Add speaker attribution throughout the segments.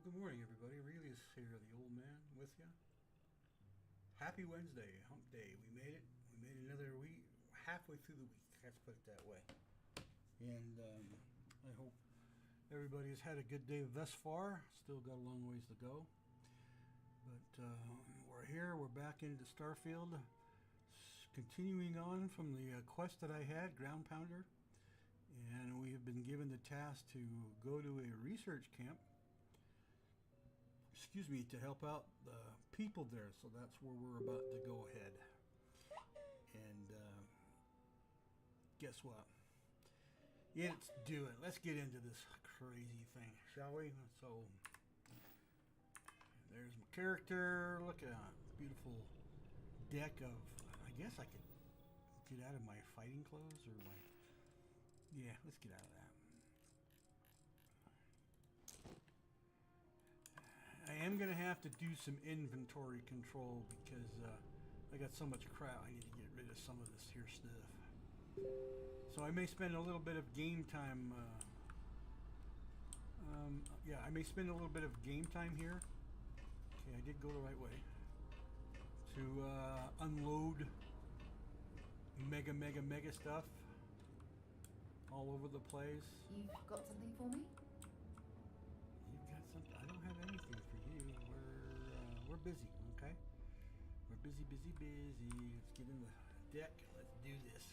Speaker 1: Good morning, everybody. Aurelius here, the old man, with you. Happy Wednesday, hump day. We made it. We made another week, halfway through the week. Let's put it that way. And I hope everybody has had a good day thus far. Still got a long ways to go. But we're here. We're back into Starfield. Continuing on from the quest that I had, Ground Pounder. And we have been given the task to go to a research camp, to help out the people there. So that's where we're about to go ahead. And guess what? Yeah, let's do it. Let's get into this crazy thing, shall we? So there's my character. Look at that beautiful deck of, I guess I could get out of my fighting clothes or my, yeah, let's get out of that. I am going to have to do some inventory control because I got so much crap. I need to get rid of some of this here stuff. So I may spend a little bit of game time. I may spend a little bit of game time here. Okay, I did go the right way. To unload mega stuff all over the place.
Speaker 2: You've got something for me?
Speaker 1: You've got something. I don't have anything for you. We're busy, okay? We're busy. Let's get in the deck. Let's do this.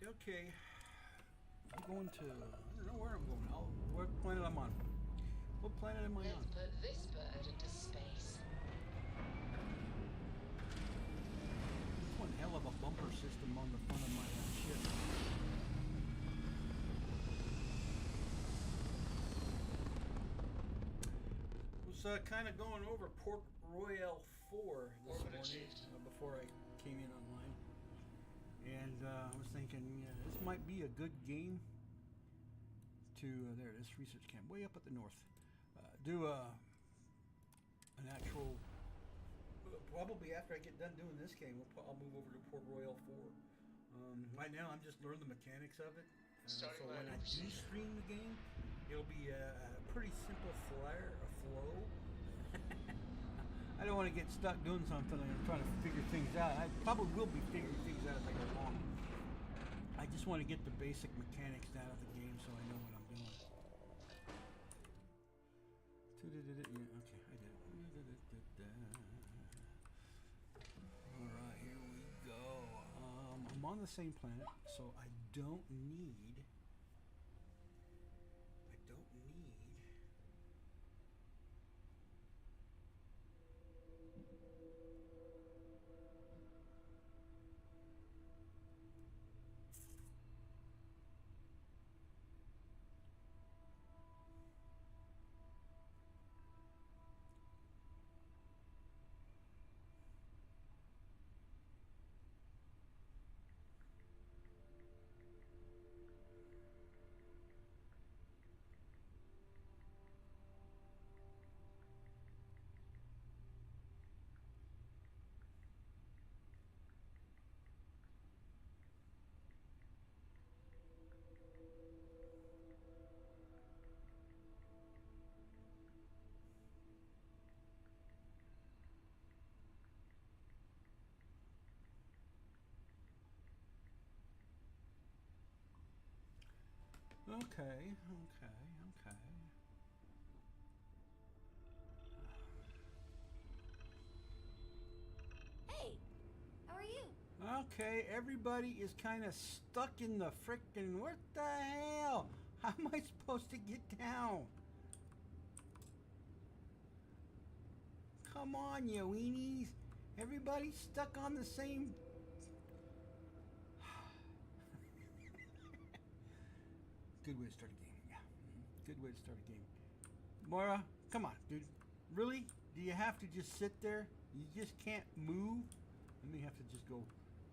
Speaker 1: Okay. I'm going to, I don't know where I'm going. What planet I'm on? What planet am I on?
Speaker 3: Let's put this bird into space.
Speaker 1: One hell of a bumper system on the front of my ship. Was kind of going over Port Royale 4 this morning before I came in online. And I was thinking, this might be a good game to, there it is, research camp, way up at the north. Do an actual, probably after I get done doing this game, I'll move over to Port Royale 4. Right now, I'm just learning the mechanics of it. So when I do stream the game, it'll be a pretty simple flow. I don't want to get stuck doing something and I'm trying to figure things out. I probably will be figuring things out as I go along. I just want to get the basic mechanics down of the game so I know what I'm doing. Yeah, okay, I did it. the same planet, so I don't need. Okay.
Speaker 2: Hey, how are you?
Speaker 1: Okay, everybody is kind of stuck in the frickin' what the hell? How am I supposed to get down? Come on, you weenies. Everybody's stuck on the same. Good way to start a game. Yeah. Good way to start a game. Moira, come on, dude. Really? Do you have to just sit there? You just can't move? I may have to just go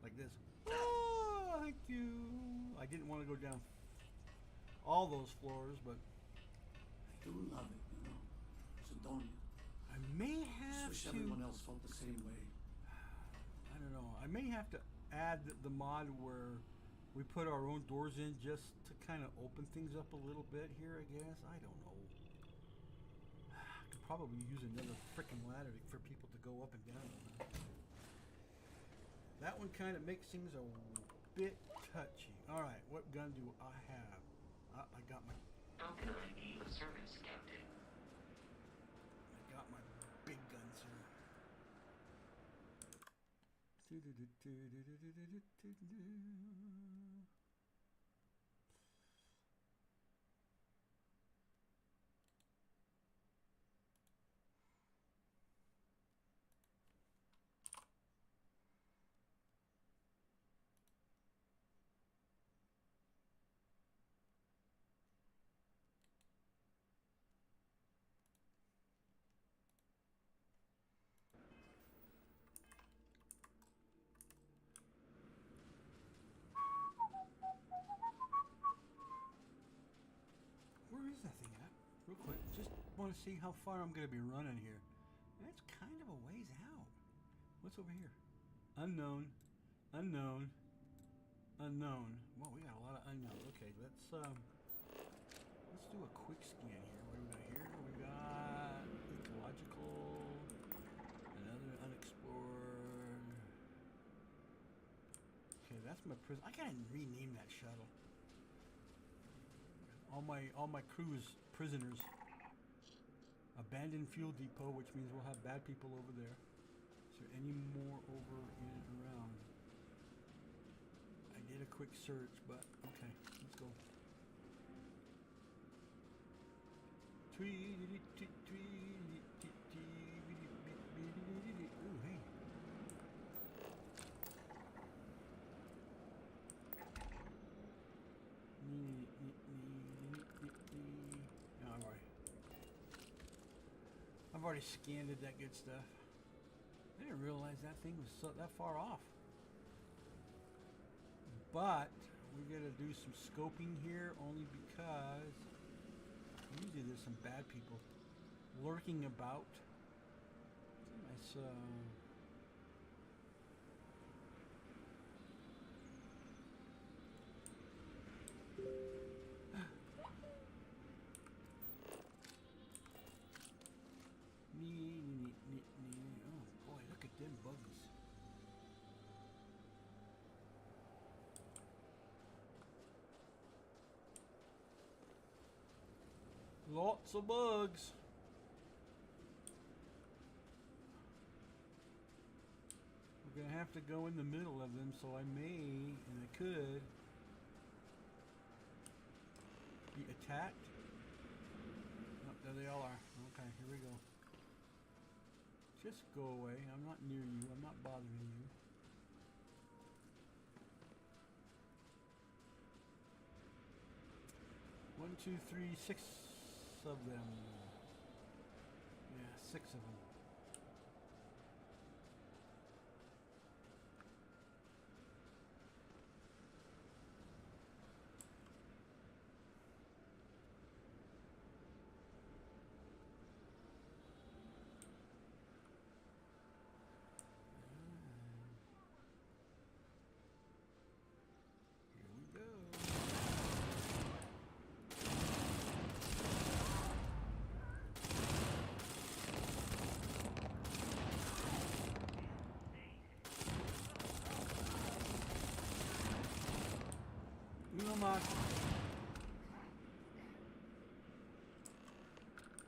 Speaker 1: like this. Oh, thank you. I didn't want to go down all those floors, but
Speaker 4: Do love it, you know. So don't you?
Speaker 1: I may have
Speaker 4: Just wish
Speaker 1: to.
Speaker 4: everyone else felt the same way.
Speaker 1: I don't know. I may have to add the mod where we put our own doors in just to kind of open things up a little bit here, I guess. I don't know. I could probably use another freaking ladder for people to go up and down on. That one kind of makes things a bit touchy. All right, what gun do I have? I got my.
Speaker 3: How can I be of service, Captain?
Speaker 1: I got my big guns here. Where is that thing at? Real quick, just want to see how far I'm going to be running here. That's kind of a ways out. What's over here? Unknown, unknown, unknown. Well, we got a lot of unknown. Okay, let's do a quick scan here. What do we got here? We got ecological, another unexplored. Okay, that's my prison. I gotta rename that shuttle. All my crew is prisoners. Abandoned fuel depot, which means we'll have bad people over there. Is there any more over in and around? I did a quick search, but okay, let's go. Ooh, hey. No, I've already scanned it, that good stuff. I didn't realize that thing was that far off. But we gotta do some scoping here only because usually there's some bad people lurking about. Nice, oh boy, look at them buggies. Lots of bugs. We're gonna have to go in the middle of them, so I may, and I could, be attacked. Oh, there they all are. Okay, here we go. Just go away. I'm not near you. I'm not bothering you. One, two, three, 6 of them. Yeah, 6 of them. Here we go. Uno mas.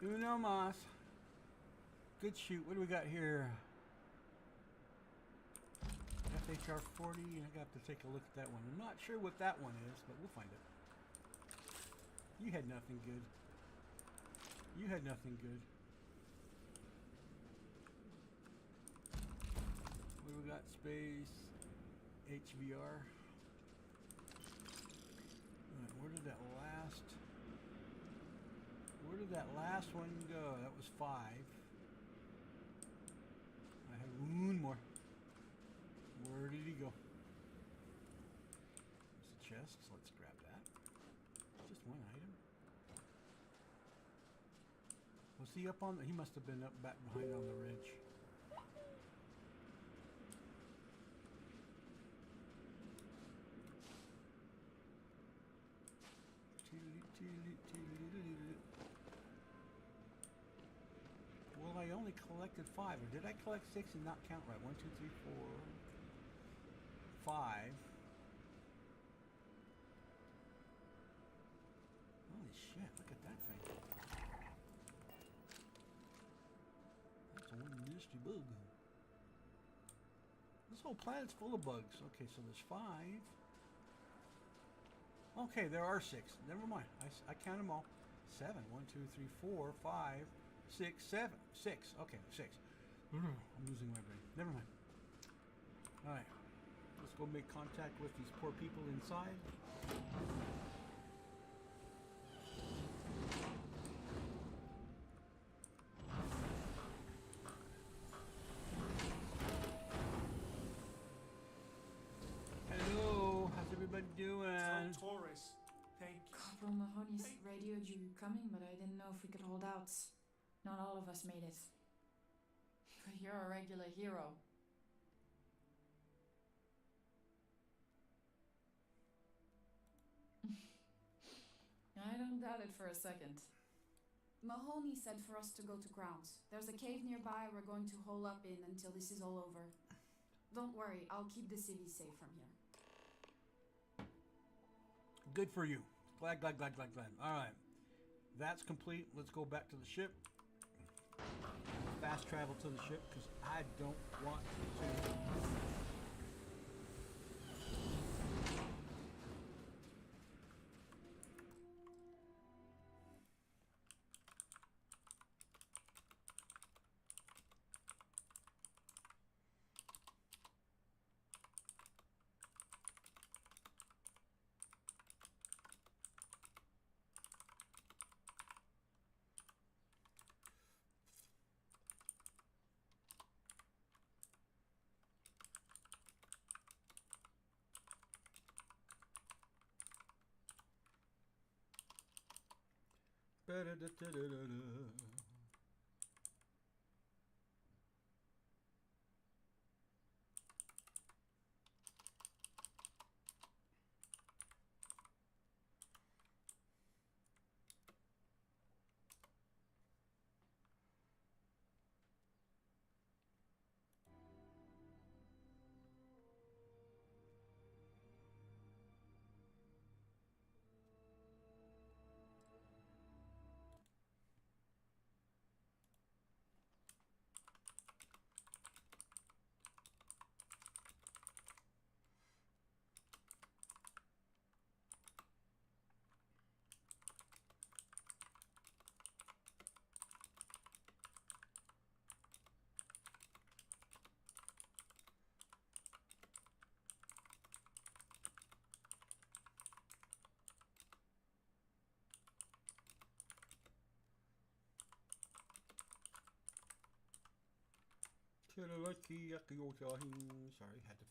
Speaker 1: Uno mas. Good shoot. What do we got here? FHR 40. I got to take a look at that one. I'm not sure what that one is, but we'll find it. You had nothing good. You had nothing good. What do we got? Space. HVR. Alright, where did that last one go? That was 5. I had one more. Where did he go? There's a chest, so let's grab that. Just one item. Was he up on the... He must have been up back behind on the ridge. Well, I only collected 5. Or did I collect 6 and not count right? 1, 2, 3, 4, 5. Holy shit, look at that thing. That's one nasty bug. This whole planet's full of bugs. Okay, so there's 5. Okay, there are 6. Never mind. I count them all. 7. 1, 2, 3, 4, 5, 6, 7. 6. Okay, 6. I'm losing my brain. Never mind. Alright. Let's go make contact with these poor people inside. Hello, how's everybody doing?
Speaker 5: Taurus, thank you.
Speaker 6: Corporal Mahoney's radioed you coming, but I didn't know if we could hold out. Not all of us made it. But you're a regular hero. I don't doubt it for a second.
Speaker 2: Mahoney said for us to go to grounds. There's a cave nearby we're going to hole up in until this is all over. Don't worry, I'll keep the city safe from here.
Speaker 1: Good for you. Glad. Alright. That's complete. Let's go back to the ship. Fast travel to the ship because I don't want to. Sorry, had to.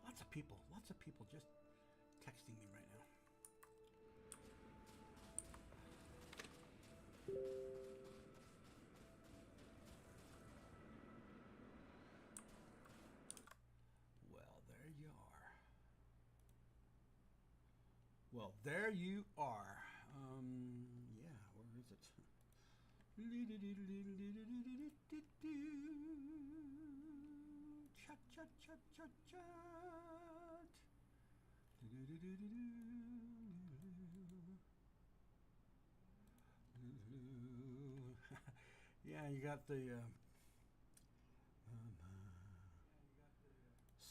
Speaker 1: Lots of people just texting me right now. Well, there you are. Yeah, where is it? Chat, chat, chat, chat, chat. Yeah, you got the.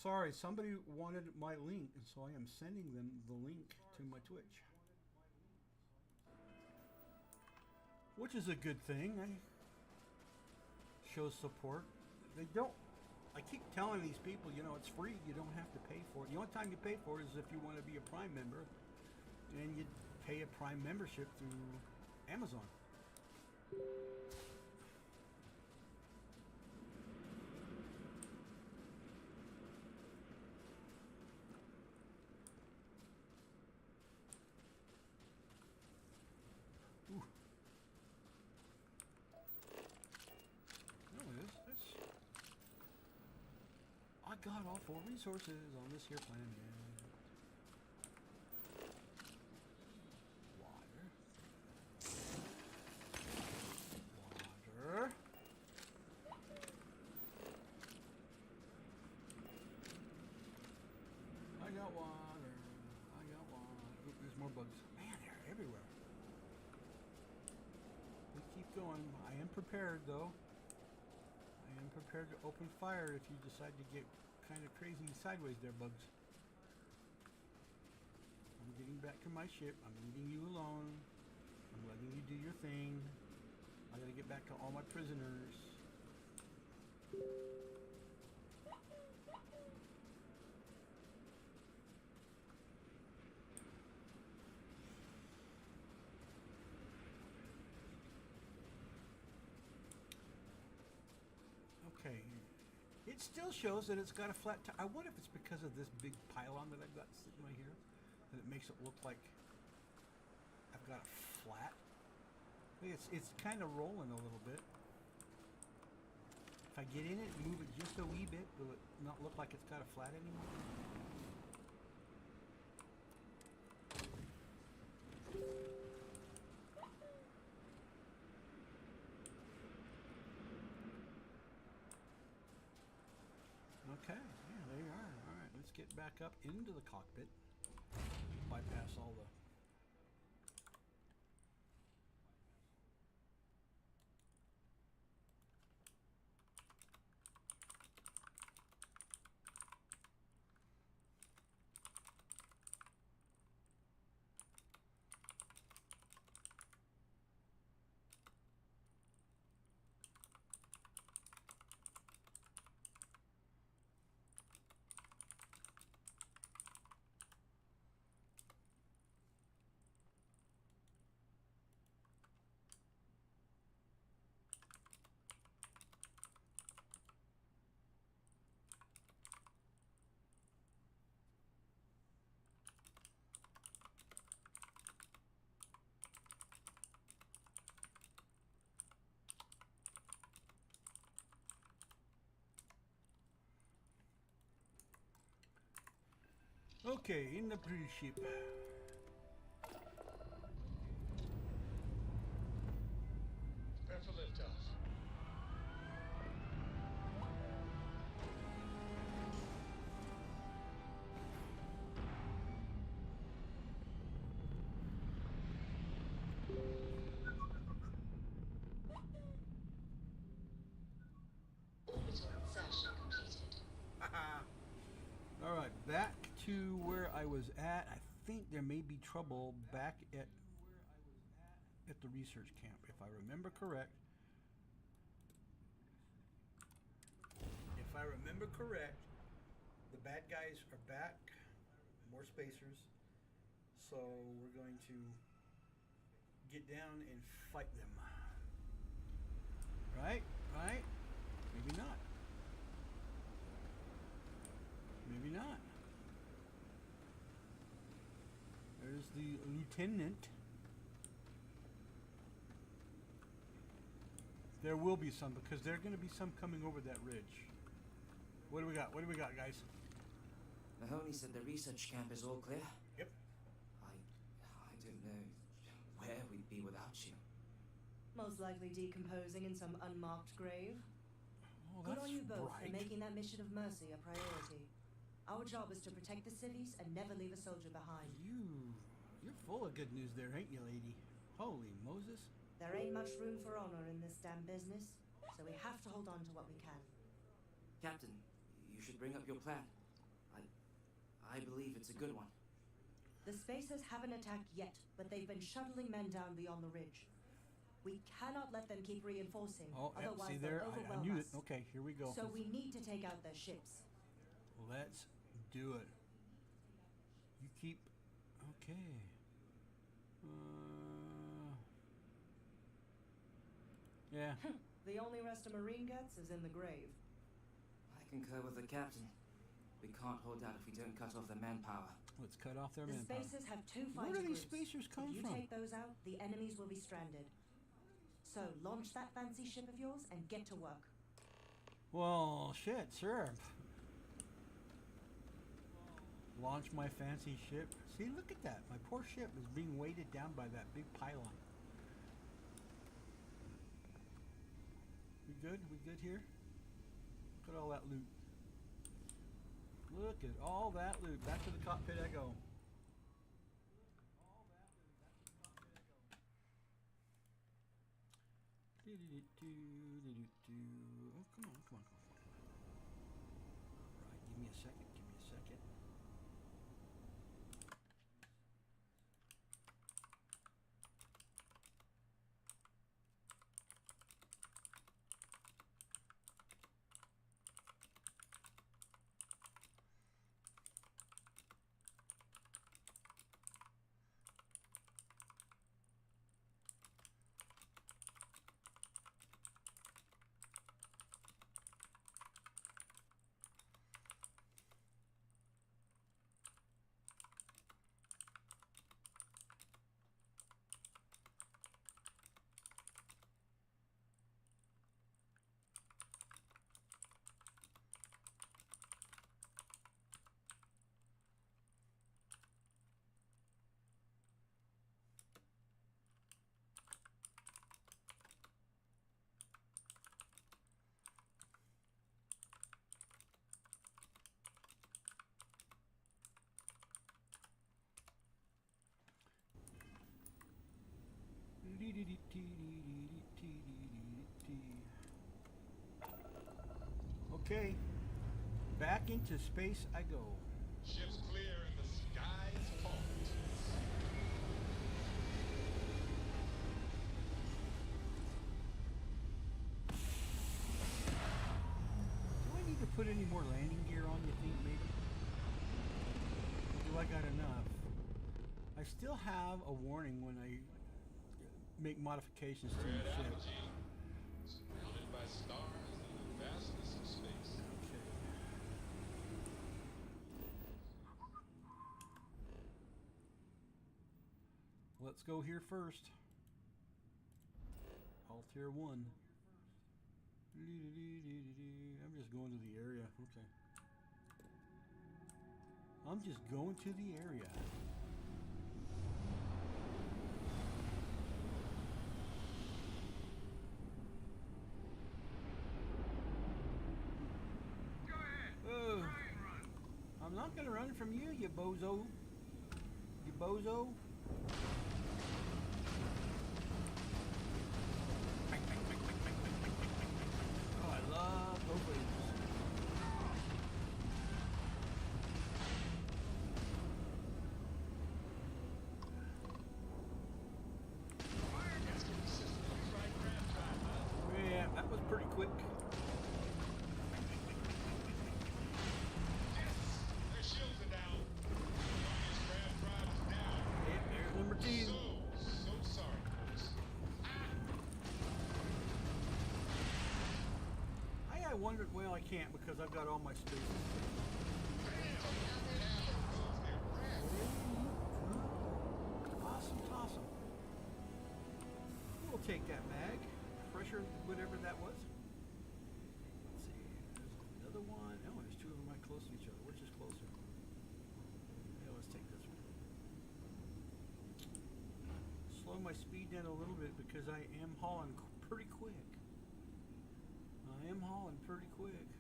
Speaker 1: Sorry, somebody wanted my link, and so I am sending them the link to my Twitch. Which is a good thing. I shows support. They don't. I keep telling these people, you know, it's free. You don't have to pay for it. The only time you pay for it is if you want to be a Prime member, and you pay a Prime membership through Amazon. I got all 4 resources on this here planet. Water. Water. I got water. I got water. Oop, there's more bugs. Man, they're everywhere. We keep going. I am prepared, though. I am prepared to open fire if you decide to get kind of crazy sideways there, bugs. I'm getting back to my ship. I'm leaving you alone. I'm letting you do your thing. I gotta get back to all my prisoners. Okay. It still shows that it's got a flat top. I wonder if it's because of this big pylon that I've got sitting right here that it makes it look like I've got a flat. It's kind of rolling a little bit. If I get in it and move it just a wee bit, will it not look like it's got a flat anymore? Okay, yeah, there you are. All right, let's get back up into the cockpit. Bypass all the... Okay, in the pretty ship.
Speaker 5: Prepare for liftoff.
Speaker 3: Orbital insertion completed.
Speaker 1: All right, back to where I was at. I think there may be trouble back at the research camp, if I remember correct. If I remember correct, the bad guys are back, more spacers, so we're going to get down and fight them. Right? Right? Maybe not. not? There's the lieutenant. There will be some, because there are going to be some coming over that ridge. What do we got? What do we got, guys?
Speaker 7: Mahoney said the research camp is all clear.
Speaker 1: Yep.
Speaker 7: I don't know where we'd be without you.
Speaker 8: Most likely decomposing in some unmarked grave.
Speaker 1: Oh,
Speaker 8: Good
Speaker 1: that's
Speaker 8: on you both
Speaker 1: right.
Speaker 8: for making that mission of mercy a priority. Our job is to protect the cities and never leave a soldier behind.
Speaker 1: You're full of good news there, ain't you, lady? Holy Moses.
Speaker 8: There ain't much room for honor in this damn business, so we have to hold on to what we can.
Speaker 7: Captain, you should bring up your plan. I believe it's a good one.
Speaker 8: The Spacers haven't attacked yet, but they've been shuttling men down beyond the ridge. We cannot let them keep reinforcing,
Speaker 1: Oh, yep,
Speaker 8: otherwise
Speaker 1: see
Speaker 8: they'll
Speaker 1: there? I
Speaker 8: overwhelm
Speaker 1: knew
Speaker 8: us.
Speaker 1: it. Okay, here we go.
Speaker 8: So we need to take out their ships.
Speaker 1: Let's do it. You keep... Okay. Yeah.
Speaker 8: The only rest of Marine guts is in the grave.
Speaker 7: I concur with the captain. We can't hold out if we don't cut off their manpower.
Speaker 1: Let's cut off their
Speaker 8: The
Speaker 1: manpower.
Speaker 8: Spacers have two
Speaker 1: Where
Speaker 8: fighter
Speaker 1: do these
Speaker 8: groups.
Speaker 1: spacers come
Speaker 8: If you
Speaker 1: from?
Speaker 8: take those out, the enemies will be stranded. So launch that fancy ship of yours and get to work.
Speaker 1: Well, shit, sure. Launch my fancy ship. See, look at that. My poor ship is being weighted down by that big pylon. We good? We good here? Look at all that loot. Look at all that loot. Back to the cockpit I go. Oh, come on, come on, come on, come on. Alright, give me a second, give me a second. Okay, back into space I go.
Speaker 5: Ships clear and the sky is falling.
Speaker 1: Do I need to put any more landing gear on, you think, maybe? Or do I got enough? I still have a warning when I make modifications to the
Speaker 5: Red
Speaker 1: ship.
Speaker 5: apogee, surrounded by stars and the vastness of space.
Speaker 1: Okay. Let's go here first. Altair 1. I'm just going to the area. Okay. I'm just going to the area. I'm not gonna run from you, you bozo. You bozo. Oh, I love those lasers. Yeah, that was pretty quick.
Speaker 5: Their shields are down. Longest grand drive is down.
Speaker 1: Yeah, there's number 2.
Speaker 5: So sorry, folks.
Speaker 1: I wondered, well, I can't because I've got all my space. take that mag. Pressure, whatever that was. Let's see. There's another one. Oh, there's two of them right close to each other. Which is closer? Yeah, let's take this one. Slow my speed down a little bit because I am hauling pretty quick. I am hauling pretty quick.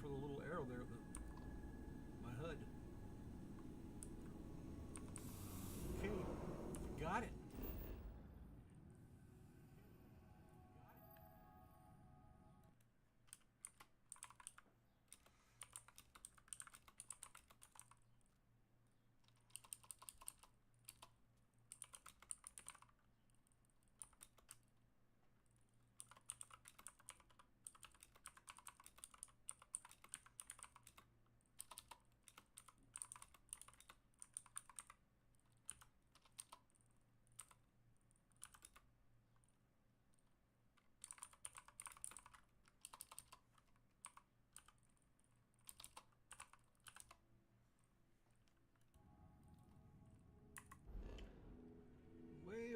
Speaker 1: For the little arrow there, my HUD. Okay, got it.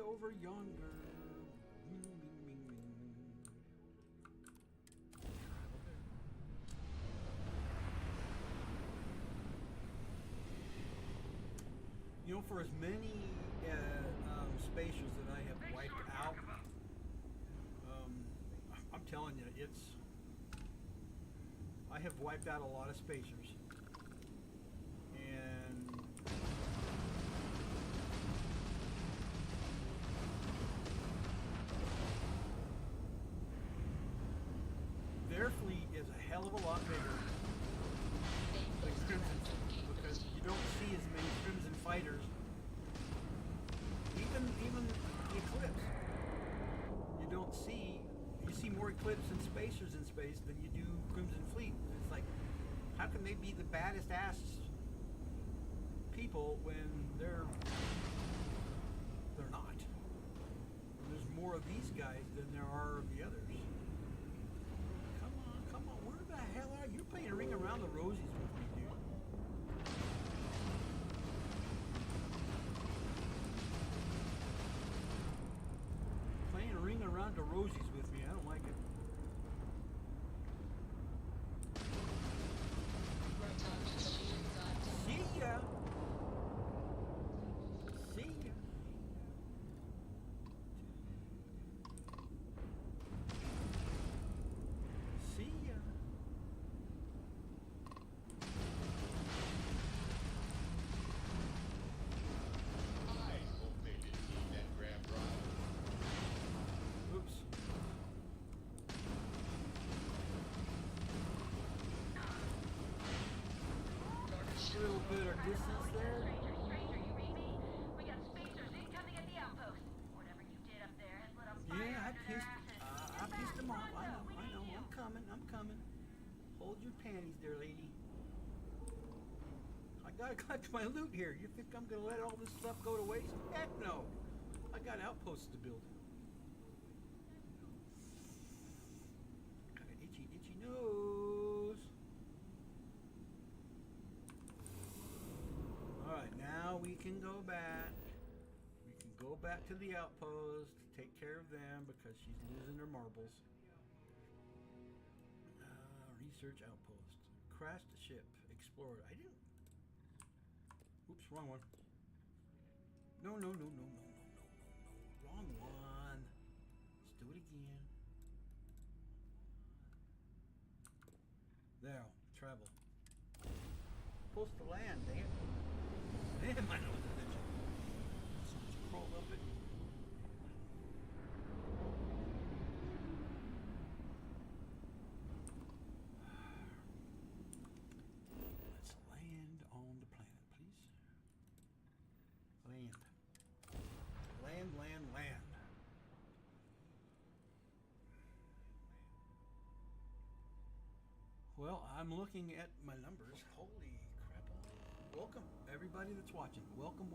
Speaker 1: Over yonder. You know, for as many spacers that I have wiped out, I'm telling you, I have wiped out a lot of spacers. And their fleet is a hell of a lot bigger than Crimson, because you don't see as many Crimson fighters. Even the Eclipse, you see more Eclipse and Spacers in space than you do Crimson Fleet. It's like, how can they be the baddest ass people when they're not? There's more of these guys than there are of the others. Come on, where the hell are you? You're playing Ring Around the Rosies with me, dude. Playing Ring Around the Rosies with me, I don't like it. See ya! See ya! See ya!
Speaker 5: I hope they didn't need that grab rod.
Speaker 1: Oops. A little bit of distance there. Yeah, I pissed them off. I know. I'm coming. Hold your panties there, lady. I gotta clutch my loot here. You think I'm gonna let all this stuff go to waste? Heck no. I got outposts to build. Got an itchy nose. Alright, now we can go back. We can go back to the outpost, take care of them because she's losing her marbles. Research outpost. Crash the ship. Explore it. I didn't. Oops, wrong one. No. Wrong one. Let's do it again. There. Travel. Supposed to land, damn. Damn, I know the vision. Something's crawled up it. Let's land on the planet, please. Land. Well, I'm looking at my numbers. Holy crap. Welcome, everybody that's watching. Welcome.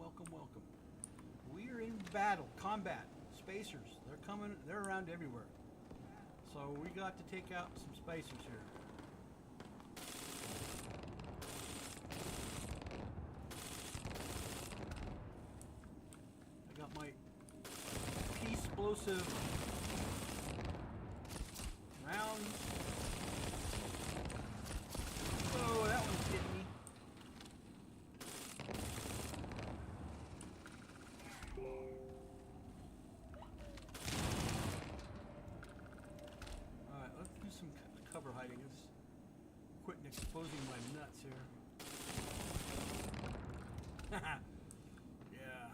Speaker 1: battle, combat, spacers. They're coming. They're around everywhere. So we got to take out some spacers here. I got my explosive rounds. Oh, that one's hitting me. Alright, let's do some cover hiding. Let's quit exposing my nuts here. Yeah.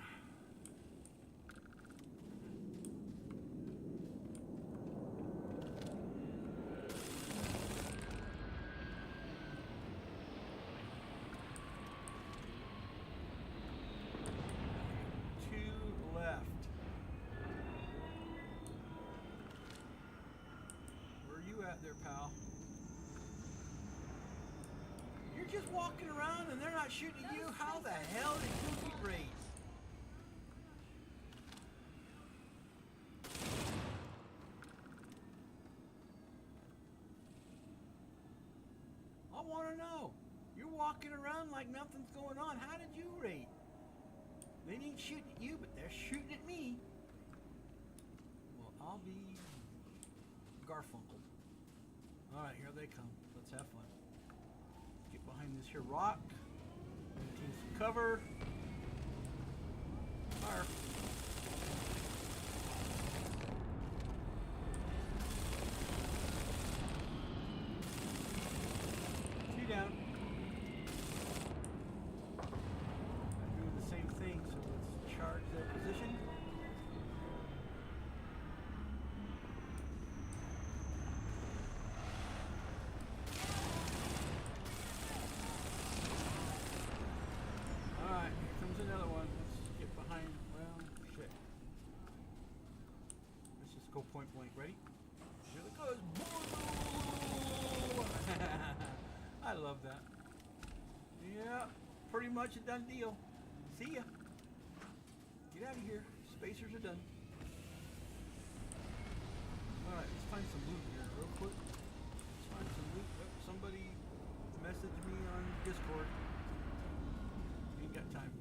Speaker 1: There, pal. You're just walking around and they're not shooting at you? How the hell did you get raised? I want to know. You're walking around like nothing's going on. How did you raid? They ain't shooting at you, but they're shooting at me. Well, I'll be Garfunkel. Alright, here they come. Let's have fun. Let's get behind this here rock. Maintain some cover. Fire. Two down. I'm doing the same thing, so let's charge their position. Another one. Let's get behind. Well, shit. Let's just go point blank. Ready? Here it goes. I love that. Yeah, pretty much a done deal. See ya. Get out of here. Spacers are done. Alright, let's find some loot here real quick. Let's find some loot. Oh, somebody messaged me on Discord. Ain't got time.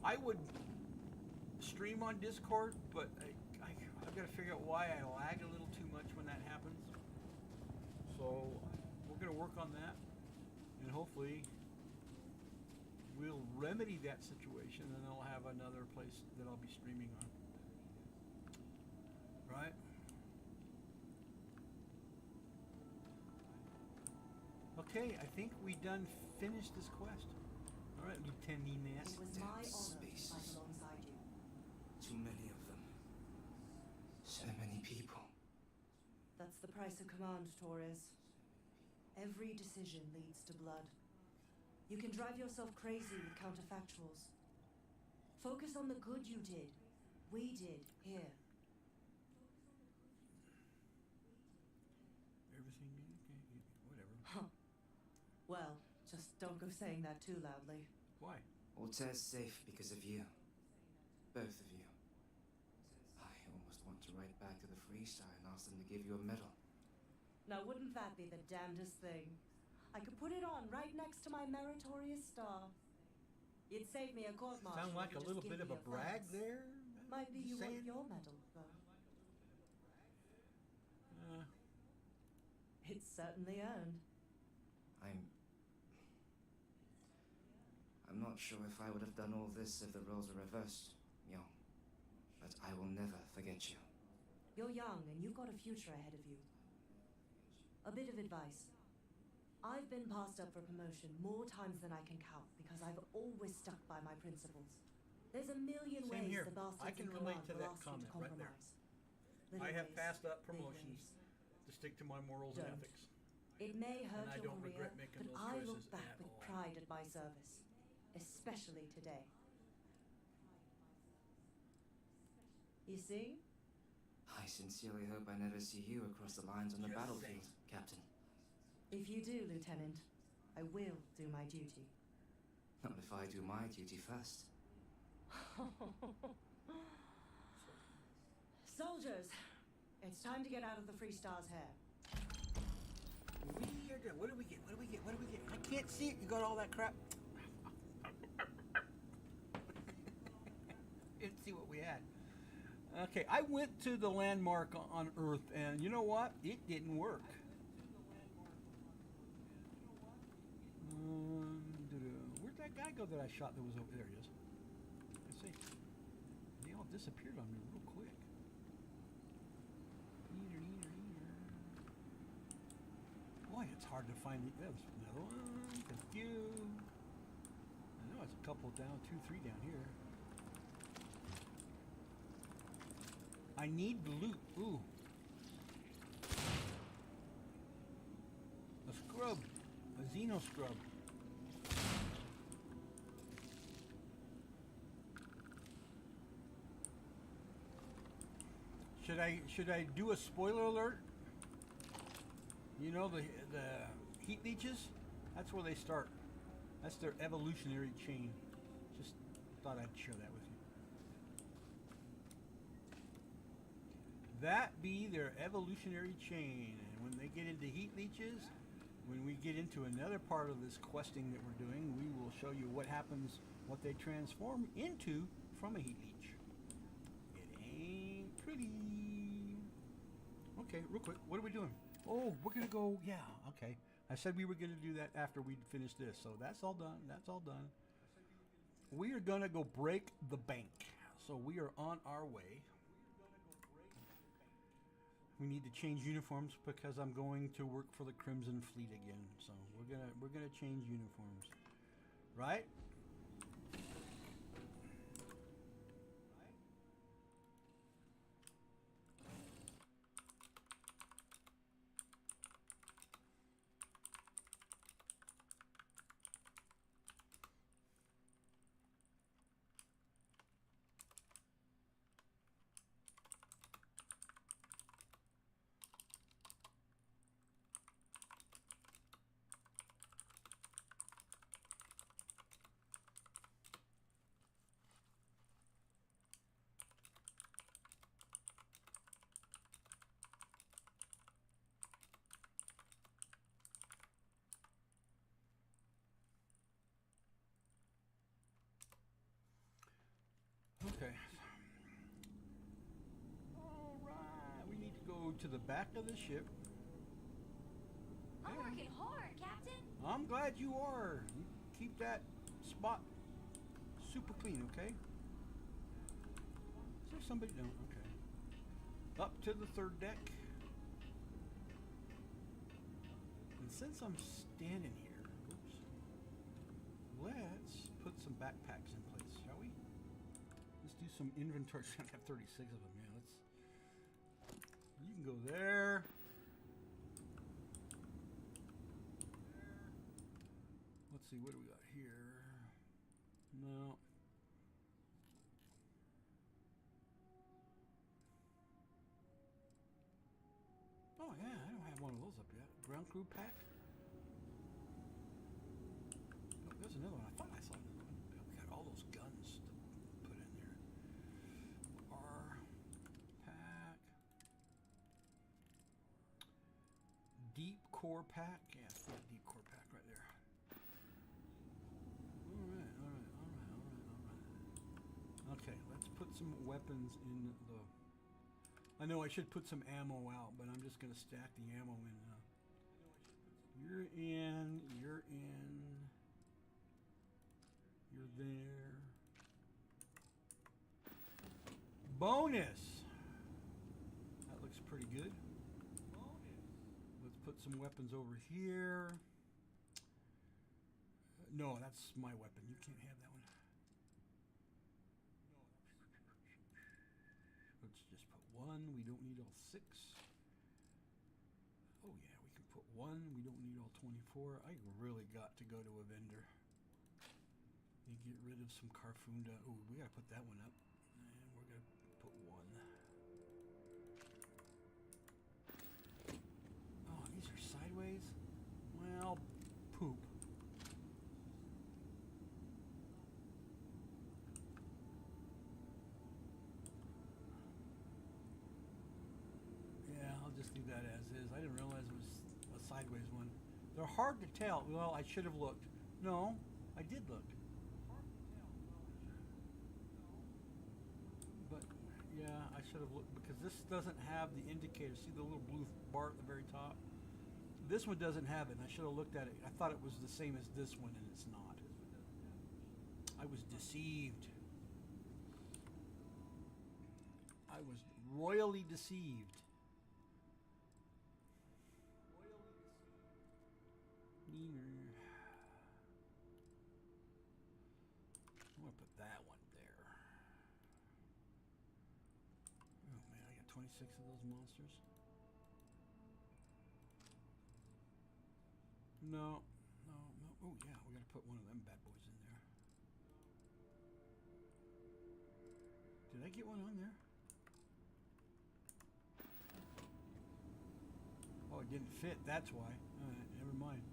Speaker 1: I would stream on Discord, but I've got to figure out why I lag a little too much when that happens. So we're going to work on that, and hopefully we'll remedy that situation, and I'll have another place that I'll be streaming on. Right? Okay, I think we done finished this quest. All right, Lieutenant.
Speaker 8: It was my honor to fight alongside you.
Speaker 7: Too many of them. So many people.
Speaker 8: That's the price of command, Torres. Every decision leads to blood. You can drive yourself crazy with counterfactuals. Focus on the good you did. We did here.
Speaker 1: Everything okay? Whatever.
Speaker 8: Huh. Well, just don't go saying that too loudly.
Speaker 1: Why?
Speaker 7: Altair's safe because of you. Both of you. I almost want to write back to the Freestar and ask them to give you a medal.
Speaker 8: Now, wouldn't that be the damnedest thing? I could put it on right next to my meritorious star. It'd save me a court-martial.
Speaker 1: Sound like a little bit of a brag there?
Speaker 8: Might be you want
Speaker 1: saying?
Speaker 8: your medal, though. It's certainly earned.
Speaker 7: I'm not sure if I would have done all this if the roles were reversed, Young. But I will never forget you.
Speaker 8: You're young and you've got a future ahead of you. A bit of advice. I've been passed up for promotion more times than I can count because I've always stuck by my principles. There's a million
Speaker 1: Same
Speaker 8: ways
Speaker 1: here.
Speaker 8: the bastards
Speaker 1: I can
Speaker 8: in
Speaker 1: relate
Speaker 8: command
Speaker 1: to
Speaker 8: will
Speaker 1: that
Speaker 8: ask you
Speaker 1: comment
Speaker 8: to
Speaker 1: right there.
Speaker 8: compromise. Little
Speaker 1: I have
Speaker 8: ways,
Speaker 1: passed up
Speaker 8: big
Speaker 1: promotions
Speaker 8: ways.
Speaker 1: to stick to my morals and
Speaker 8: Don't.
Speaker 1: ethics.
Speaker 8: It may hurt
Speaker 1: I
Speaker 8: your
Speaker 1: don't
Speaker 8: career,
Speaker 1: regret making
Speaker 8: but
Speaker 1: those
Speaker 8: I look
Speaker 1: choices
Speaker 8: back
Speaker 1: at
Speaker 8: with
Speaker 1: all.
Speaker 8: pride at my service. Especially today. You see?
Speaker 7: I sincerely hope I never see you across the lines on the
Speaker 1: Just
Speaker 7: battlefield,
Speaker 1: saying.
Speaker 7: Captain.
Speaker 8: If you do, Lieutenant, I will do my duty.
Speaker 7: Not if I do my duty first.
Speaker 8: Soldiers, it's time to get out of the Free Star's hair.
Speaker 1: What do we get? What do we get? What do we get? I can't see it. You got all that crap. Didn't see what we had. Okay, I went to the landmark on Earth, and you know what? It didn't work. Where'd that guy go that I shot that was over there? He is. Let's see. They all disappeared on me real quick. Boy, it's hard to find. There's another one. Thank you. I know it's a couple down, 2, 3 down here. I need the loot. Ooh. A scrub. A Xeno scrub. Should I do a spoiler alert? You know the heat leeches? That's where they start. That's their evolutionary chain. Just thought I'd share that with you. That be their evolutionary chain. And when they get into heat leeches, when we get into another part of this questing that we're doing, we will show you what happens, what they transform into from a heat leech. It ain't pretty. Okay, real quick, what are we doing? Oh, we're gonna go, yeah, okay. I said we were gonna do that after we finish this, so that's all done, that's all done. We are gonna go break the bank. So we are on our way. We need to change uniforms because I'm going to work for the Crimson Fleet again. So we're gonna change uniforms. Right? Okay. All right. We need to go to the back of the ship.
Speaker 3: I'm working hard, Captain.
Speaker 1: I'm glad you are. You keep that spot super clean, okay? Is there somebody? No, okay. Up to the 3rd deck. And since I'm standing here, oops, let's put some backpacks in place, shall we? Let's do some inventory. I have 36 of them. Yeah, let's. You can go there. Let's see, what do we got here? No. Oh yeah, I don't have one of those up yet. Ground crew pack. Oh, there's another one. I thought I saw another one. We got all those guns to put in there. R pack. Deep core pack. Yeah, it's got a deep core pack right there. All right. Okay, let's put some weapons in the. I know I should put some ammo out, but I'm just gonna stack the ammo in. You're in. You're in. You're there. Bonus. That looks pretty good. Let's put some weapons over here. No, that's my weapon. You can't have that one. Let's just put 1. We don't need all 6. Oh yeah, we can put 1. We don't need all 24. I really got to go to a vendor and get rid of some Carfunda. Oh, we gotta put that one up. And we're gonna put 1. Oh, these are sideways? Well, poop. They're hard to tell. Well, I should have looked. No, I did look. But yeah, I should have looked because this doesn't have the indicator. See the little blue bar at the very top? This one doesn't have it. And I should have looked at it. I thought it was the same as this one, and it's not. I was deceived. I was royally deceived. Neener. I'm gonna put that one there. Oh man, I got 26 of those monsters. No. Oh yeah, we gotta put one of them bad boys in there. Did I get one on there? Oh, it didn't fit. That's why. All right, never mind.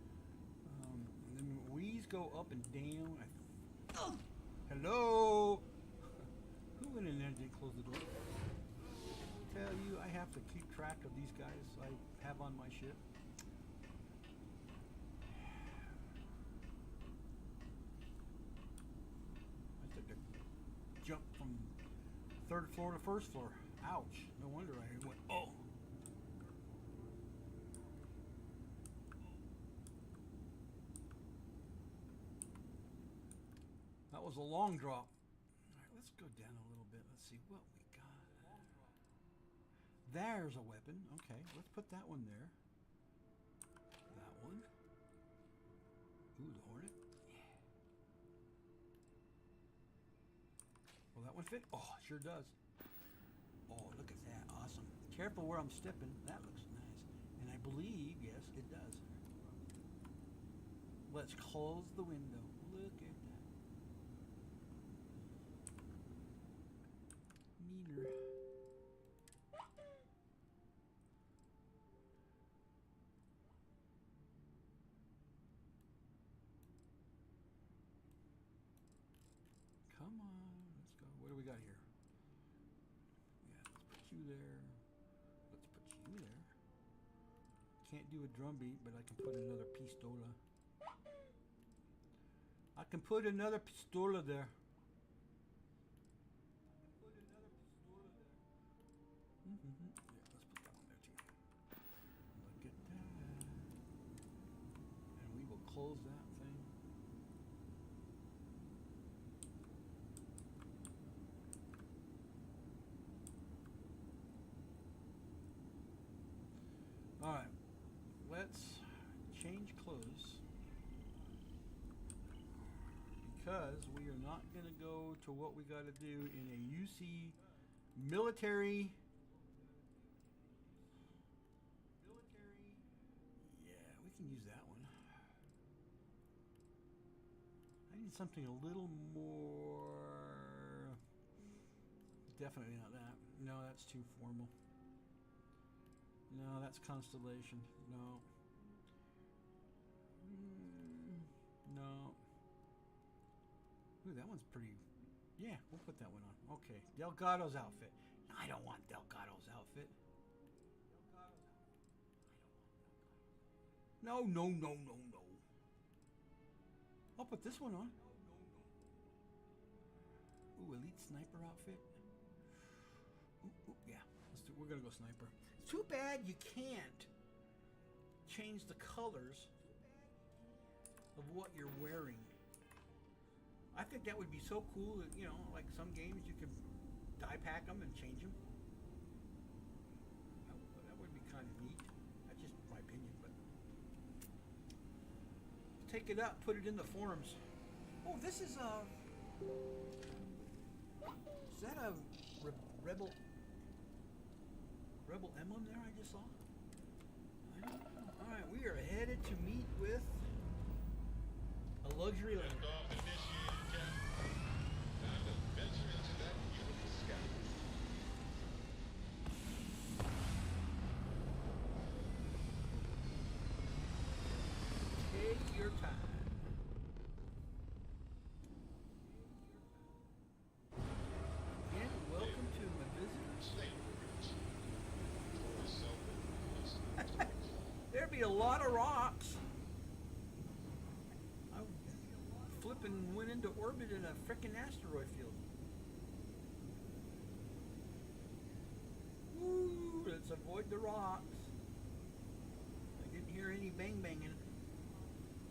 Speaker 1: And then wheeze go up and down. Hello. Who went in there and didn't close the door? Tell you, I have to keep track of these guys I have on my ship. I took a jump from 3rd floor to 1st floor. Ouch. No wonder I went, oh. That was a long drop. All right, let's go down a little bit. Let's see what we got. There's a weapon. Okay, let's put that one there. That one. Ooh, the hornet. Yeah. Will that one fit? Oh, it sure does. Oh, look at that. Awesome. Careful where I'm stepping. That looks nice. And I believe, yes, it does. Let's close the window. Look at that. Neener. Come on, let's go. What do we got here? Yeah, let's put you there. Let's put you there. Can't do a drum beat, but I can put another pistola. I can put another pistola there. Yeah, let's put that one there too. Look at that. And we will close that thing. Alright, let's change clothes because we are not going to go to what we got to do in a UC military. Yeah, we can use that one. I need something a little more. Definitely not that. No, that's too formal. No, that's Constellation. No. No. Ooh, that one's pretty. Yeah, we'll put that one on. Okay, Delgado's outfit. No, I don't want Delgado's outfit. No. I'll put this one on. Ooh, elite sniper outfit. Ooh, yeah, we're gonna go sniper. Too bad you can't change the colors of what you're wearing. I think that would be so cool that, you know, like some games you could die pack them and change them. That would be kind of neat. That's just my opinion, but take it up, put it in the forums. Oh, this is a. Is that a rebel? Rebel emblem there I just saw? I don't know. Alright, we are headed to meet with a luxury liner.
Speaker 5: Liftoff initiated, Captain. Time to venture into that beautiful sky.
Speaker 1: Take your time. Again, welcome to my visit. There'd be a lot of rocks. and went into orbit in a frickin' asteroid field. Woo! Let's avoid the rocks. I didn't hear any bang banging,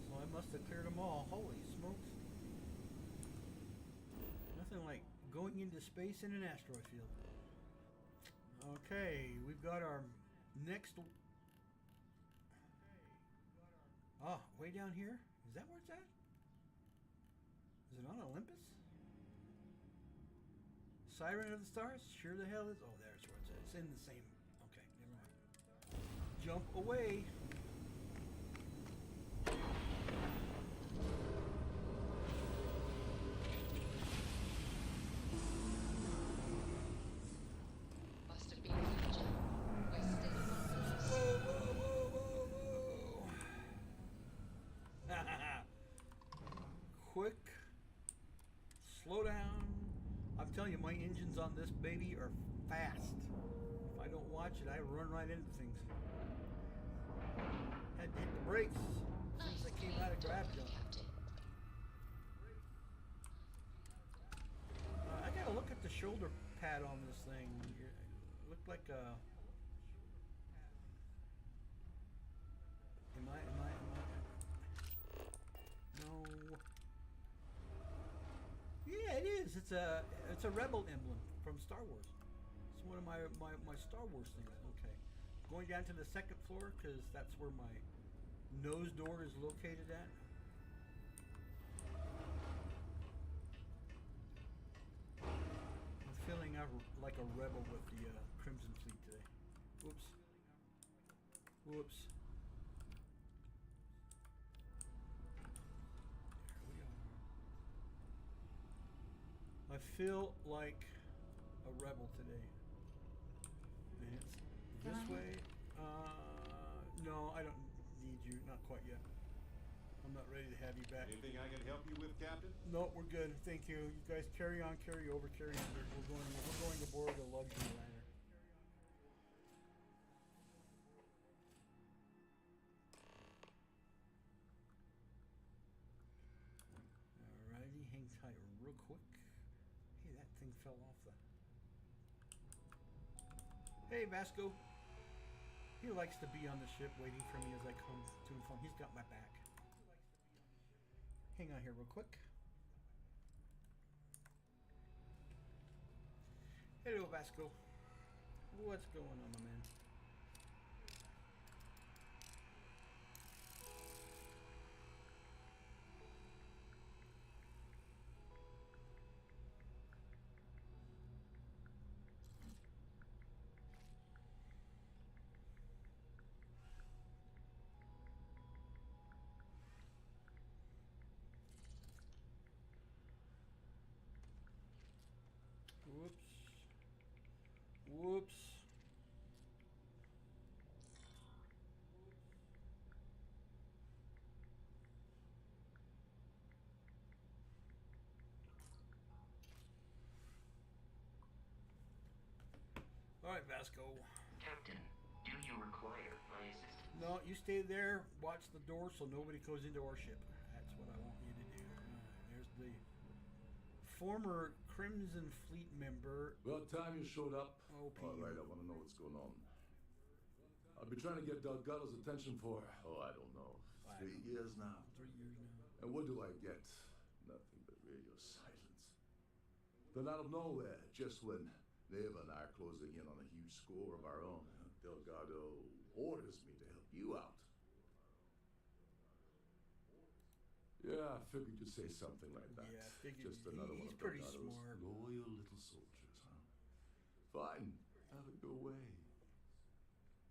Speaker 1: so I must have cleared them all. Holy smokes. Nothing like going into space in an asteroid field. Okay, we've got our next... Ah, way down here? Is that where it's at? Is it on Olympus? Siren of the Stars? Sure the hell is. Oh, there's where it's at. It's in the same. Okay, never mind. Jump away.
Speaker 3: Must have been future. We're still
Speaker 1: Whoa, whoa, whoa, whoa, whoa. Quick. Slow down. I'm telling you, my engines on this baby are fast. If I don't watch it, I run right into things. Had to hit the brakes since I came out of grab jump. I gotta look at the shoulder pad on this thing. It looked like a... Am I... No. Yeah, it is. It's a rebel emblem from Star Wars. It's one of my Star Wars things. Okay. Going down to the second floor because that's where my nose door is located at. I'm feeling like a rebel with the Crimson Fleet today. Whoops. Whoops. There we are. I feel like a rebel today. And it's this way. No, I don't need you. Not quite yet. I'm not ready to have you back.
Speaker 5: Anything I can help you with, Captain?
Speaker 1: No, we're good. Thank you. You guys carry on, carry over, carry under. We're going aboard a luxury liner. Alrighty, hang tight real quick. Hey, that thing fell off the... Hey, Vasco. He likes to be on the ship waiting for me as I come to and from. He's got my back. Hang on here real quick. Hello, Vasco. What's going on, my man? Whoops. Whoops. All right, Vasco.
Speaker 9: Captain, do you require my assistance?
Speaker 1: No, you stay there, watch the door so nobody goes into our ship. That's what I want you to do. There's the former Crimson Fleet member.
Speaker 4: About time you showed up.
Speaker 1: Oh,
Speaker 4: All right, I want to know what's going on. I've been trying to get Delgado's attention for, I don't know, 3 years now.
Speaker 1: 3 years now.
Speaker 4: And what do I get? Nothing but radio silence. Then out of nowhere, just when Neva and I are closing in on a huge score of our own, Delgado orders me to help you out. Yeah, I figured you'd say something like that.
Speaker 1: Yeah, I figured
Speaker 4: Just another one
Speaker 1: he's
Speaker 4: of
Speaker 1: pretty
Speaker 4: Delgado's
Speaker 1: smart.
Speaker 4: loyal little soldiers, huh? Fine, have it your way.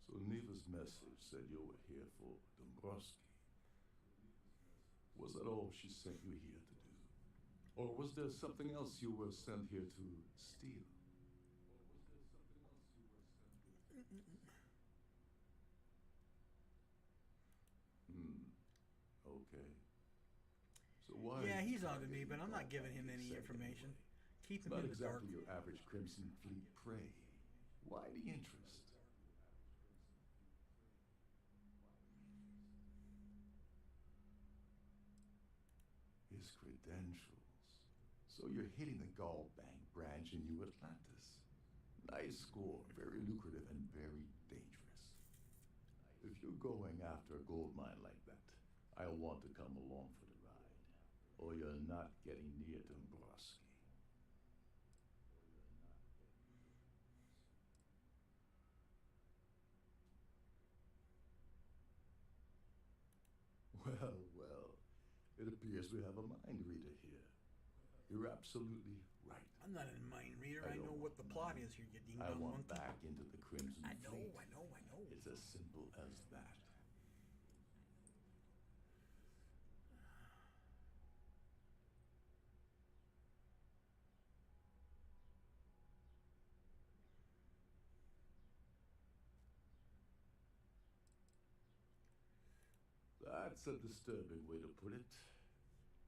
Speaker 4: So Neva's message said you were here for Dombrowski. Was that all she sent you here to do? Or was there something else you were sent here to steal? Okay. So why?
Speaker 1: Yeah, he's
Speaker 4: are
Speaker 1: on to me,
Speaker 4: you
Speaker 1: but I'm not giving
Speaker 4: back
Speaker 1: him any
Speaker 4: second
Speaker 1: information.
Speaker 4: way?
Speaker 1: Keep him
Speaker 4: Not
Speaker 1: in the dark.
Speaker 4: exactly your average Crimson Fleet prey. Why the interest? his credentials. So you're hitting the Gall Bank branch in New Atlantis. Nice score, very lucrative and very dangerous. If you're going after a gold mine like that, I'll want to come along for the ride, or you're not getting near Dombrowski. Well, well, it appears we have a mind reader here. You're absolutely right.
Speaker 1: I'm not a mind reader.
Speaker 4: I
Speaker 1: I know
Speaker 4: don't
Speaker 1: what the
Speaker 4: want
Speaker 1: plot
Speaker 4: mine.
Speaker 1: is here, you ding
Speaker 4: I
Speaker 1: dong
Speaker 4: want
Speaker 1: monkey.
Speaker 4: back into the Crimson
Speaker 1: I know,
Speaker 4: Fleet.
Speaker 1: I know, I know.
Speaker 4: It's as simple as that. That's a disturbing way to put it.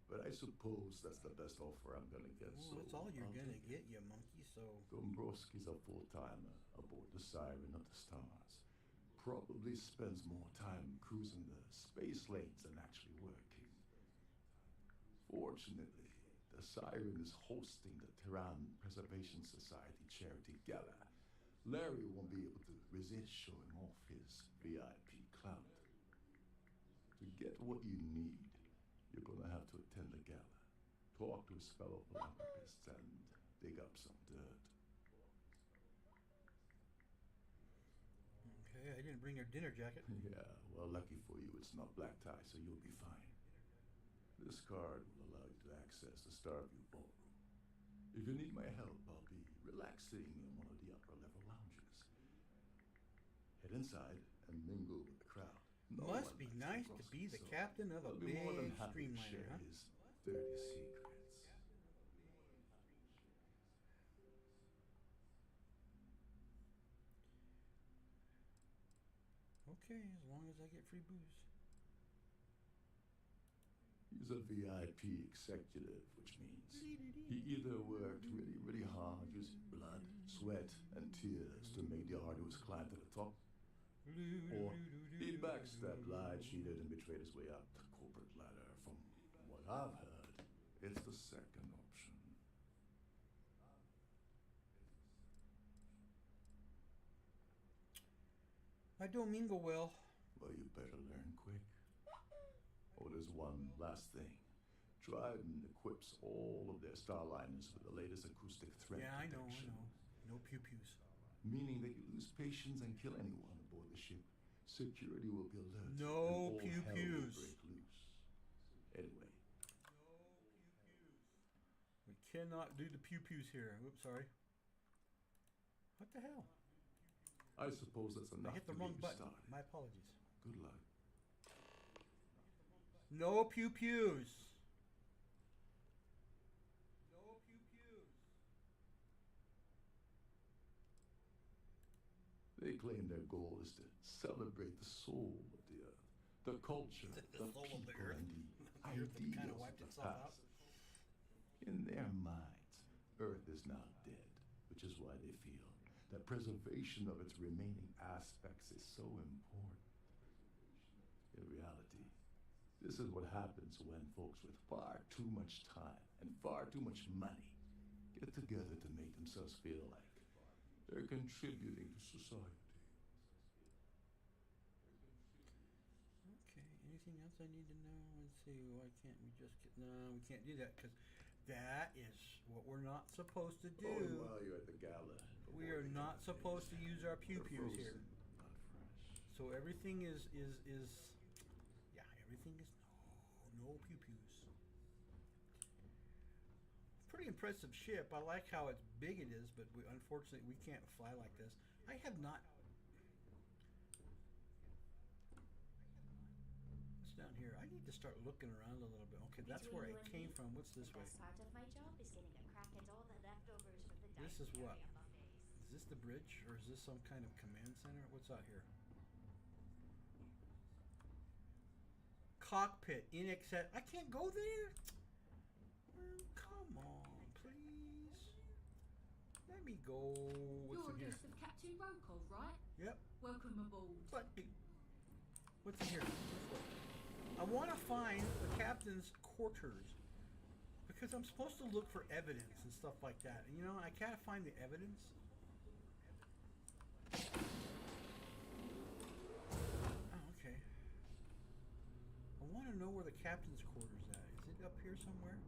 Speaker 4: But I suppose that's the best offer I'm gonna get.
Speaker 1: Well,
Speaker 4: So
Speaker 1: that's all you're
Speaker 4: I'll
Speaker 1: gonna
Speaker 4: take it.
Speaker 1: get, you monkey, so...
Speaker 4: Dombrowski's a full-timer aboard the Siren of the Stars. Probably spends more time cruising the space lanes than actually working. Fortunately, the Siren is hosting the Terran Preservation Society charity gala. Larry won't be able to resist showing off his VIP clout. To get what you need, you're gonna have to attend the gala, talk to his fellow philanthropists, and dig up some dirt.
Speaker 1: Okay, I didn't bring your dinner jacket.
Speaker 4: Yeah, well, lucky for you, it's not black tie, so you'll be fine. This card will allow you to access the Starfield ballroom. If you need my help, I'll be relaxing in one of the upper-level lounges. Head inside and mingle with the crowd. No
Speaker 1: Must
Speaker 4: one
Speaker 1: be
Speaker 4: likes
Speaker 1: nice to
Speaker 4: Dombrowski,
Speaker 1: be the
Speaker 4: so
Speaker 1: captain of a
Speaker 4: I'll be
Speaker 1: big
Speaker 4: more than happy to
Speaker 1: streamliner,
Speaker 4: share
Speaker 1: huh?
Speaker 4: his dirty secrets.
Speaker 1: Okay, as long as I get free booze.
Speaker 4: He's a VIP executive, which means he either worked really, really hard, using blood, sweat, and tears to make the arduous climb to the top, or he backstabbed, lied, cheated, and betrayed his way up the corporate ladder. From what I've heard, it's the second option.
Speaker 1: I don't mingle well.
Speaker 4: Well, you better learn quick. Oh, there's one last thing. Dryden equips all of their Starliners with the latest acoustic threat
Speaker 1: Yeah, I know, I
Speaker 4: detection.
Speaker 1: know. No pew-pews.
Speaker 4: Meaning that you lose patience and kill anyone aboard the ship. Security will be alert.
Speaker 1: No
Speaker 4: and all hell will
Speaker 1: pew-pews.
Speaker 4: break loose. Anyway,
Speaker 1: We cannot do the pew-pews here. Oops, sorry. What the hell?
Speaker 4: I suppose that's
Speaker 1: I
Speaker 4: enough
Speaker 1: hit the
Speaker 4: to
Speaker 1: wrong
Speaker 4: get you
Speaker 1: button.
Speaker 4: started.
Speaker 1: My apologies.
Speaker 4: Good luck.
Speaker 1: No pew-pews. No pew-pews.
Speaker 4: They claim their goal is to celebrate the soul of the earth, the culture,
Speaker 1: The
Speaker 4: the
Speaker 1: soul of the
Speaker 4: people,
Speaker 1: earth.
Speaker 4: and the
Speaker 1: The earth that
Speaker 4: ideals
Speaker 1: kinda
Speaker 4: of
Speaker 1: wiped
Speaker 4: the
Speaker 1: itself out.
Speaker 4: past. In their minds, Earth is now dead, which is why they feel that preservation of its remaining aspects is so important. In reality, this is what happens when folks with far too much time and far too much money get together to make themselves feel like they're contributing to society.
Speaker 1: Okay, anything else I need to know? Let's see, why can't we just get... No, we can't do that because that is what we're not supposed to do.
Speaker 4: Oh, and while you're at the gala,
Speaker 1: We
Speaker 4: avoid
Speaker 1: are
Speaker 4: the
Speaker 1: not
Speaker 4: cafes.
Speaker 1: supposed to use our
Speaker 4: They're
Speaker 1: pew-pews here.
Speaker 4: frozen, not fresh.
Speaker 1: So everything is yeah, everything is no pew-pews. Pretty impressive ship. I like how it's big it is, but unfortunately we can't fly like this. I have not. What's down here? I need to start looking around a little bit. Okay, that's
Speaker 10: Between
Speaker 1: where
Speaker 10: you
Speaker 1: I
Speaker 10: and
Speaker 1: came
Speaker 10: me,
Speaker 1: from. What's this
Speaker 10: the
Speaker 1: way?
Speaker 10: best part of my job is getting a crack at all the leftovers from the
Speaker 1: This is
Speaker 10: dining
Speaker 1: what?
Speaker 10: area buffets.
Speaker 1: Is this the bridge or is this some kind of command center? What's out here? Cockpit in excess. I can't go there. Come on, please. Let me go. What's
Speaker 6: You're a
Speaker 1: in here?
Speaker 6: guest of Captain Rokov, right?
Speaker 1: Yep.
Speaker 6: Welcome aboard.
Speaker 1: But what's in here? I want to find the captain's quarters. Because I'm supposed to look for evidence and stuff like that. And, you know, I can't find the evidence. Oh, okay. I want to know where the captain's quarters at. Is it up here somewhere?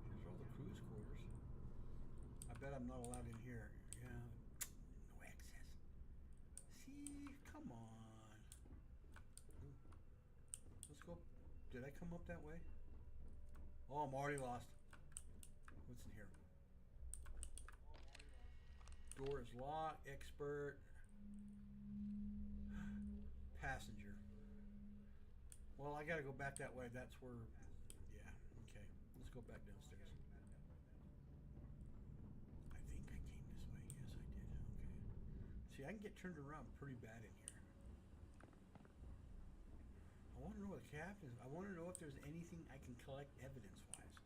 Speaker 1: Here's all the crew's quarters. I bet I'm not allowed in here. Yeah. No access. See? Come on. Ooh. Let's go. Did I come up that way? Oh, I'm already lost. What's in here? Door is locked. Expert. Passenger. Well, I gotta go back that way. That's where... Yeah, okay. Let's go back downstairs. I think I came this way. Yes, I did. Okay. See, I can get turned around pretty bad in here. I want to know what the captain is. I want to know if there's anything I can collect evidence-wise.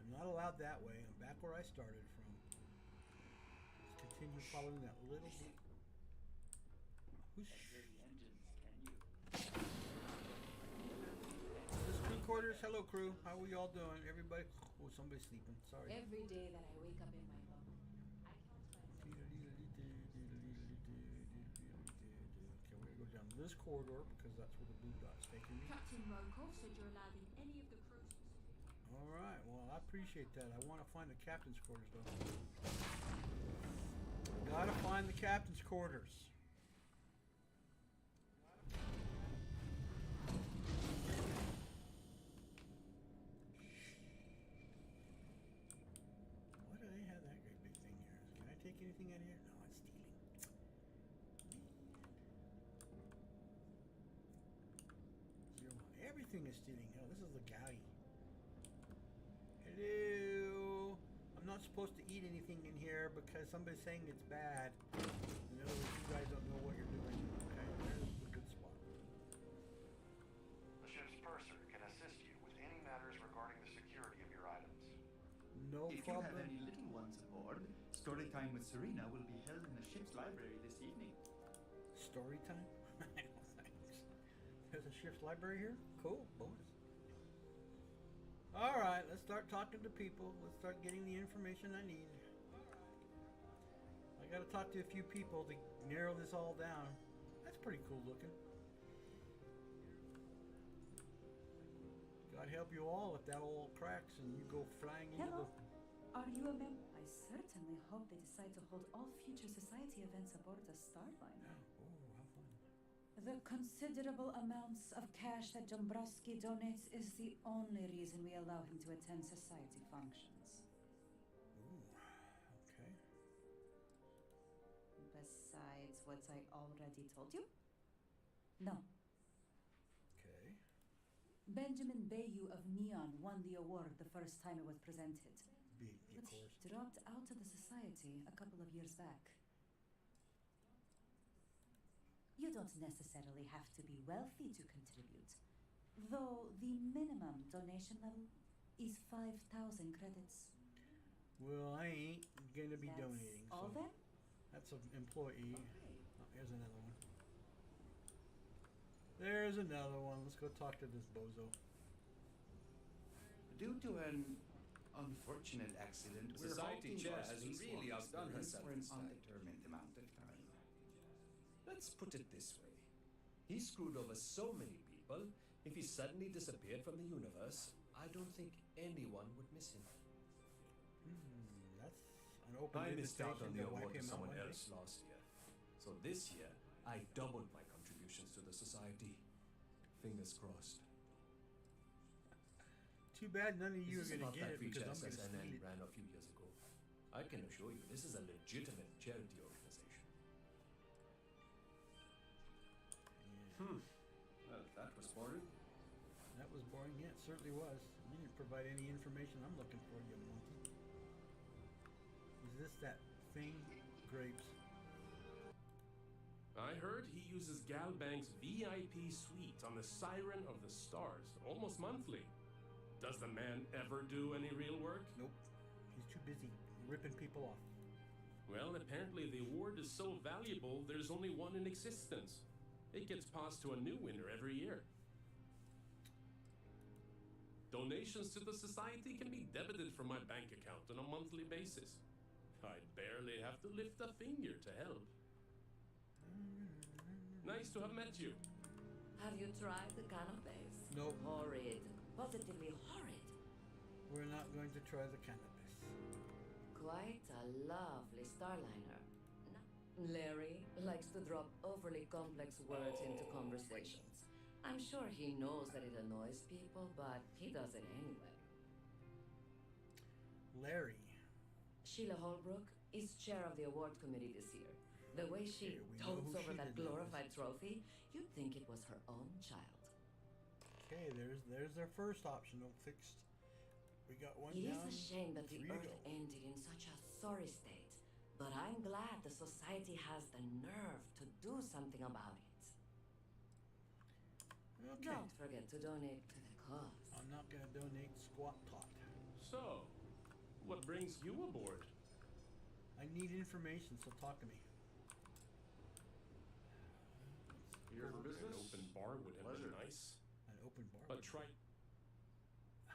Speaker 1: I'm not allowed that way. I'm back where I started from. Let's continue following that little... Who's... This crew quarters. Hello, crew. How are we all doing? Everybody... Oh, somebody's sleeping. Sorry.
Speaker 6: Every day that I wake up in my bunk, I count my...
Speaker 1: Okay, we're gonna go down this corridor because that's where the blue dot's taking me.
Speaker 10: Captain Rokov said you're allowed in any of the cruises.
Speaker 1: All right. Well, I appreciate that. I want to find the captain's quarters, though. Gotta find the captain's quarters. Why do they have that great big thing here? Can I take anything out of here? No, it's stealing. Zero one. Everything is stealing. Hell, this is the galley. Hello. I'm not supposed to eat anything in here because somebody's saying it's bad. In other words, you guys don't know what you're doing. Okay, there's the good spot.
Speaker 11: The ship's purser can assist you with any matters regarding the security of your items.
Speaker 1: No
Speaker 12: If
Speaker 1: problem.
Speaker 12: you have any little ones aboard, story time with Serena will be held in the ship's library this evening.
Speaker 1: Story time? Thanks. There's a ship's library here? Cool. Bonus. Alright, let's start talking to people. Let's start getting the information I need. I gotta talk to a few people to narrow this all down. That's pretty cool looking. God help you all if that all cracks and you go flying into
Speaker 8: Hello.
Speaker 1: the...
Speaker 8: Are you a member? I certainly hope they decide to hold all future society events aboard the Starliner.
Speaker 1: Oh, how fun.
Speaker 8: The considerable amounts of cash that Dombrowski donates is the only reason we allow him to attend society functions.
Speaker 1: Ooh, okay.
Speaker 8: Besides what I already told you? No.
Speaker 1: Okay.
Speaker 8: Benjamin Bayou of Neon won the award the first time it was presented.
Speaker 1: Big,
Speaker 8: But
Speaker 1: of
Speaker 8: he
Speaker 1: course.
Speaker 8: dropped out of the society a couple of years back. You don't necessarily have to be wealthy to contribute, though the minimum donation level is 5,000 credits.
Speaker 1: Well, I ain't gonna be
Speaker 8: That's
Speaker 1: donating.
Speaker 8: all
Speaker 1: So
Speaker 8: then?
Speaker 1: that's an employee.
Speaker 8: Okay.
Speaker 1: Oh, here's another one. There's another one. Let's go talk to this bozo.
Speaker 7: Due to an unfortunate accident, we're
Speaker 13: Society
Speaker 7: halting
Speaker 13: chair
Speaker 7: our
Speaker 13: has
Speaker 7: spacewalk
Speaker 13: really outdone
Speaker 7: experience
Speaker 13: herself
Speaker 7: for an
Speaker 13: this time.
Speaker 7: undetermined amount of time.
Speaker 13: Let's put it this way. He screwed over so many people, if he suddenly disappeared from the universe, I don't think anyone would miss him.
Speaker 1: That's an open
Speaker 13: I missed out
Speaker 1: invitation
Speaker 13: on the
Speaker 1: to wipe
Speaker 13: award to
Speaker 1: him out
Speaker 13: someone
Speaker 1: one day.
Speaker 13: else last year. So this year, I doubled my contributions to the society. Fingers crossed.
Speaker 1: Too bad none of you are
Speaker 13: This is
Speaker 1: going
Speaker 13: not
Speaker 1: to get
Speaker 13: that
Speaker 1: it because I'm
Speaker 13: free
Speaker 1: going to
Speaker 13: SNN
Speaker 1: steal it.
Speaker 13: ran a few years ago. I can assure you, this is a legitimate charity organization.
Speaker 1: Yeah.
Speaker 13: Well, that was boring.
Speaker 1: That was boring. Yeah, it certainly was. You didn't provide any information I'm looking for, you monkey. Is this that thing? Grapes.
Speaker 14: I heard he uses Galbank's VIP suite on the Siren of the Stars almost monthly. Does the man ever do any real work?
Speaker 1: Nope. He's too busy ripping people off.
Speaker 14: Well, apparently the award is so valuable, there's only one in existence. It gets passed to a new winner every year. Donations to the society can be debited from my bank account on a monthly basis. I barely have to lift a finger to help. Nice to have met you.
Speaker 15: Have you tried the cannabis?
Speaker 1: Nope.
Speaker 15: Horrid. Positively horrid.
Speaker 1: We're not going to try the cannabis.
Speaker 15: Quite a lovely starliner. Larry likes to drop overly complex words into conversations. I'm sure he knows that it annoys people, but he does it anyway.
Speaker 1: Larry.
Speaker 15: Sheila Holbrook is chair of the award committee this year. The way she totes over that glorified trophy, you'd think it was her own child.
Speaker 1: Okay, there's their first optional fixed. We got one
Speaker 15: It
Speaker 1: down.
Speaker 15: is a shame that the
Speaker 1: three to
Speaker 15: Earth
Speaker 1: go.
Speaker 15: ended in such a sorry state, but I'm glad the society has the nerve to do something about it.
Speaker 1: Okay.
Speaker 15: Don't forget to donate to the cause.
Speaker 1: I'm not gonna donate squat tot.
Speaker 14: So, what brings you aboard?
Speaker 1: I need information, so talk to me.
Speaker 11: Here for business?
Speaker 14: An open bar would have
Speaker 11: Pleasure.
Speaker 14: been nice.
Speaker 1: An open bar.
Speaker 14: But try.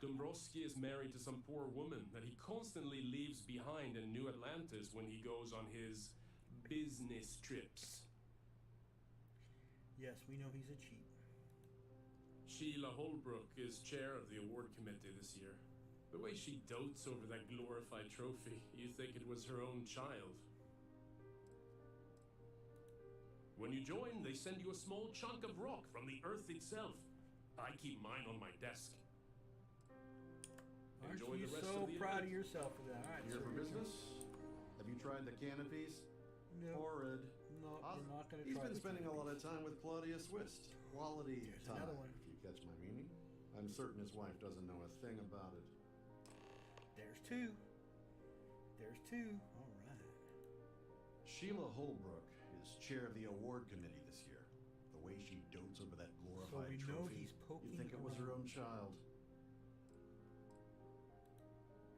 Speaker 14: Dombrowski is married to some poor woman that he constantly leaves behind in New Atlantis when he goes on his business trips.
Speaker 1: Yes, we know he's a cheat.
Speaker 14: Sheila Holbrook is chair of the award committee this year. The way she dotes over that glorified trophy, you think it was her own child. When you join, they send you a small chunk of rock from the earth itself. I keep mine on my desk.
Speaker 1: Aren't
Speaker 14: Enjoy
Speaker 1: you
Speaker 14: the rest
Speaker 1: so
Speaker 14: of the
Speaker 1: proud
Speaker 14: event.
Speaker 1: of yourself for that? All right,
Speaker 11: Here
Speaker 1: so
Speaker 11: for
Speaker 1: your turn.
Speaker 11: business? Have you tried the canopies?
Speaker 1: No.
Speaker 11: Horrid.
Speaker 1: No, we're not going to
Speaker 11: He's
Speaker 1: try
Speaker 11: been
Speaker 1: the
Speaker 11: spending a lot
Speaker 1: cannabis.
Speaker 11: of time with Claudia Swist. Quality
Speaker 1: There's
Speaker 11: time,
Speaker 1: another one.
Speaker 11: if you catch my meaning. I'm certain his wife doesn't know a thing about it.
Speaker 1: There's two. There's two. All right.
Speaker 11: Sheila Holbrook is chair of the award committee this year. The way she dotes over that glorified
Speaker 1: we know
Speaker 11: trophy,
Speaker 1: he's poking
Speaker 11: you'd think it was her
Speaker 1: around.
Speaker 11: own child.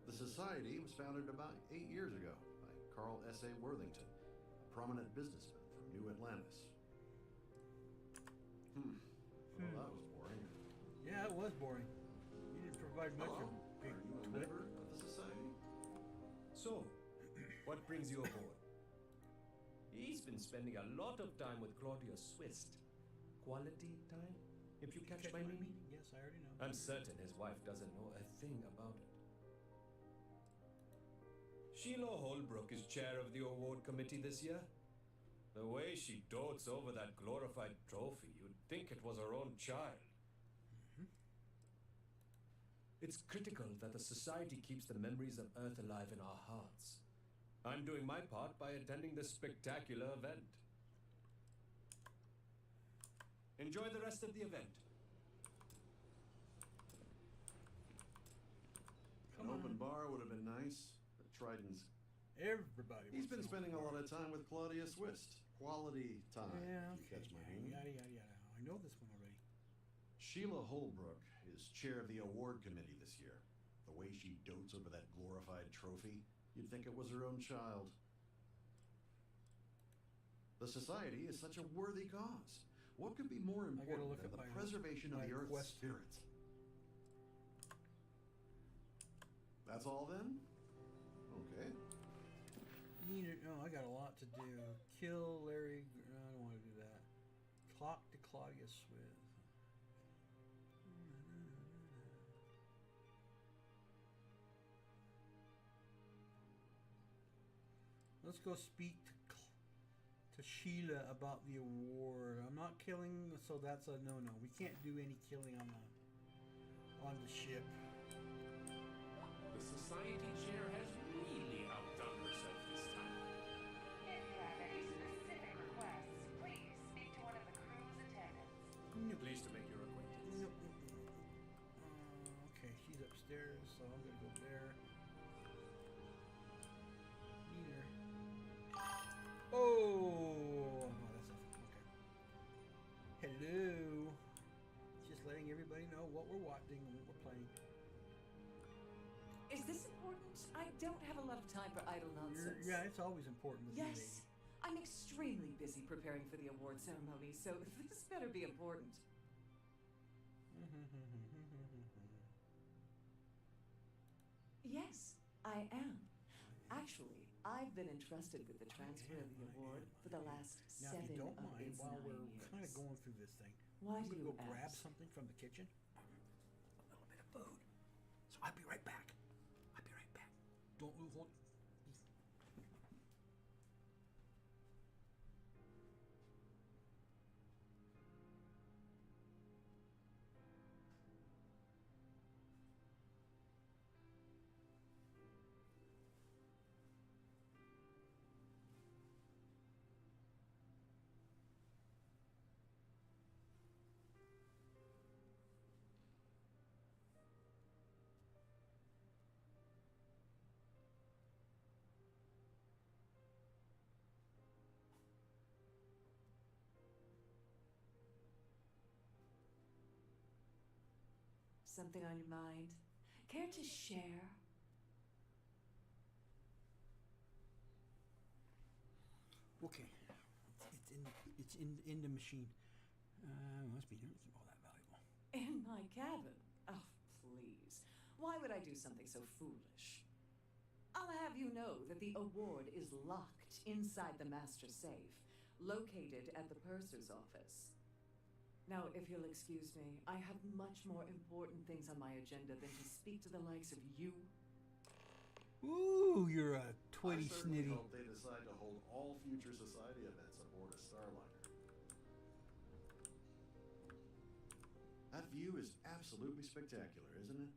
Speaker 11: The society was founded about 8 years ago by Carl S.A. Worthington, a prominent businessman from New Atlantis. Well, that was boring.
Speaker 1: Yeah, it was boring. You didn't provide much
Speaker 11: Hello?
Speaker 1: of big
Speaker 11: Are you a
Speaker 1: twit.
Speaker 11: member of the society?
Speaker 13: So, what brings you aboard? He's been spending a lot of time with Claudia Swist. Quality time, if you catch my meaning?
Speaker 1: Yes, I already know.
Speaker 13: I'm certain his wife doesn't know a thing about it. Sheila Holbrook is chair of the award committee this year. The way she dotes over that glorified trophy, you'd think it was her own child. It's critical that the society keeps the memories of Earth alive in our hearts. I'm doing my part by attending this spectacular event. Enjoy the rest of the event.
Speaker 11: An open bar would have been nice, but Trident's.
Speaker 1: Everybody.
Speaker 11: He's
Speaker 1: wants
Speaker 11: been
Speaker 1: an
Speaker 11: spending a
Speaker 1: open
Speaker 11: lot
Speaker 1: bar.
Speaker 11: of time with Claudia Swist. Quality time,
Speaker 1: Yeah,
Speaker 11: if you
Speaker 1: okay.
Speaker 11: catch my meaning.
Speaker 1: Yada, yada, yada. I know this one already.
Speaker 11: Sheila Holbrook is chair of the award committee this year. The way she dotes over that glorified trophy, you'd think it was her own child. The society is such a worthy cause. What could be more
Speaker 1: I gotta
Speaker 11: important
Speaker 1: look
Speaker 11: than
Speaker 1: at
Speaker 11: the
Speaker 1: my-
Speaker 11: preservation of
Speaker 1: my
Speaker 11: the Earth's
Speaker 1: quest.
Speaker 11: spirit? That's all then? Okay.
Speaker 1: I got a lot to do. Kill Larry. No, I don't want to do that. Talk to Claudia Swith. Let's go speak to Sheila about the award. I'm not killing, so that's a no-no. We can't do any killing on the ship.
Speaker 14: The society chair has really outdone herself this time.
Speaker 16: If you have any specific requests, please speak to one of the crew's attendants.
Speaker 13: Pleased to make your acquaintance.
Speaker 1: Nope. Okay, she's upstairs, so I'm gonna go there. Meet her. Oh, that's okay. Hello. Just letting everybody know what we're watching and what we're playing.
Speaker 15: Is this important? I don't have a lot of time for idle nonsense.
Speaker 1: Yeah, it's always important with you,
Speaker 15: Yes, I'm extremely busy preparing for the award ceremony, so this better be important.
Speaker 17: Yes, I am. Actually, I've been entrusted with the transfer of the award for the last
Speaker 1: Now, if
Speaker 17: 7
Speaker 1: you don't
Speaker 17: of
Speaker 1: mind,
Speaker 17: its
Speaker 1: while
Speaker 17: 9
Speaker 1: we're
Speaker 17: years.
Speaker 1: kind of going through this thing,
Speaker 17: Why
Speaker 1: I'm
Speaker 17: do
Speaker 1: gonna
Speaker 17: you
Speaker 1: go grab
Speaker 17: ask?
Speaker 1: something from the kitchen. A little bit of food. So I'll be right back. I'll be right back. Don't hold.
Speaker 17: Something on your mind? Care to share?
Speaker 1: Okay, it's in the machine. Must be all that valuable.
Speaker 17: In my cabin? Oh, please. Why would I do something so foolish? I'll have you know that the award is locked inside the master safe, located at the purser's office. Now, if you'll excuse me, I have much more important things on my agenda than to speak to the likes of you.
Speaker 1: Ooh, you're a twitty
Speaker 11: I certainly
Speaker 1: snitty.
Speaker 11: hope they decide to hold all future society events aboard a Starliner. That view is absolutely spectacular, isn't it?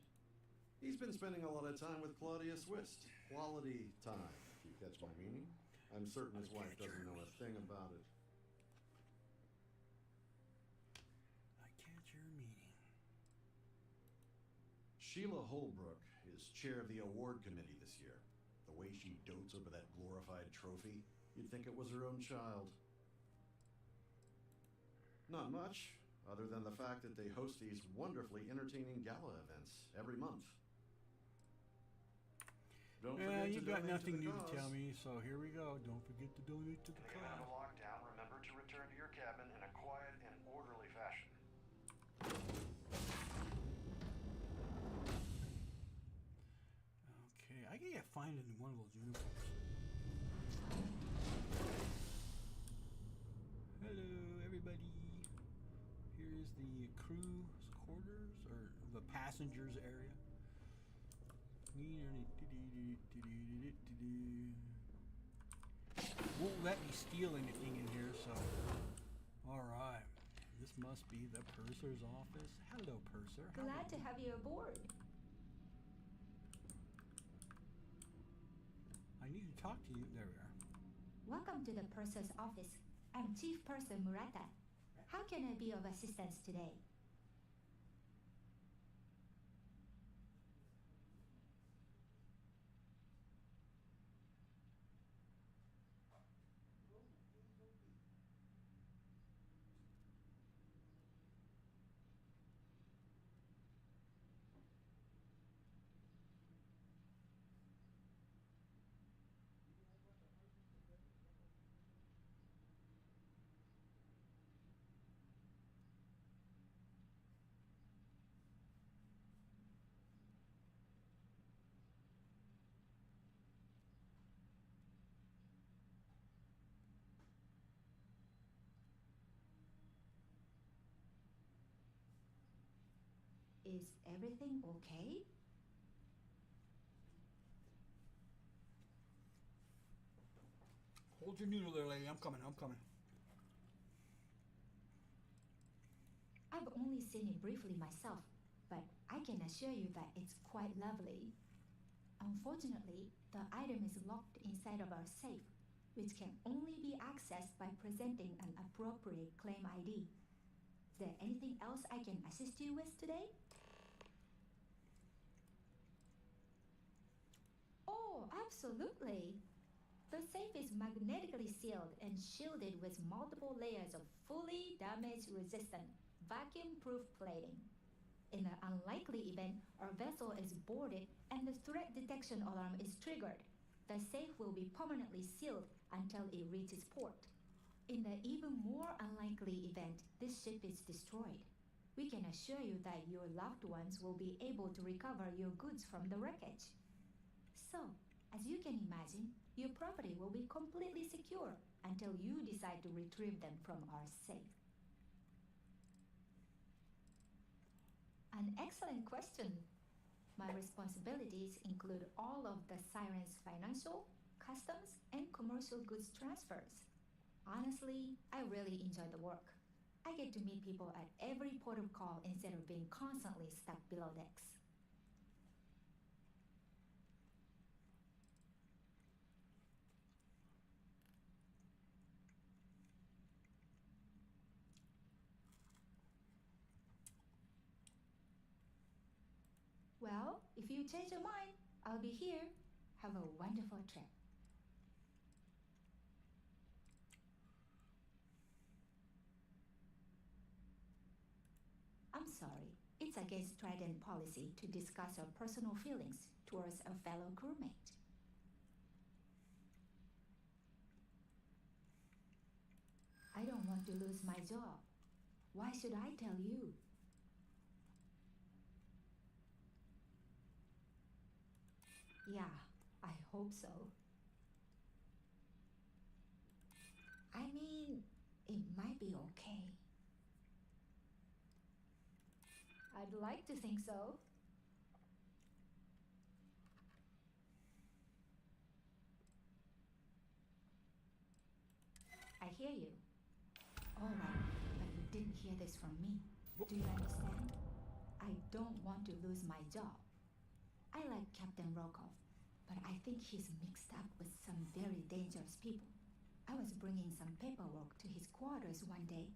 Speaker 11: He's been spending a lot of time with Claudia Swist. Quality time, if you catch my meaning. I'm certain his wife doesn't know a thing about it.
Speaker 1: I catch your meaning.
Speaker 11: Sheila Holbrook is chair of the award committee this year. The way she dotes over that glorified trophy, you'd think it was her own child. Not much, other than the fact that they host these wonderfully entertaining gala events every month. Don't
Speaker 1: Yeah,
Speaker 11: forget
Speaker 1: you
Speaker 11: to
Speaker 1: got
Speaker 11: donate
Speaker 1: nothing
Speaker 11: to the
Speaker 1: new to
Speaker 11: cause.
Speaker 1: tell me, so here we go. Don't forget to donate to the
Speaker 11: In the event
Speaker 1: cause.
Speaker 11: of lockdown, remember to return to your cabin in a quiet and orderly fashion.
Speaker 1: Okay, I gotta find it in one of those uniforms. Hello, everybody. Here's the crew's quarters, or the passengers area. Won't let me steal anything in here, so. Alright. This must be the purser's office. Hello, purser. How
Speaker 10: Glad
Speaker 1: are
Speaker 10: to
Speaker 1: you?
Speaker 10: have you aboard.
Speaker 1: I need to talk to you. There we are.
Speaker 10: Welcome to the purser's office. I'm Chief Purser Murata. How can I be of assistance today? Is everything okay?
Speaker 1: Hold your noodle there, lady. I'm coming.
Speaker 10: I've only seen it briefly myself, but I can assure you that it's quite lovely. Unfortunately, the item is locked inside of our safe, which can only be accessed by presenting an appropriate claim ID. Is there anything else I can assist you with today? Oh, absolutely. The safe is magnetically sealed and shielded with multiple layers of fully damage-resistant, vacuum-proof plating. In the unlikely event our vessel is boarded and the threat detection alarm is triggered, the safe will be permanently sealed until it reaches port. In the even more unlikely event this ship is destroyed, we can assure you that your loved ones will be able to recover your goods from the wreckage. So, as you can imagine, your property will be completely secure until you decide to retrieve them from our safe. An excellent question. My responsibilities include all of the Siren's financial, customs, and commercial goods transfers. Honestly, I really enjoy the work. I get to meet people at every port of call instead of being constantly stuck below decks. Well, if you change your mind, I'll be here. Have a wonderful trip. I'm sorry. It's against Trident policy to discuss our personal feelings towards a fellow crewmate. I don't want to lose my job. Why should I tell you? Yeah, I hope so. I mean, it might be okay. I'd like to think so. I hear you. All right, but you didn't hear this from me. Do you understand? I don't want to lose my job. I like Captain Rokov, but I think he's mixed up with some very dangerous people. I was bringing some paperwork to his quarters one day,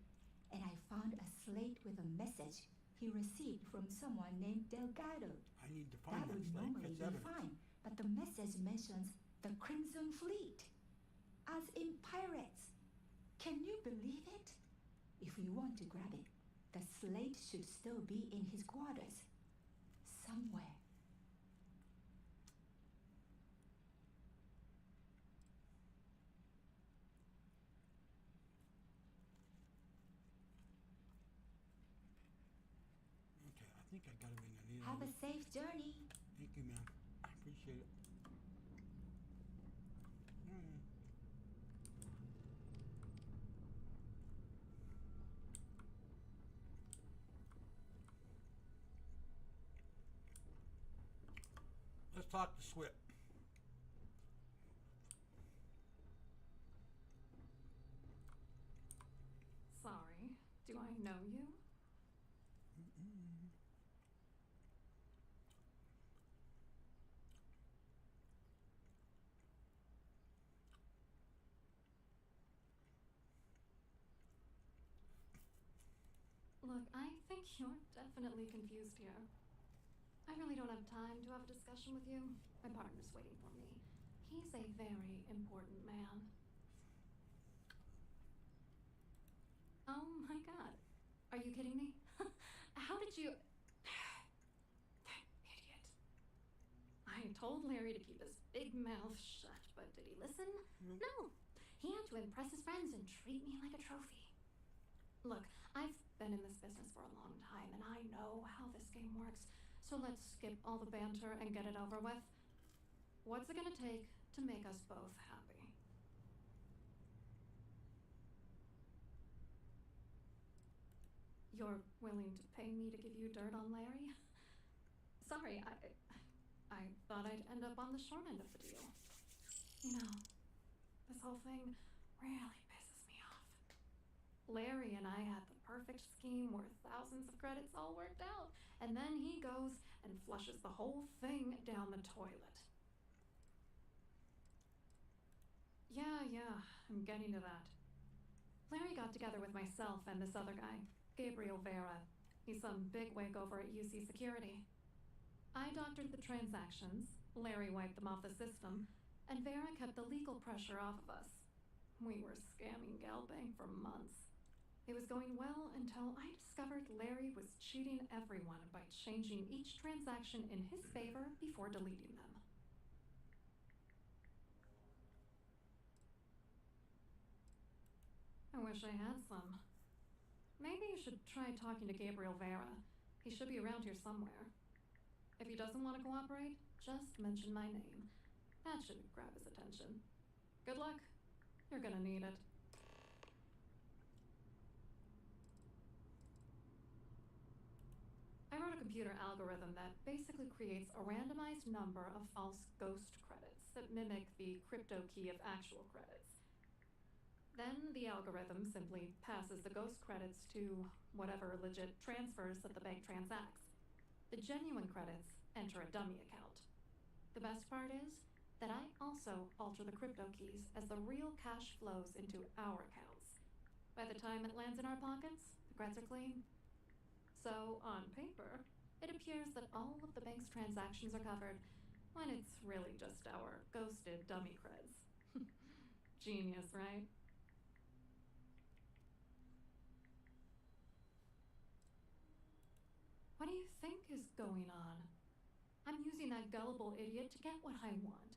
Speaker 10: and I found a slate with a message he received from someone named Delgado.
Speaker 1: I need to find
Speaker 10: That would
Speaker 1: slate.
Speaker 10: normally
Speaker 1: That's
Speaker 10: be
Speaker 1: evidence.
Speaker 10: fine, but the message mentions the Crimson Fleet, as in pirates. Can you believe it? If you want to grab it, the slate should still be in his quarters. Somewhere.
Speaker 1: Okay, I think I got everything I need.
Speaker 10: Have a safe journey.
Speaker 1: Thank you, ma'am. I appreciate it. Mm. Let's talk to Swip.
Speaker 18: Sorry, do I know you?
Speaker 1: Mm-mm.
Speaker 18: Look, I think you're definitely confused here. I really don't have time to have a discussion with you. My partner's waiting for me. He's a very important man. Oh my god. Are you kidding me? How did you... Idiot. I told Larry to keep his big mouth shut, but did he listen? No. He had to impress his friends and treat me like a trophy. Look, I've been in this business for a long time, and I know how this game works. So let's skip all the banter and get it over with. What's it gonna take to make us both happy? You're willing to pay me to give you dirt on Larry? Sorry, I thought I'd end up on the short end of the deal. You know, this whole thing really pisses me off. Larry and I had the perfect scheme worth thousands of credits all worked out, and then he goes and flushes the whole thing down the toilet. Yeah, I'm getting to that. Larry got together with myself and this other guy, Gabriel Vera. He's some bigwig over at UC Security. I doctored the transactions, Larry wiped them off the system, and Vera kept the legal pressure off of us. We were scamming Galbang for months. It was going well until I discovered Larry was cheating everyone by changing each transaction in his favor before deleting them. I wish I had some. Maybe you should try talking to Gabriel Vera. He should be around here somewhere. If he doesn't want to cooperate, just mention my name. That should grab his attention. Good luck. You're gonna need it. I wrote a computer algorithm that basically creates a randomized number of false ghost credits that mimic the crypto key of actual credits. Then the algorithm simply passes the ghost credits to whatever legit transfers that the bank transacts. The genuine credits enter a dummy account. The best part is that I also alter the crypto keys as the real cash flows into our accounts. By the time it lands in our pockets, the creds are clean. So, on paper, it appears that all of the bank's transactions are covered, when it's really just our ghosted dummy creds. Genius, right? What do you think is going on? I'm using that gullible idiot to get what I want.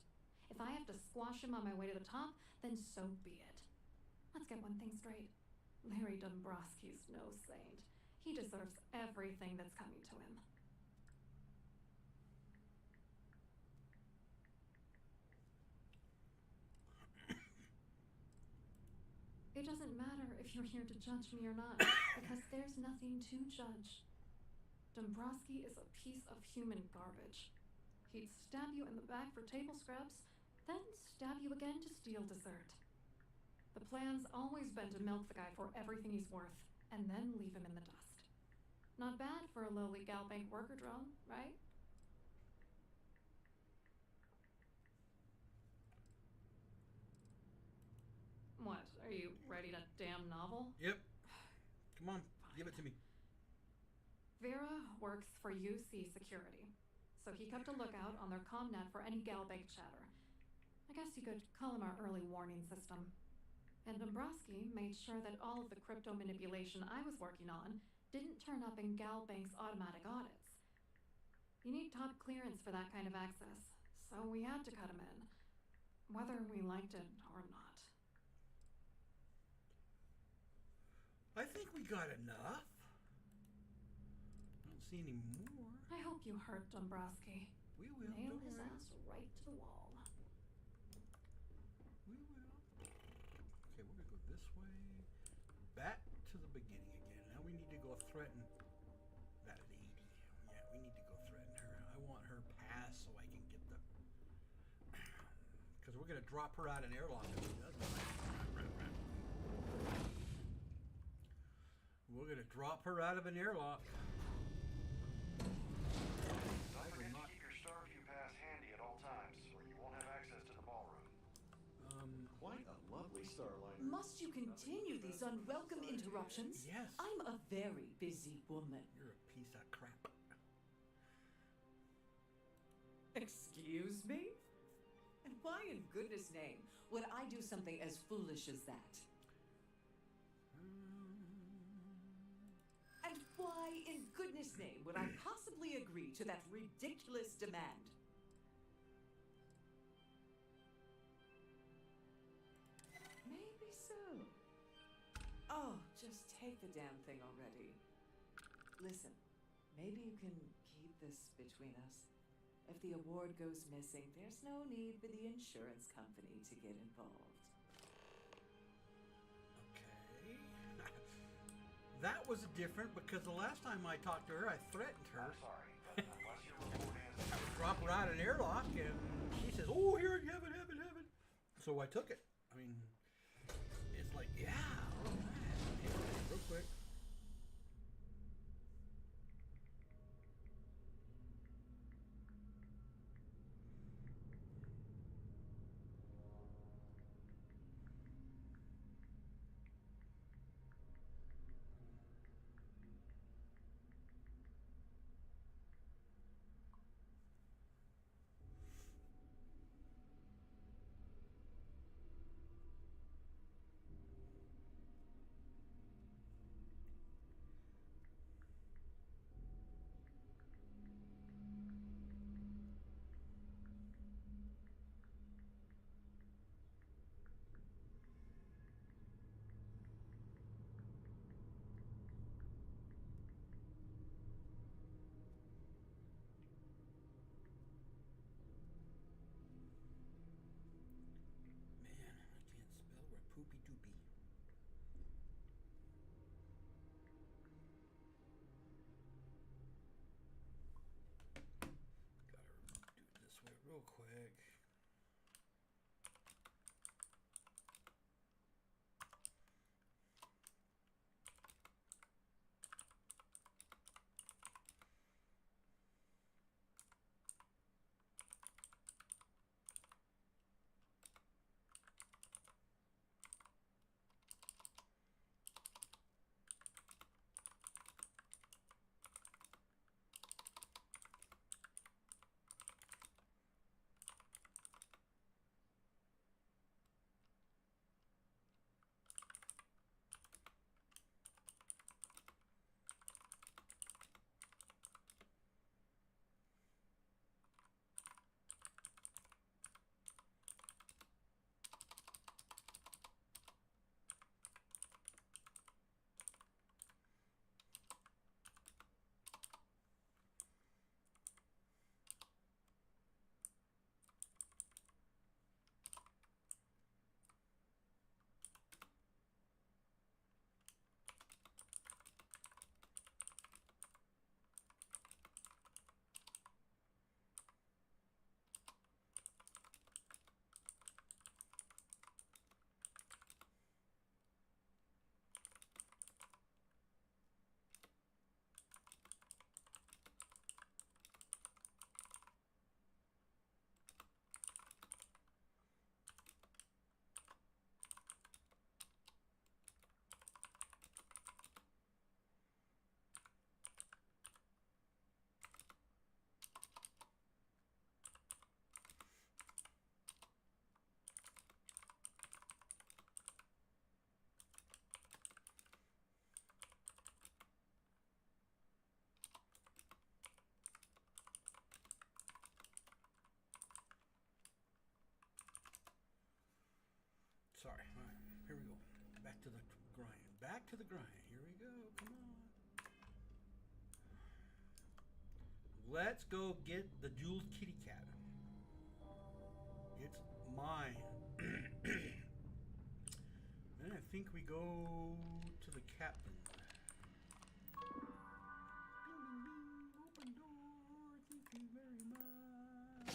Speaker 18: If I have to squash him on my way to the top, then so be it. Let's get one thing straight. Larry Dombrowski's no saint. He deserves everything that's coming to him. It doesn't matter if you're here to judge me or not, because there's nothing to judge. Dombrowski is a piece of human garbage. He'd stab you in the back for table scraps, then stab you again to steal dessert. The plan's always been to milk the guy for everything he's worth, and then leave him in the dust. Not bad for a lowly Galbank worker drone, right? What, are you ready to damn novel?
Speaker 1: Yep. Come on, give it to me.
Speaker 18: Vera works for UC Security, so he kept a lookout on their comnet for any Galbank chatter. I guess you could call him our early warning system. And Dombrowski made sure that all of the crypto manipulation I was working on didn't turn up in Galbank's automatic audits. You need top clearance for that kind of access, so we had to cut him in, whether we liked it or not.
Speaker 1: I think we got enough. I don't see any more.
Speaker 18: I hope you hurt Dombrowski.
Speaker 1: We will.
Speaker 18: Nail
Speaker 1: Don't
Speaker 18: his
Speaker 1: worry.
Speaker 18: ass right to the wall.
Speaker 1: We will. Okay, we're gonna go this way. Back to the beginning again. Now we need to go threaten that lady. Yeah, we need to go threaten her. I want her pass so I can get the. Because we're gonna drop her out an airlock if she doesn't. We're gonna drop her out of an airlock.
Speaker 11: Don't forget to keep your Starfield pass handy at all times, or you won't have access to the ballroom. Quite a lovely Starliner.
Speaker 17: Must you continue these unwelcome interruptions?
Speaker 1: Yes.
Speaker 17: I'm a very busy woman.
Speaker 1: You're a piece of crap.
Speaker 17: Excuse me? And why in goodness name would I do something as foolish as that? And why in goodness name would I possibly agree to that ridiculous demand? Maybe so. Oh, just take the damn thing already. Listen, maybe you can keep this between us. If the award goes missing, there's no need for the insurance company to get involved.
Speaker 1: Okay. That was different because the last time I talked to her, I threatened her.
Speaker 11: I'm sorry, but unless your report is...
Speaker 1: I would drop her out an airlock, and she says, "Oh, here, have it, have it, have it." So I took it. I mean, it's like, yeah, all right. Real quick. Back to the grind. Back to the grind. Here we go. Come on. Let's go get the jeweled kitty cat. It's mine. And I think we go to the captain. Open door. Thank you very much.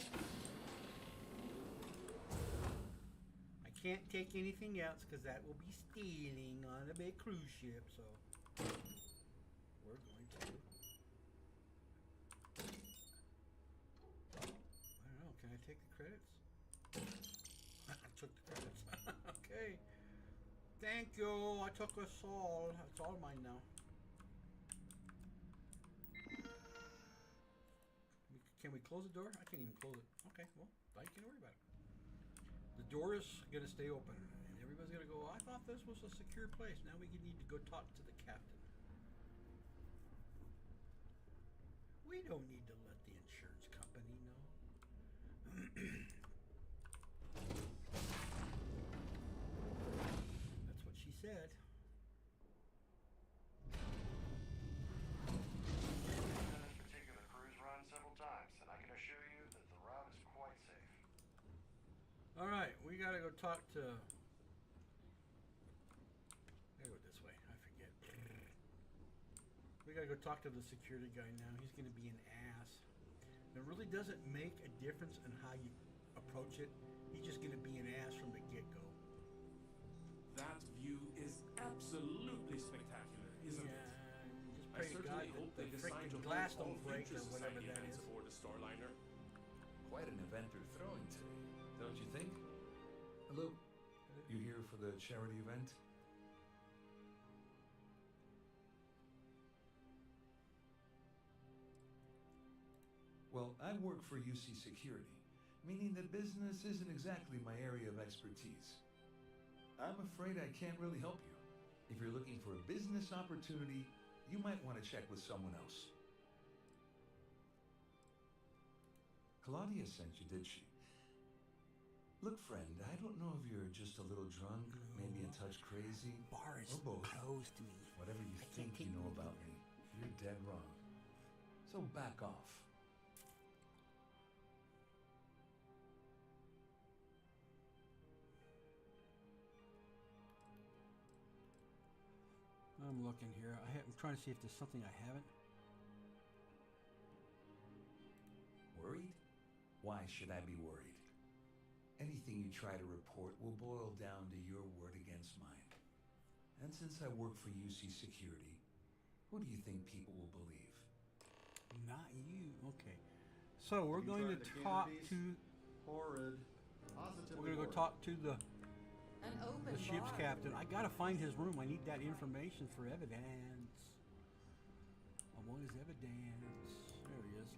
Speaker 1: I can't take anything else because that will be stealing on a big cruise ship. So we're going to. I don't know. Can I take the credits? I took the credits. Okay. Thank you. I took us all. It's all mine now. Can we close the door? I can't even close it. Okay, well, I can't worry about it. The door is going to stay open, and everybody's going to go, I thought this was a secure place. Now we need to go talk to the captain. We don't need to let the insurance company know. That's what she said. All right, we gotta go talk to. I gotta go this way. I forget. We gotta go talk to the security guy now. He's gonna be an ass. It really doesn't make a difference in how you approach it. He's just gonna be an ass from the get-go.
Speaker 14: That view is absolutely spectacular, isn't it?
Speaker 1: Just
Speaker 14: I
Speaker 1: pray to
Speaker 14: certainly
Speaker 1: God
Speaker 14: hope
Speaker 1: that
Speaker 14: they
Speaker 1: the
Speaker 14: decide
Speaker 1: freaking
Speaker 14: to
Speaker 1: glass
Speaker 14: hold
Speaker 1: don't
Speaker 14: all
Speaker 1: break
Speaker 14: future
Speaker 1: or whatever
Speaker 14: society
Speaker 1: that
Speaker 14: events
Speaker 1: is.
Speaker 14: aboard the Starliner.
Speaker 19: Quite an event they're throwing today, don't you think? Hello, you here for the charity event? Well, I work for UC Security, meaning that business isn't exactly my area of expertise. I'm afraid I can't really help you. If you're looking for a business opportunity, you might want to check with someone else. Claudia sent you, did she? Look, friend, I don't know if you're just a little drunk, maybe a touch crazy,
Speaker 1: Bar is
Speaker 19: or both.
Speaker 1: closed to me.
Speaker 19: Whatever you
Speaker 1: I
Speaker 19: think
Speaker 1: can't
Speaker 19: you
Speaker 1: take
Speaker 19: know
Speaker 1: anything.
Speaker 19: about me, you're dead wrong. So back off.
Speaker 1: I'm looking here. I'm trying to see if there's something I haven't.
Speaker 19: Worried? Why should I be worried? Anything you try to report will boil down to your word against mine. And since I work for UC Security, who do you think people will believe?
Speaker 1: Not you. Okay. So we're going to talk to.
Speaker 11: Horrid.
Speaker 1: We're going to go talk to the
Speaker 17: open
Speaker 1: ship's
Speaker 17: bar.
Speaker 1: captain. I gotta find his room. I need that information for evidence. I want his evidence. There he is.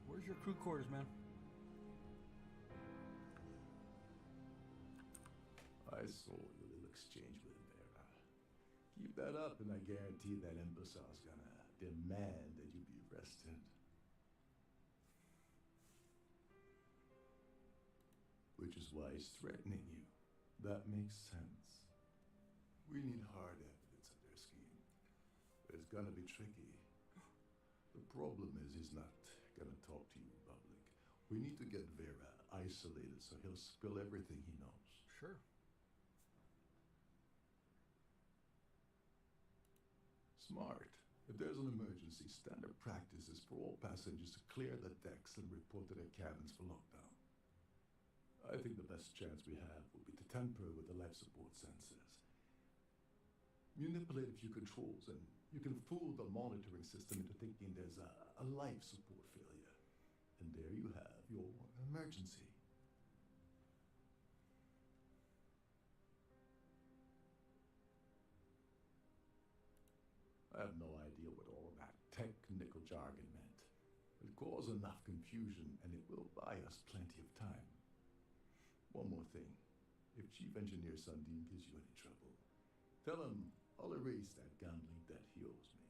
Speaker 1: Where's your crew quarters, man?
Speaker 4: I saw your little exchange with Vera. Keep that up, and I guarantee that imbecile's gonna demand that you be arrested. Which is why he's threatening you. That makes sense. We need hard evidence of their scheme. But it's gonna be tricky. The problem is he's not gonna talk to you in public. We need to get Vera isolated so he'll spill everything he knows.
Speaker 1: Sure.
Speaker 4: Smart. If there's an emergency, standard practice is for all passengers to clear the decks and report to their cabins for lockdown. I think the best chance we have would be to tamper with the life support sensors. Manipulate a few controls, and you can fool the monitoring system into thinking there's a life support failure. And there you have your emergency. I have no idea what all of that technical jargon meant. It'll cause enough confusion, and it will buy us plenty of time. One more thing. If Chief Engineer Sundin gives you any trouble, tell him I'll erase that gambling debt he owes me.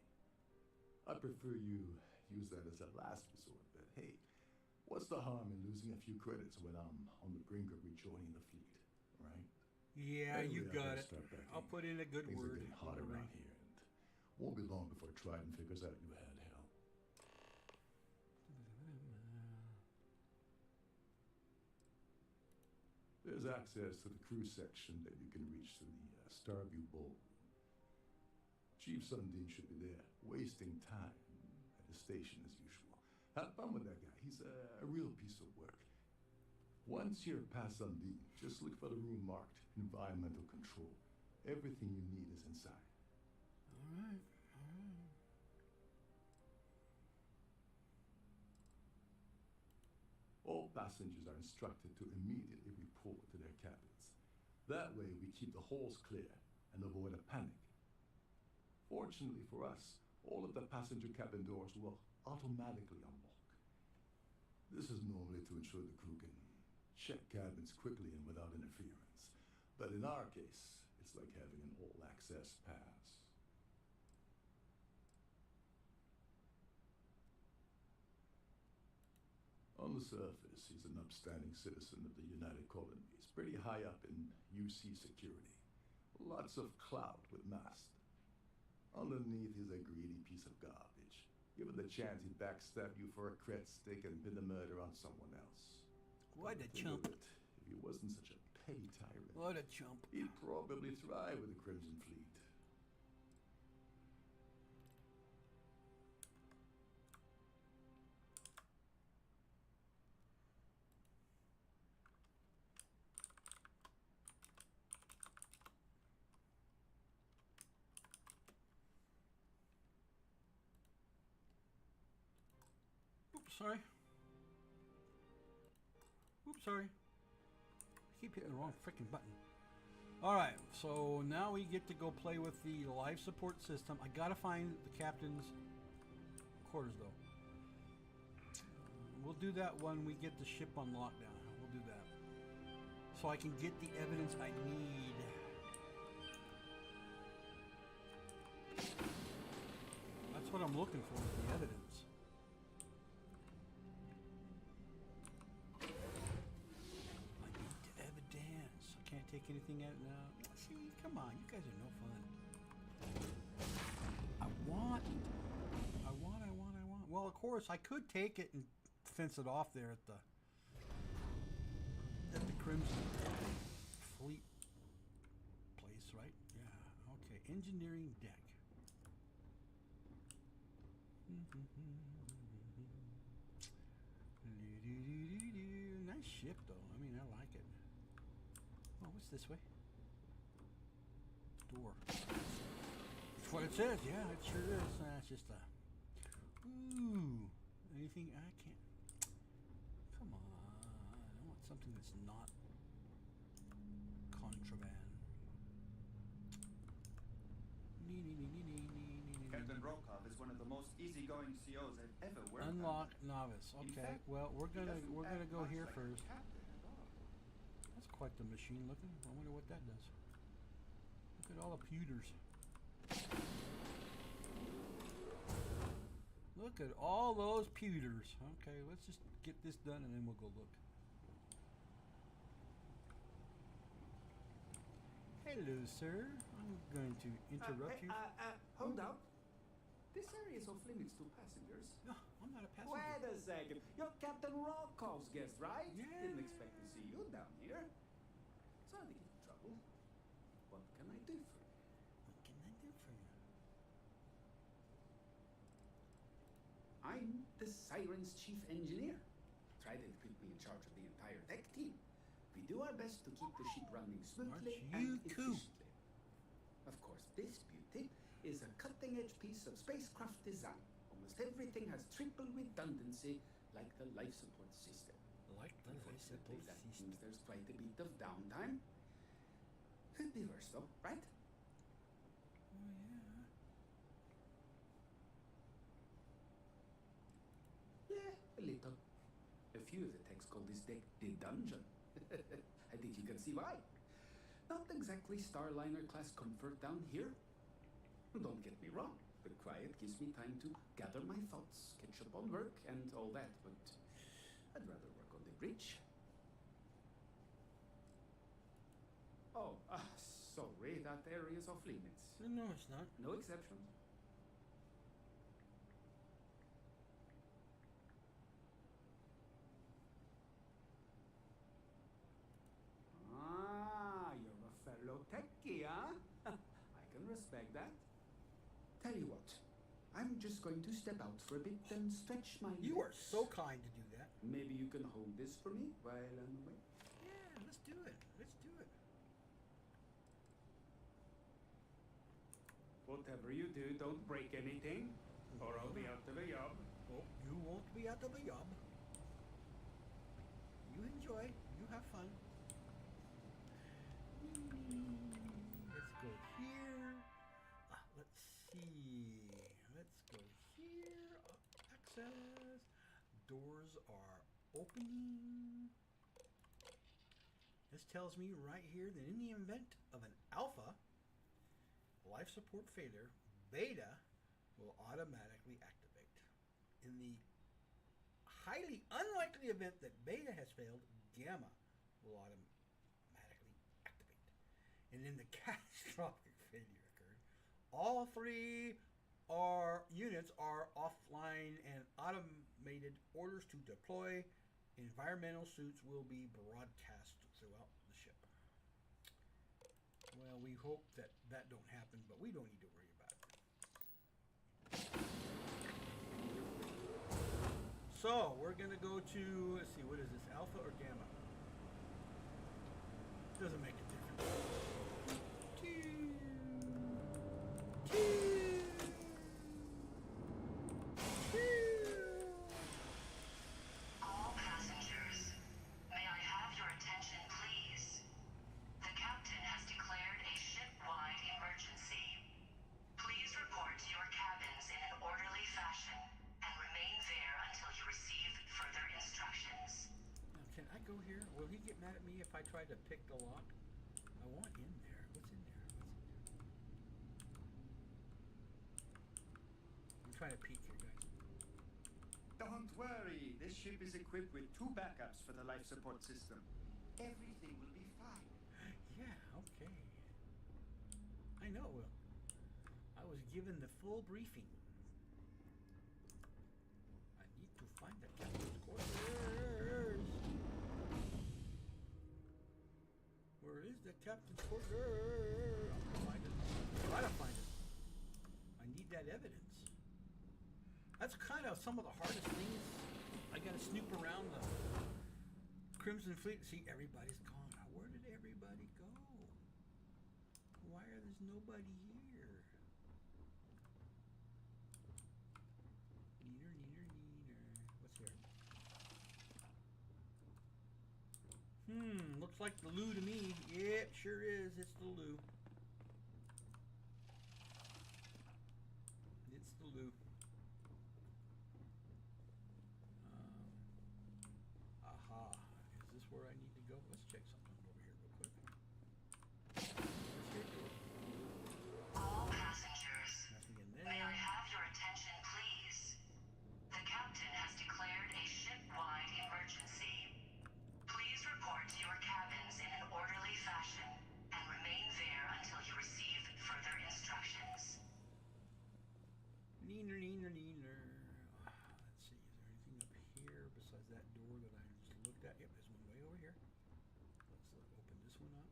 Speaker 4: I prefer you use that as a last resort, but hey, what's the harm in losing a few credits when I'm on the brink of rejoining the fleet, right?
Speaker 1: Yeah, you
Speaker 4: Anyway, I
Speaker 1: got
Speaker 4: better
Speaker 1: it.
Speaker 4: start back
Speaker 1: I'll
Speaker 4: in.
Speaker 1: put in a good
Speaker 4: Things
Speaker 1: word.
Speaker 4: are getting hot around here, and won't be long before Trident figures out you had hell. There's access to the crew section that you can reach through the Starview Bowl. Chief Sundin should be there, wasting time at his station as usual. Have fun with that guy. He's a real piece of work. Once you're past Sundin, just look for the room marked Environmental Control. Everything you need is inside.
Speaker 1: All right.
Speaker 4: All passengers are instructed to immediately report to their cabins. That way we keep the halls clear and avoid a panic. Fortunately for us, all of the passenger cabin doors will automatically unlock. This is normally to ensure the crew can check cabins quickly and without interference. But in our case, it's like having an all-access pass. On the surface, he's an upstanding citizen of the United Colonies, pretty high up in UC security. Lots of clout with Mast. Underneath, he's a greedy piece of garbage. Given the chance, he'd backstab you for a cret stick and pin the murder on someone else.
Speaker 1: What a
Speaker 4: Think
Speaker 1: chump.
Speaker 4: of it, if he wasn't such a petty tyrant,
Speaker 1: What a chump.
Speaker 4: he'd probably thrive with the Crimson Fleet.
Speaker 1: Oops, sorry. Oops, sorry. I keep hitting the wrong freaking button. Alright, so now we get to go play with the life support system. I gotta find the captain's quarters though. We'll do that when we get the ship on lockdown. We'll do that. So I can get the evidence I need. That's what I'm looking for, the evidence. Can't take anything out now. See, come on, you guys are no fun. I want. Well, of course, I could take it and fence it off there at the Crimson Fleet place, right? Yeah. Okay. Engineering deck. Nice ship, though. I mean, I like it. Oh, what's this way? Door. That's what it says. Yeah, it sure is. It's just a... Ooh. Anything? I can't... Come on. I want something that's not contraband.
Speaker 12: Captain Rokov is one of the most easygoing COs I've ever worked with.
Speaker 1: Unlock novice. Okay.
Speaker 12: fact,
Speaker 1: Well, we're
Speaker 12: he
Speaker 1: gonna
Speaker 12: doesn't act
Speaker 1: go
Speaker 12: much
Speaker 1: here
Speaker 12: like a
Speaker 1: first.
Speaker 12: captain at all.
Speaker 1: That's quite the machine looking. I wonder what that does. Look at all the pewters. Look at all those pewters. Okay, let's just get this done and then we'll go look. Hello, sir. I'm going to interrupt you.
Speaker 20: Hold up. This area is off limits to passengers.
Speaker 1: No, I'm not a passenger.
Speaker 20: Wait a second. You're Captain Rokov's guest, right?
Speaker 1: Yeah.
Speaker 20: Didn't expect to see you down here. Sorry to get in trouble. What can I do for you?
Speaker 1: What can I do for you?
Speaker 20: I'm the Siren's chief engineer. Trident put me in charge of the entire deck team. We do our best to keep the ship running smoothly and efficiently. Of course, this beauty is a cutting-edge piece of spacecraft design. Almost everything has triple redundancy, like the life support system.
Speaker 1: Like the life support
Speaker 20: That
Speaker 1: system.
Speaker 20: means there's quite a bit of downtime. Could be worse, though, right?
Speaker 1: Oh, yeah.
Speaker 20: Yeah, a little. A few of the techs call this deck the dungeon. I think you can see why. Not exactly Starliner class comfort down here. Don't get me wrong. The quiet gives me time to gather my thoughts, catch up on work, and all that, but I'd rather work on the bridge. Oh, Oh, sorry, that area is off limits.
Speaker 1: No, it's not.
Speaker 20: No exceptions. Ah, you're a fellow techie, huh? I can respect that. Tell you what, I'm just going to step out for a bit and stretch my legs.
Speaker 1: You are so kind to do that.
Speaker 20: Maybe you can hold this for me while I'm away?
Speaker 1: Yeah, let's do it. Let's do it.
Speaker 20: Whatever you do, don't break anything, or I'll be out of a job.
Speaker 1: Oh, you won't be out of a job. You enjoy. You have fun. Let's go here. Let's see. Let's go here. Access. Doors are opening. This tells me right here that in the event of an alpha life support failure, beta will automatically activate. In the highly unlikely event that beta has failed, gamma will automatically activate. And in the catastrophic failure occurred, all three units are offline and automated orders to deploy environmental suits will be broadcast throughout the ship. Well, we hope that that don't happen, but we don't need to worry about it. So, we're going to go to, let's see, what is this, alpha or gamma? Doesn't make a difference.
Speaker 16: All passengers, may I have your attention, please? The captain has declared a ship-wide emergency. Please report to your cabins in an orderly fashion and remain there until you receive further instructions.
Speaker 1: Now, can I go here? Will he get mad at me if I try to pick the lock? I want in there. What's in there? I'm trying to peek here, guys.
Speaker 12: Don't worry, this ship is equipped with 2 backups for the life support system. Everything will be fine.
Speaker 1: Yeah, okay. I know. I was given the full briefing. I need to find the captain's quarters. Where is the captain's quarters? I'm gonna find it. Try to find it. I need that evidence. That's kind of some of the hardest things. I gotta snoop around the Crimson Fleet. See, everybody's gone. Where did everybody go? Why are there's nobody here? Neener. What's here? Looks like the loo to me. Yep, sure is. It's the loo. It's the loo. Aha. Is this where I need to go? Let's check something over here real quick.
Speaker 16: All passengers,
Speaker 1: Nothing in there.
Speaker 16: may I have your attention, please? The captain has declared a ship-wide emergency. Please report to your cabins in an orderly fashion and remain there until you receive further instructions.
Speaker 1: Neener. Let's see, is there anything up here besides that door that I just looked at? Yep, there's one way over here. Let's open this one up.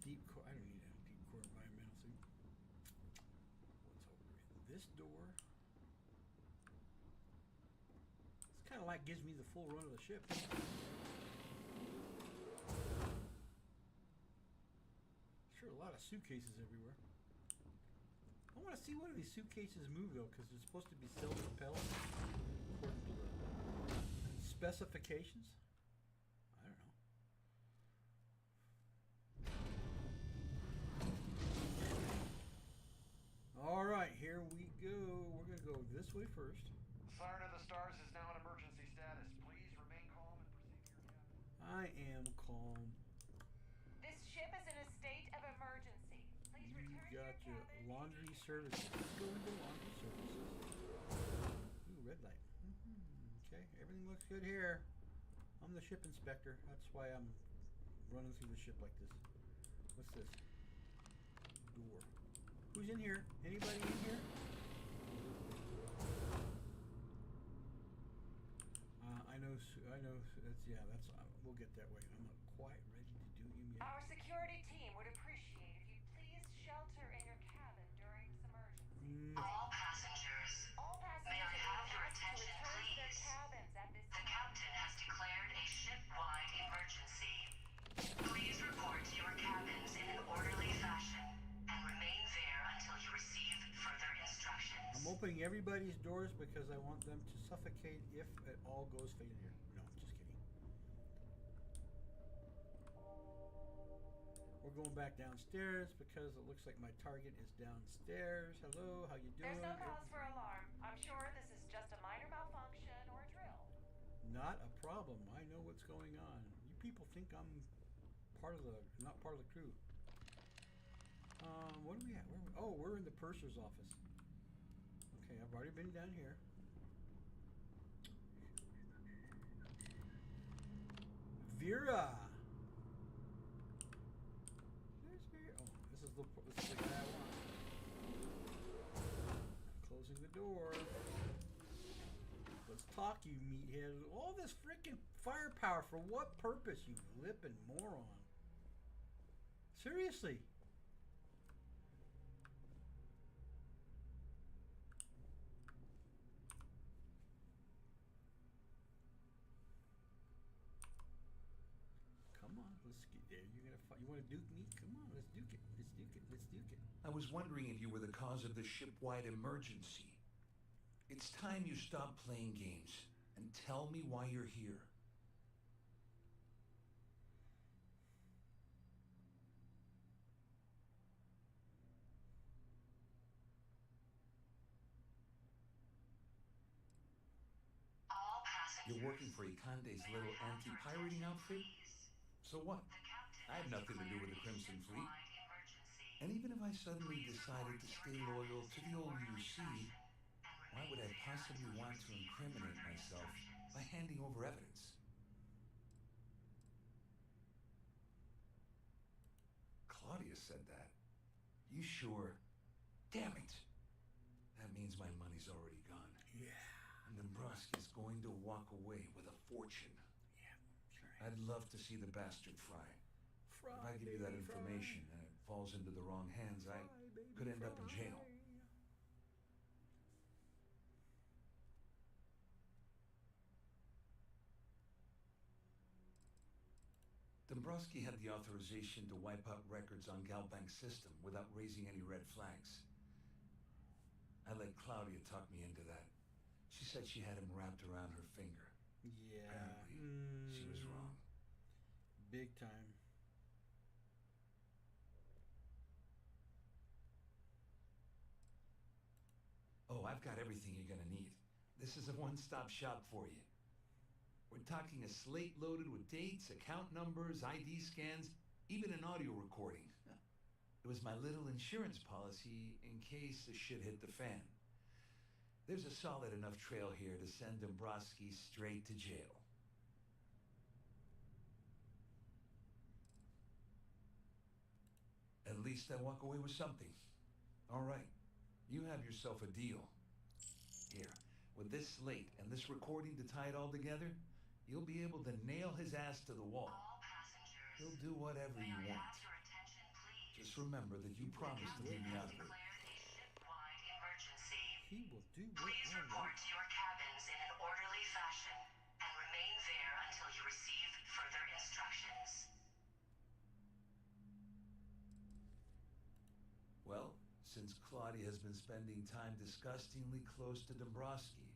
Speaker 1: Deep core, I don't need a deep core environmental suit. What's over in this door? It's kind of like gives me the full run of the ship. Sure, a lot of suitcases everywhere. I want to see one of these suitcases move though, because they're supposed to be self-propelled according to the specifications. I don't know. All right, here we go. We're gonna go this way first.
Speaker 11: Siren of the Stars is now in emergency status. Please remain calm and proceed to your cabin.
Speaker 1: I am calm.
Speaker 16: This ship is in a state of emergency. Please return
Speaker 1: You got your laundry services. Let's go into laundry services. Okay, everything looks good here. I'm the ship inspector. That's why I'm running through the ship like this. What's this? Door. Who's in here? Anybody in here? I know. That's. We'll get that way. I'm not quite ready to do him yet.
Speaker 6: Our security team would appreciate if you please shelter in your cabin during submersion.
Speaker 16: All passengers. May I have your attention, please? The captain has declared a ship-wide emergency. Please report to your cabins in an orderly fashion and remain there until you receive further instructions.
Speaker 1: I'm opening everybody's doors because I want them to suffocate if it all goes failure. No, just kidding. We're going back downstairs because it looks like my target is downstairs. Hello, how you doing?
Speaker 6: There's no cause for alarm. I'm sure this is just a minor malfunction or a drill.
Speaker 1: Not a problem. I know what's going on. You people think I'm not part of the crew. What are we at? We're in the purser's office. Okay, I've already been down here. Vera. There's Vera. Oh, this is the guy I want. Closing the door. Let's talk, you meathead. All this freaking firepower for what purpose, you flippin' moron? Seriously. Come on, let's get there. You want to duke me? Come on, let's duke it. Let's duke it. Let's duke it.
Speaker 19: I was wondering if you were the cause of the ship-wide emergency. It's time you stop playing games and tell me why you're here. You're working for Ikande's little anti-pirating outfit? So what? I have nothing to do with the Crimson Fleet. And even if I suddenly decided to stay loyal to the old UC, why would I possibly want to incriminate myself by handing over evidence? Claudia said that. You sure? Damn it! That means my money's already gone.
Speaker 1: Yeah.
Speaker 19: And Dombrowski's going to walk away with a fortune.
Speaker 1: Yeah, sure.
Speaker 19: I'd love to see the bastard fry. If I give you that information and it falls into the wrong hands, I could end up in jail. Dombrowski had the authorization to wipe out records on Galbank's system without raising any red flags. I let Claudia talk me into that. She said she had him wrapped around her finger.
Speaker 1: Yeah.
Speaker 19: Apparently, she was wrong.
Speaker 1: Big time.
Speaker 19: Oh, I've got everything you're gonna need. This is a one-stop shop for you. We're talking a slate loaded with dates, account numbers, ID scans, even an audio recording. It was my little insurance policy in case the shit hit the fan. There's a solid enough trail here to send Dombrowski straight to jail. At least I walk away with something. All right, you have yourself a deal. Here, with this slate and this recording to tie it all together, you'll be able to nail his ass to the wall. He'll do whatever you want. Just remember that you promised to leave me out of it.
Speaker 1: He will do what
Speaker 16: Please report to your cabins in an orderly fashion and remain there until you receive further instructions.
Speaker 19: Well, since Claudia has been spending time disgustingly close to Dombrowski,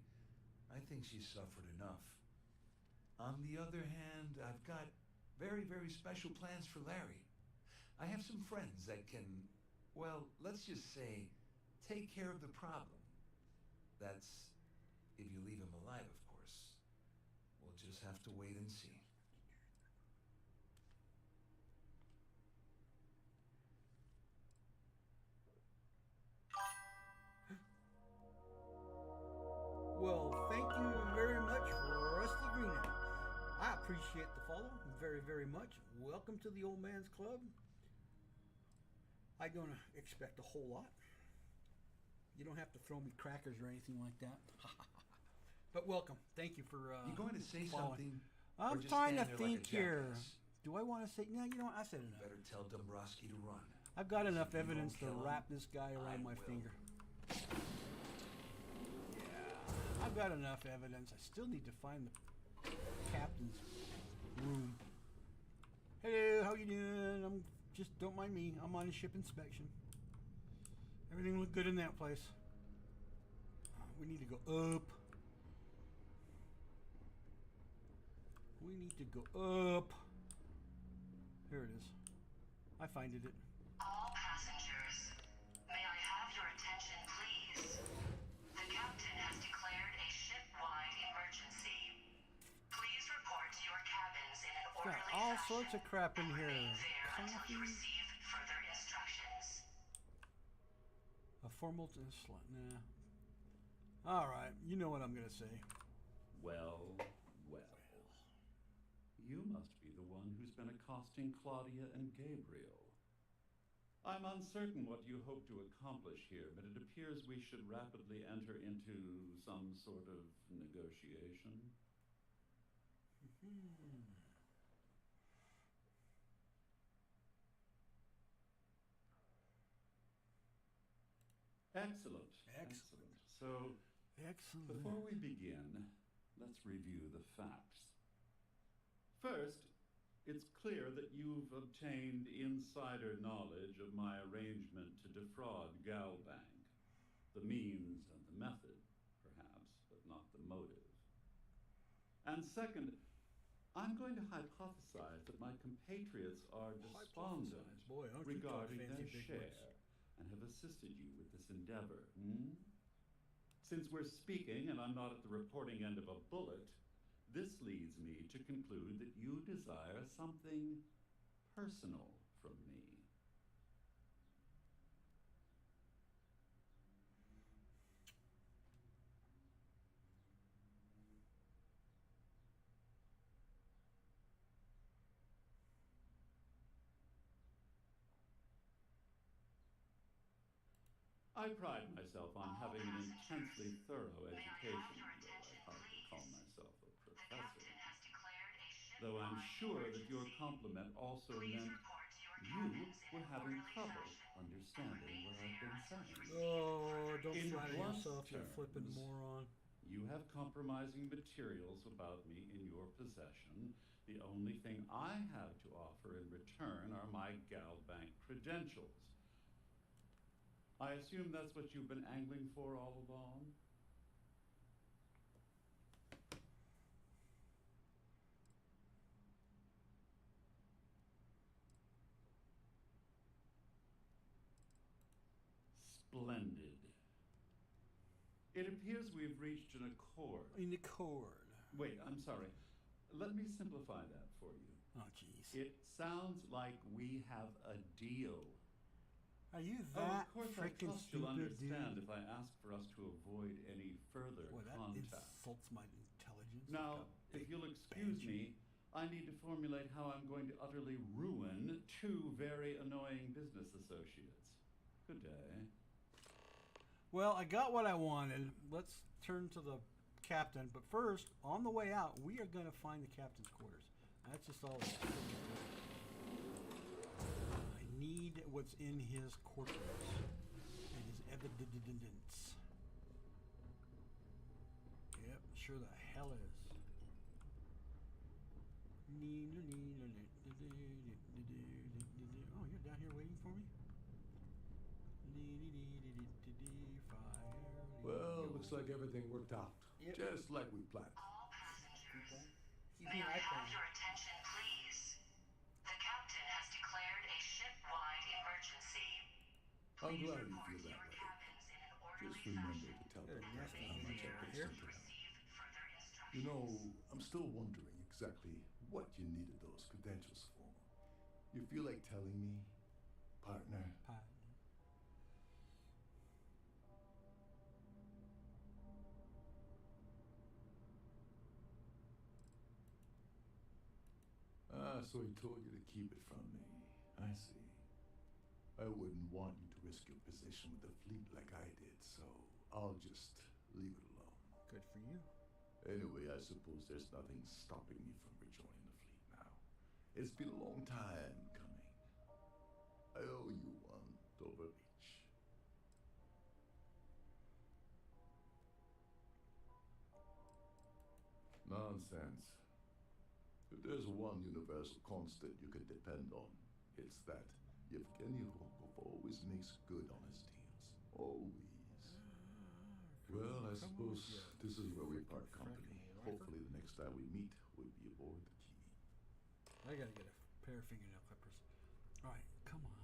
Speaker 19: I think she's suffered enough. On the other hand, I've got very, very special plans for Larry. I have some friends that can, well, let's just say, take care of the problem. That's if you leave him alive, of course. We'll just have to wait and see.
Speaker 1: Well, thank you very much for appreciate the follow very, very much. Welcome to the Old Man's Club. I don't expect a whole lot. You don't have to throw me crackers or anything like that. But welcome. Thank you for
Speaker 19: You going to say
Speaker 1: following.
Speaker 19: something? Or
Speaker 1: I'm
Speaker 19: just
Speaker 1: trying to
Speaker 19: stand there like
Speaker 1: think
Speaker 19: a
Speaker 1: here.
Speaker 19: jackass?
Speaker 1: Do I want to say? No, you know what? I said enough.
Speaker 19: Better tell Dombrowski to run.
Speaker 1: I've got enough
Speaker 19: You
Speaker 1: evidence
Speaker 19: don't
Speaker 1: to
Speaker 19: kill him,
Speaker 1: wrap this guy around my
Speaker 19: I will.
Speaker 1: finger. I've got enough evidence. I still need to find the captain's room. Hello, how you doing? Don't mind me. I'm on a ship inspection. Everything looked good in that place. We need to go up. We need to go up. Here it is. I finded it.
Speaker 16: All passengers, may I have your attention, please? The captain has declared a ship-wide emergency. Please report to your cabins in an
Speaker 1: It's got
Speaker 16: orderly
Speaker 1: all
Speaker 16: fashion
Speaker 1: sorts of crap in
Speaker 16: and
Speaker 1: here.
Speaker 16: remain there until you
Speaker 1: Coffee,
Speaker 16: receive further instructions.
Speaker 1: a formal slot. Nah. All right, you know what I'm gonna say.
Speaker 21: Well. You must be the one who's been accosting Claudia and Gabriel. I'm uncertain what you hope to accomplish here, but it appears we should rapidly enter into some sort of negotiation. Excellent. So, before we begin, let's review the facts. First, it's clear that you've obtained insider knowledge of my arrangement to defraud Galbank. The means and the method, perhaps, but not the motive. And second, I'm going to hypothesize that my compatriots are despondent
Speaker 1: Boy, aren't you talking
Speaker 21: regarding
Speaker 1: fancy
Speaker 21: their
Speaker 1: big
Speaker 21: share
Speaker 1: words.
Speaker 21: and have assisted you with this endeavor. Since we're speaking and I'm not at the reporting end of a bullet, this leads me to conclude that you desire something personal from me. I pride myself on having an intensely thorough education, though I hardly call myself a professor. Though I'm sure that your compliment also meant you were having trouble understanding what I've been saying.
Speaker 1: Oh, don't
Speaker 21: In
Speaker 1: flatter
Speaker 21: blunt
Speaker 1: yourself, you
Speaker 21: terms,
Speaker 1: flippin' moron.
Speaker 21: You have compromising materials about me in your possession. The only thing I have to offer in return are my Galbank credentials. I assume that's what you've been angling for all along? Splendid. It appears we've reached an accord.
Speaker 1: An accord.
Speaker 21: Wait, I'm sorry. Let me simplify that for you.
Speaker 1: Oh, jeez.
Speaker 21: It sounds like we have a deal.
Speaker 1: Are you
Speaker 21: Of
Speaker 1: that
Speaker 21: course, I
Speaker 1: freaking
Speaker 21: trust you'll
Speaker 1: stupid,
Speaker 21: understand
Speaker 1: dude?
Speaker 21: if I ask for us to avoid any further
Speaker 1: Boy, that
Speaker 21: contact.
Speaker 1: insults my intelligence.
Speaker 21: Now, if you'll excuse me, I need to formulate how I'm going to utterly ruin two very annoying business associates. Good day.
Speaker 1: Well, I got what I wanted. Let's turn to the captain. But first, on the way out, we are going to find the captain's quarters. That's just all it is. I need what's in his quarters. And his evidence. Yep, sure the hell is. Oh, you're down here waiting for me?
Speaker 14: Well, looks like everything worked out.
Speaker 1: Yep.
Speaker 14: Just like we planned.
Speaker 16: May I have your attention, please? The captain has declared a ship-wide emergency.
Speaker 14: I'm glad you feel that way. Just remember to tell them how much I put into that. You know, I'm still wondering exactly what you needed those credentials for. You feel like telling me, partner?
Speaker 4: Ah, so he told you to keep it from me. I see. I wouldn't want you to risk your position with the fleet like I did, so I'll just leave it alone.
Speaker 1: Good for you.
Speaker 4: Anyway, I suppose there's nothing stopping me from rejoining the fleet now. It's been a long time coming. I owe you one, Dover Beach. Nonsense. If there's one universal constant you can depend on, it's that Yevgeny Rokov always makes good on his deals. Always. Well, I suppose this is where we part company. Hopefully the next time we meet, we'll be aboard the Key.
Speaker 1: I gotta get a pair of fingernail clippers. Alright, come on.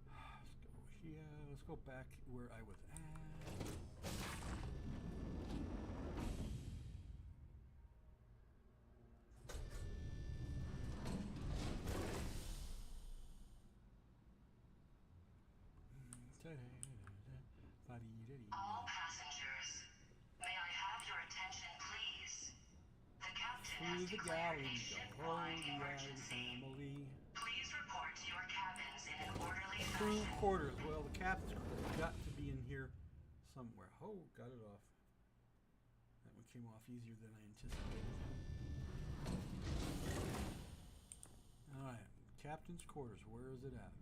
Speaker 1: Let's go here. Let's go back where I was at.
Speaker 16: All passengers, may I have your attention, please? The captain has declared a ship-wide emergency. Please report to your cabins in an orderly
Speaker 1: Crew
Speaker 16: fashion.
Speaker 1: quarters. Well, the captain's quarters got to be in here somewhere. Oh, got it off. That one came off easier than I anticipated. Alright, captain's quarters. Where is it at?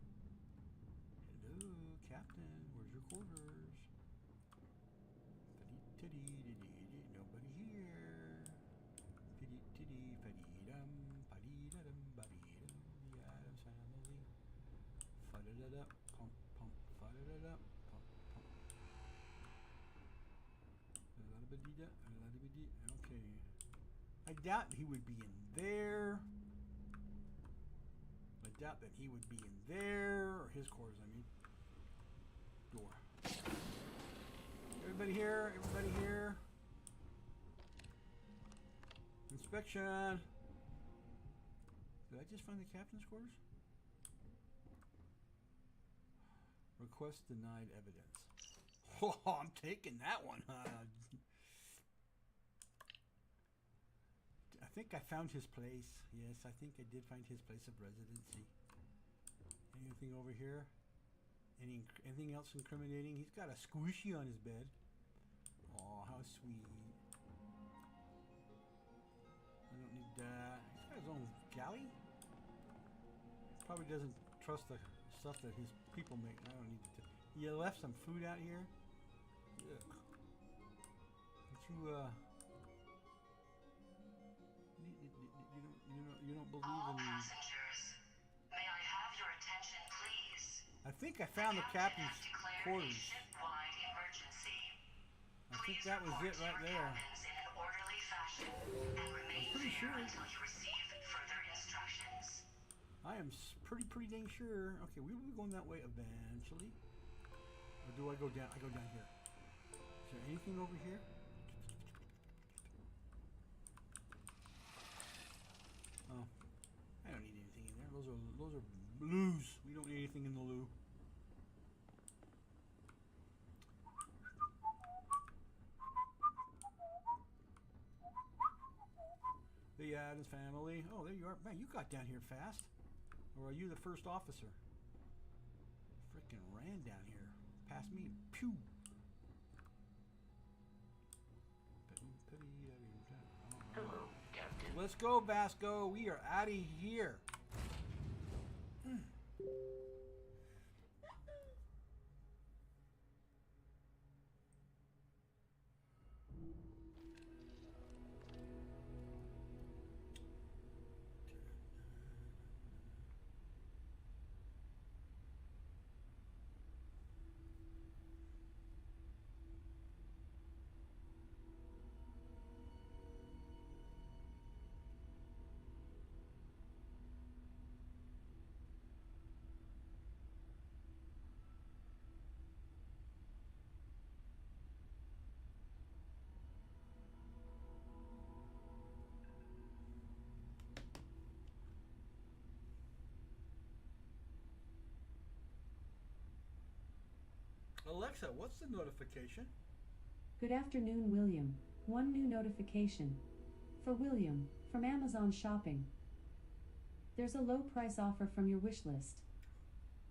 Speaker 1: Hello, captain. Where's your quarters? Nobody here. Piddy tiddy faddy-dum, paddy-da-dum, baddy-dum, the Addams family. Fa-da-da-da, pump, pump, fa-da-da-da, pump, pump. La-da-ba-dee-da, la-da-ba-dee. Okay. I doubt he would be in there. I doubt that he would be in there, or his quarters, I mean. Door. Everybody here, everybody here. Inspection. Did I just find the captain's quarters? Request denied evidence. Oh, I'm taking that one. I think I found his place. Yes, I think I did find his place of residency. Anything over here? Anything else incriminating? He's got a squishy on his bed. Oh, how sweet. I don't need that. He's got his own galley. Probably doesn't trust the stuff that his people make. I don't need to. He left some food out here. Ugh. Don't you don't believe
Speaker 16: All
Speaker 1: in.
Speaker 16: passengers, may I have your attention, please?
Speaker 1: I think I found the captain's quarters.
Speaker 16: Ship-wide emergency.
Speaker 1: I think that was it right there.
Speaker 16: Cabins in an orderly fashion and remain
Speaker 1: pretty
Speaker 16: there
Speaker 1: sure.
Speaker 16: until you receive further instructions.
Speaker 1: I am pretty dang sure. Okay, we will be going that way eventually. Or do I go down? I go down here. Is there anything over here? Oh, I don't need anything in there. Those are loos. We don't need anything in the loo. The Addams family. Oh, there you are. Man, you got down here fast. Or are you the first officer? Frickin' ran down here. Past me. Pew.
Speaker 9: Hello, Captain.
Speaker 1: Let's go, Vasco. We are out of here. Alexa, what's the notification?
Speaker 2: Good afternoon, William. One new notification. For William, from Amazon Shopping. There's a low price offer from your wish list.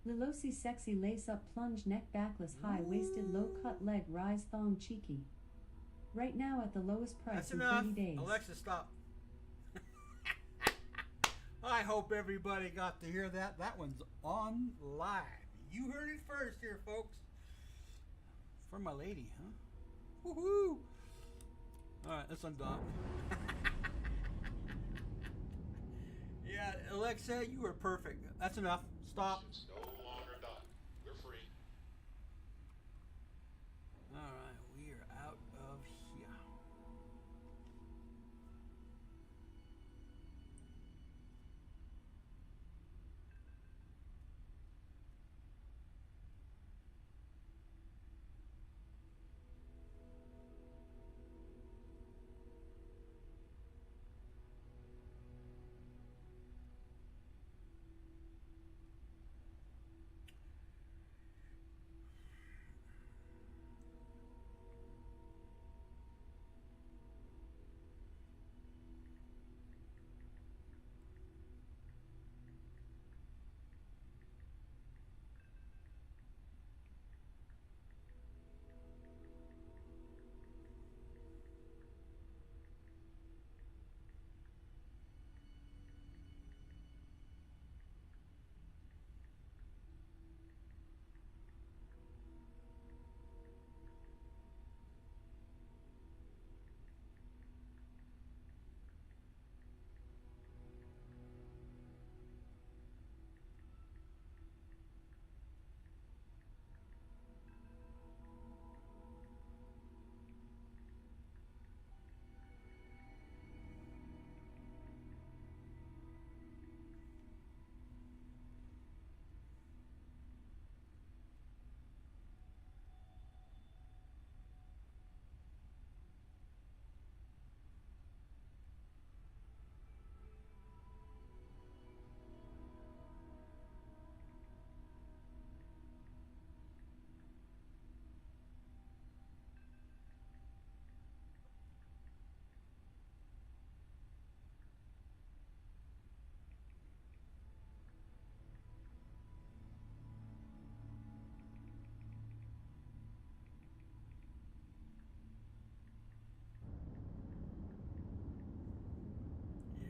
Speaker 2: Lilosi sexy lace-up plunge neck backless high-waisted low-cut leg rise thong cheeky. Right now at the lowest price
Speaker 1: That's
Speaker 2: in
Speaker 1: enough.
Speaker 2: 30 days.
Speaker 1: Alexa, stop. I hope everybody got to hear that. That one's on live. You heard it first here, folks. For my lady, huh? Woohoo! Alright, let's undock. Yeah, Alexa, you were perfect. That's enough. Stop.
Speaker 5: Ship's no longer docked. We're free.
Speaker 1: Alright, we are out of here.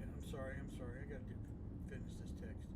Speaker 1: I'm sorry. I got to finish this text.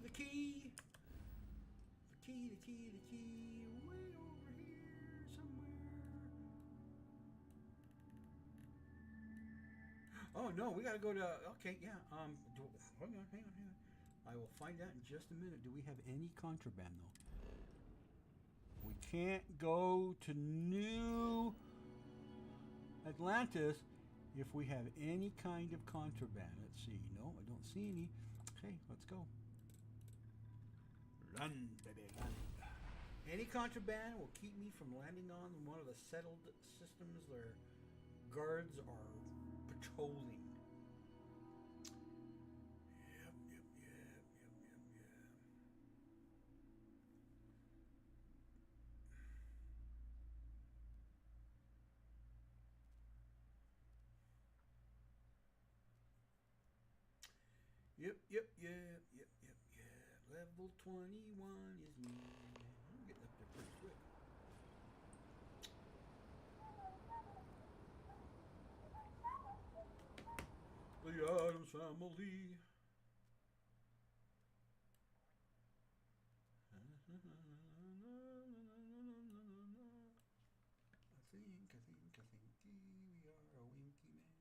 Speaker 1: The key, way over here somewhere. Oh no, we gotta go to, okay, yeah, hang on. I will find out in just a minute. Do we have any contraband though? We can't go to New Atlantis if we have any kind of contraband. Let's see. No, I don't see any. Okay, let's go. Run, baby, run. Any contraband will keep me from landing on one of the settled systems their guards are patrolling. Yep. Yep. Level 21 is me. I'm getting up there pretty quick. The Addams Family. I think we are a winky man.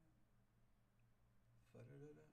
Speaker 1: Fa-da-da-da.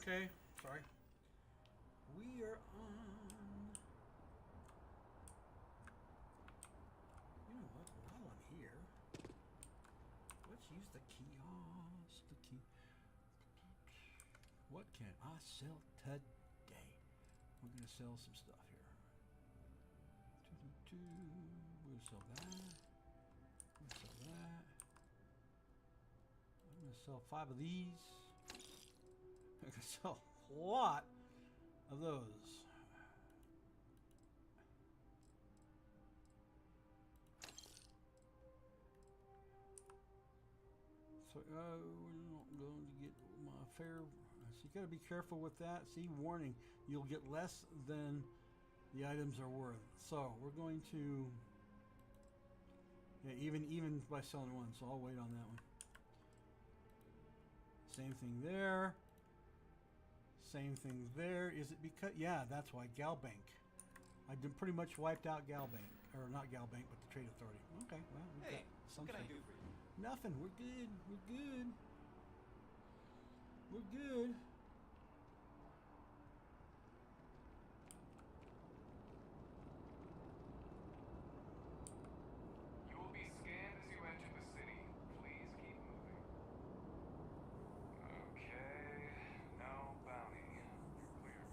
Speaker 1: Okay, sorry. We are on. You know what? While I'm here, let's use the kiosk. The key. What can I sell today? We're gonna sell some stuff here. We're gonna sell that. We're gonna sell that. I'm gonna sell 5 of these. I can sell a lot of those. So we're not going to get my fair. So you got to be careful with that. See, warning: you'll get less than the items are worth. So we're going to, yeah, even by selling one. So I'll wait on that one. Same thing there. Same thing there. Is it because? Yeah, that's why Galbank. I pretty much wiped out Galbank, or not Galbank, but the Trade Authority. Okay, well, we've got something.
Speaker 13: What can I do for you?
Speaker 1: Nothing. We're good. We're good. We're good.
Speaker 3: You will be scanned as you enter the city. Please keep moving. Okay. No bounty. You're clear.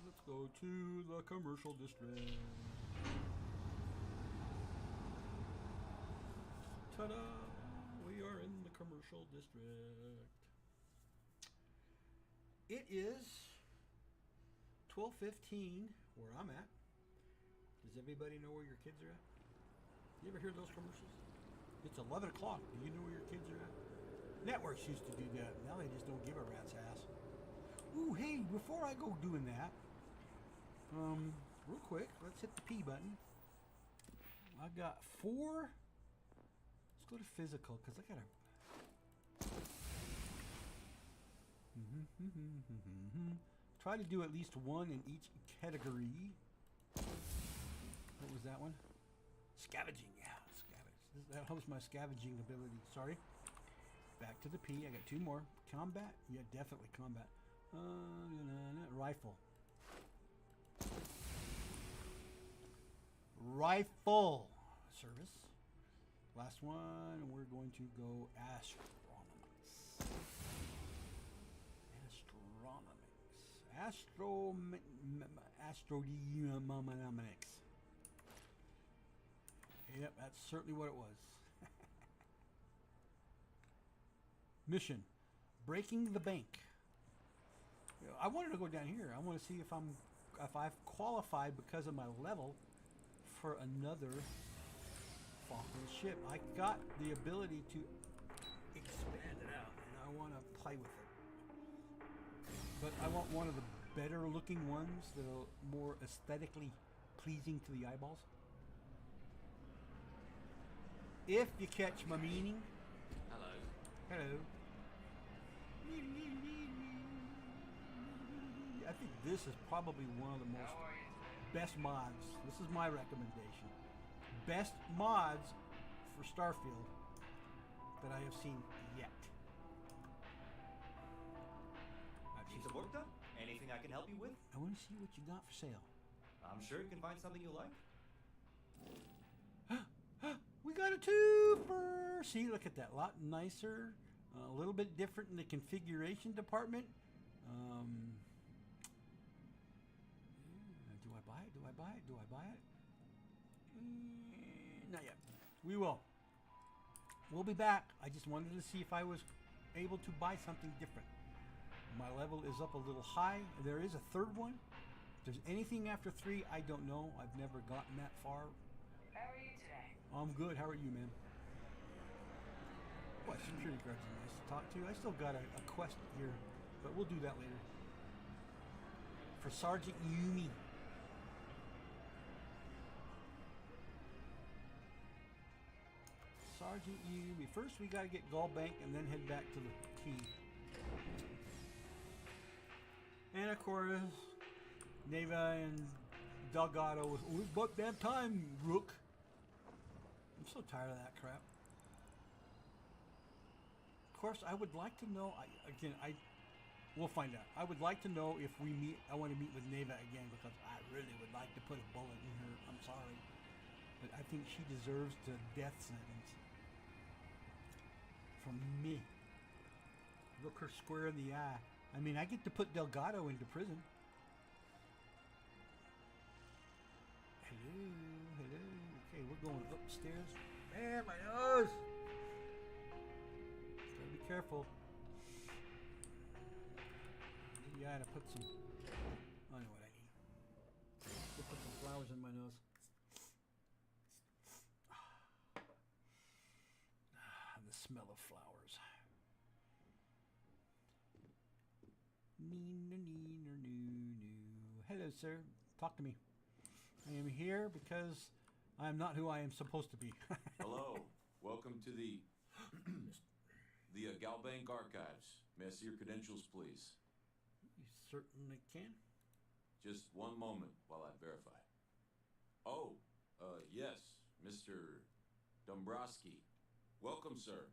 Speaker 1: Let's go to the commercial district. Ta-da! We are in the commercial district. It is 12:15 where I'm at. Does everybody know where your kids are at? You ever hear those commercials? It's 11 o'clock. Do you know where your kids are at? Networks used to do that. Now they just don't give a rat's ass. Ooh, hey, before I go doing that, real quick, let's hit the P button. I got 4. Let's go to physical, because I got to... Try to do at least one in each category. What was that one? Scavenging, yeah, scavenge. That helps my scavenging ability. Sorry. Back to the P. I got 2 more. Combat? Yeah, definitely combat. Rifle. Rifle service. Last one, we're going to go astronomics. Astronomics. Yep, that's certainly what it was. Mission: breaking the bank. I wanted to go down here. I want to see if I've qualified because of my level for another Falcon ship. I got the ability to expand it out, and I want to play with it. But I want one of the better looking ones that are more aesthetically pleasing to the eyeballs. If you catch my meaning.
Speaker 7: Hello.
Speaker 1: Hello. I think this is probably one of the most best mods. This is my recommendation. Best mods for Starfield that I have seen yet.
Speaker 8: Need some work done? Anything I can help you with?
Speaker 1: I want to see what you got for sale.
Speaker 8: I'm sure you can find something you like.
Speaker 1: We got a twofer. See, look at that. A lot nicer. A little bit different in the configuration department. Do I buy it? Do I buy it? Do I buy it? Not yet. We will. We'll be back. I just wanted to see if I was able to buy something different. My level is up a little high. There is a third one. If there's anything after 3, I don't know. I've never gotten that far.
Speaker 16: How are you today?
Speaker 1: I'm good. How are you, man? Boy, security guards are nice to talk to. I still got a quest here, but we'll do that later. For Sergeant Yumi. Sergeant Yumi. First, we got to get Gallbank and then head back to the T. And of course, Neva and Delgado was, oh, it's about damn time, Rook. I'm so tired of that crap. Of course, I would like to know, we'll find out. I would like to know if we meet, I want to meet with Neva again because I really would like to put a bullet in her. I'm sorry. But I think she deserves the death sentence. From me. Look her square in the eye. I mean, I get to put Delgado into prison. Hello, hello. Okay, we're going upstairs. Man, my nose! Gotta be careful. Maybe I ought to put some... I know what I need. Let's put some flowers in my nose. The smell of flowers. Hello, sir. Talk to me. I am here because I am not who I am supposed to be.
Speaker 22: Hello. Welcome to the Galbank Archives. May I see your credentials, please?
Speaker 1: You certainly can.
Speaker 22: Just one moment while I verify. Oh, yes, Mr. Dombrowski. Welcome, sir.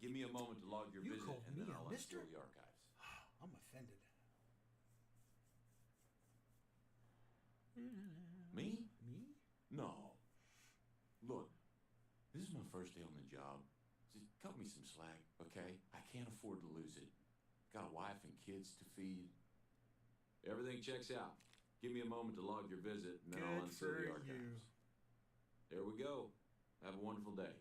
Speaker 22: Give me a moment to log your
Speaker 1: You
Speaker 22: visit,
Speaker 1: called
Speaker 22: and
Speaker 1: me
Speaker 22: then
Speaker 1: a
Speaker 22: I'll
Speaker 1: mister?
Speaker 22: unseal the archives.
Speaker 1: I'm offended.
Speaker 22: Me?
Speaker 1: Me?
Speaker 22: No. Look, this is my first day on the job. Just cut me some slack, okay? I can't afford to lose it. Got a wife and kids to feed. Everything checks out. Give me a moment to log your visit, and then I'll unseal the archives. There we go. Have a wonderful day.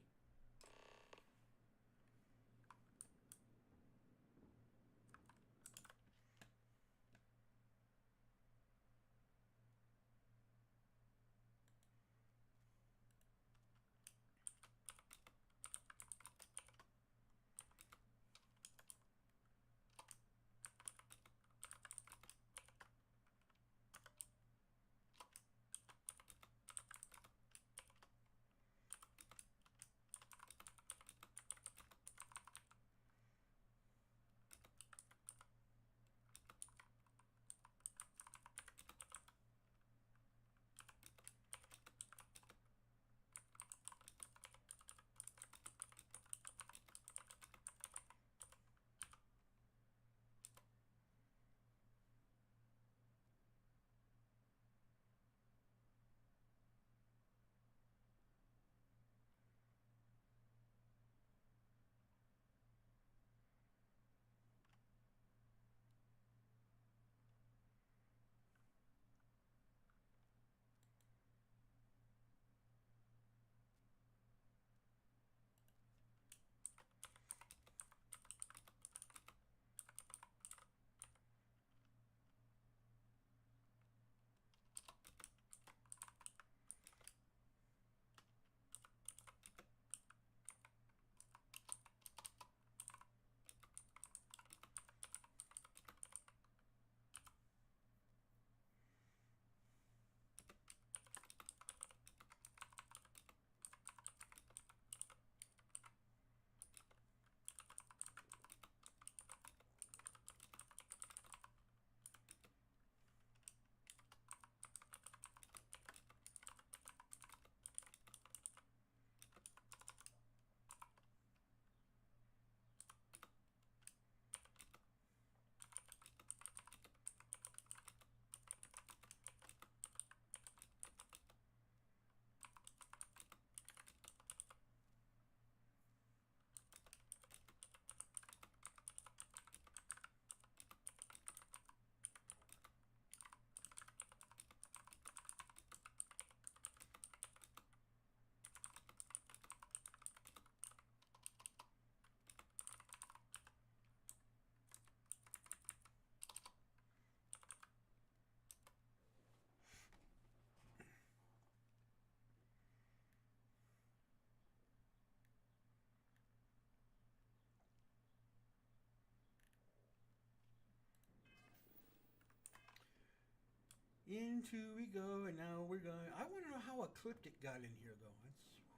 Speaker 1: Into we go, and now we're going. I want to know how Ecliptic got in here, though.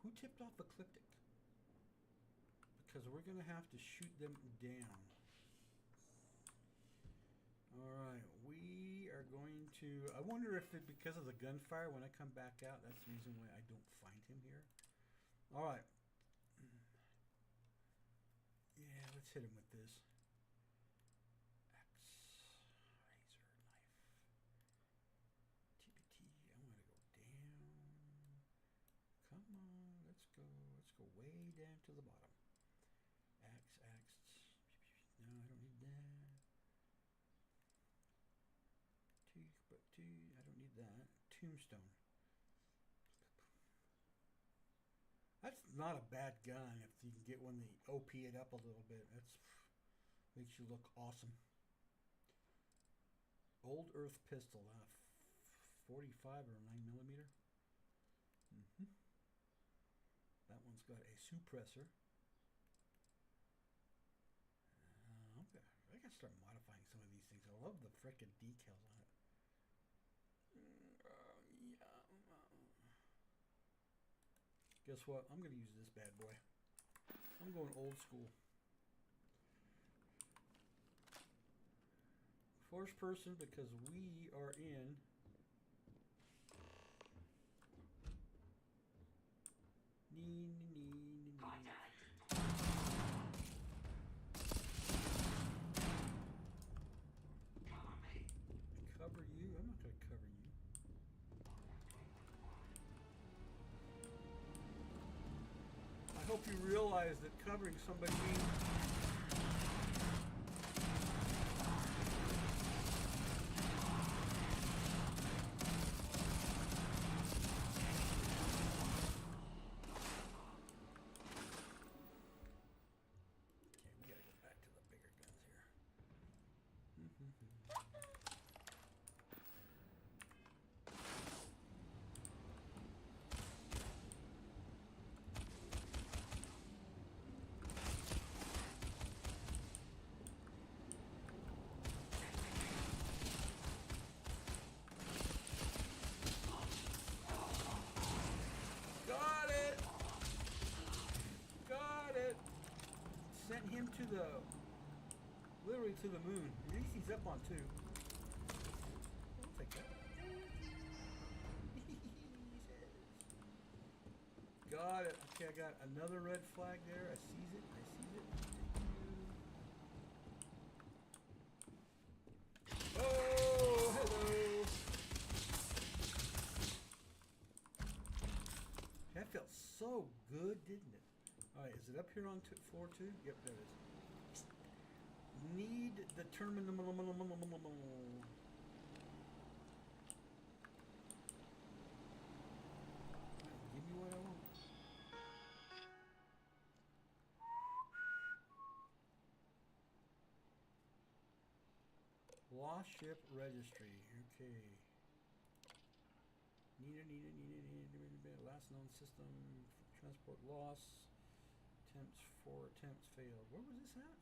Speaker 1: Who tipped off Ecliptic? Because we're going to have to shoot them down. Alright, we are going to... I wonder if it, because of the gunfire, when I come back out, that's the reason why I don't find him here. Alright. Yeah, let's hit him with this. Axe, razor, knife. TPT, I want to go down. Come on, let's go. Let's go way down to the bottom. Axe, axe. No, I don't need that. I don't need that. Tombstone. That's not a bad gun if you can get one that OP it up a little bit. That's makes you look awesome. Old Earth pistol, 45 or 9mm. That one's got a suppressor. Okay. I gotta start modifying some of these things. I love the frickin' decals on it. Guess what? I'm gonna use this bad boy. I'm going old school. First person because we are in Cover you? I'm not gonna cover you. I hope you realize that covering somebody means we gotta go back to the bigger guns here. Got it! Got it! Sent him to the... literally to the moon. At least he's up on 2. I'll take that. Got it. Okay, I got another red flag there. I sees it. I sees it. Oh, hello. That felt so good, didn't it? Alright, is it up here on floor 2? Yep, there it is. Need the terminal. Give me what I want. Lost ship registry. Okay. Need last known system. Transport loss. Attempts 4 attempts failed. Where was this at?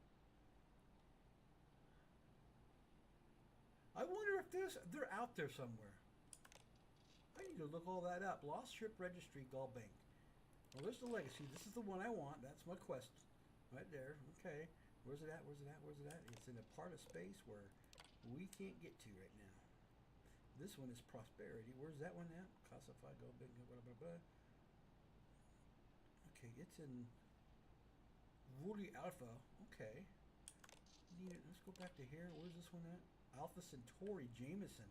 Speaker 1: I wonder if they're out there somewhere. I need to look all that up. Lost ship registry, Gulbank. Well, there's the legacy. This is the one I want. That's my quest. Right there. Okay. Where's it at? Where's it at? Where's it at? It's in a part of space where we can't get to right now. This one is prosperity. Where's that one at? Classified, Gulbank, blah, blah, blah. Okay, it's in Woolly Alpha. Okay. Let's go back to here. Where's this one at? Alpha Centauri Jameson.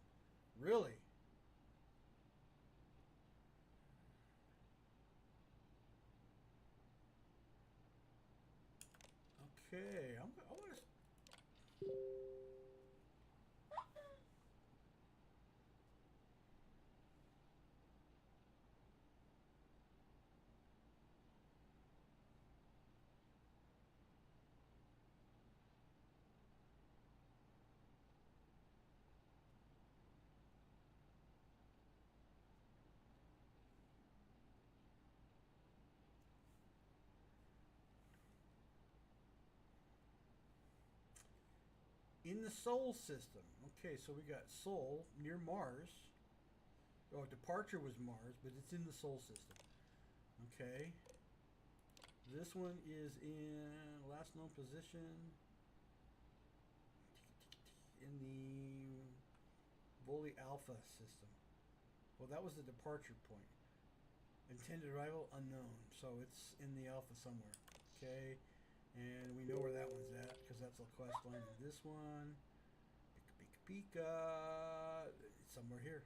Speaker 1: Really? Okay, I want to... In the Sol system. Okay, so we got Sol near Mars. Oh, departure was Mars, but it's in the Sol system. Okay. This one is in last known position in the Voli Alpha system. Well, that was the departure point. Intended arrival unknown, so it's in the Alpha somewhere. Okay, and we know where that one's at because that's the quest line. And this one, Pika Pika Pika, it's somewhere here.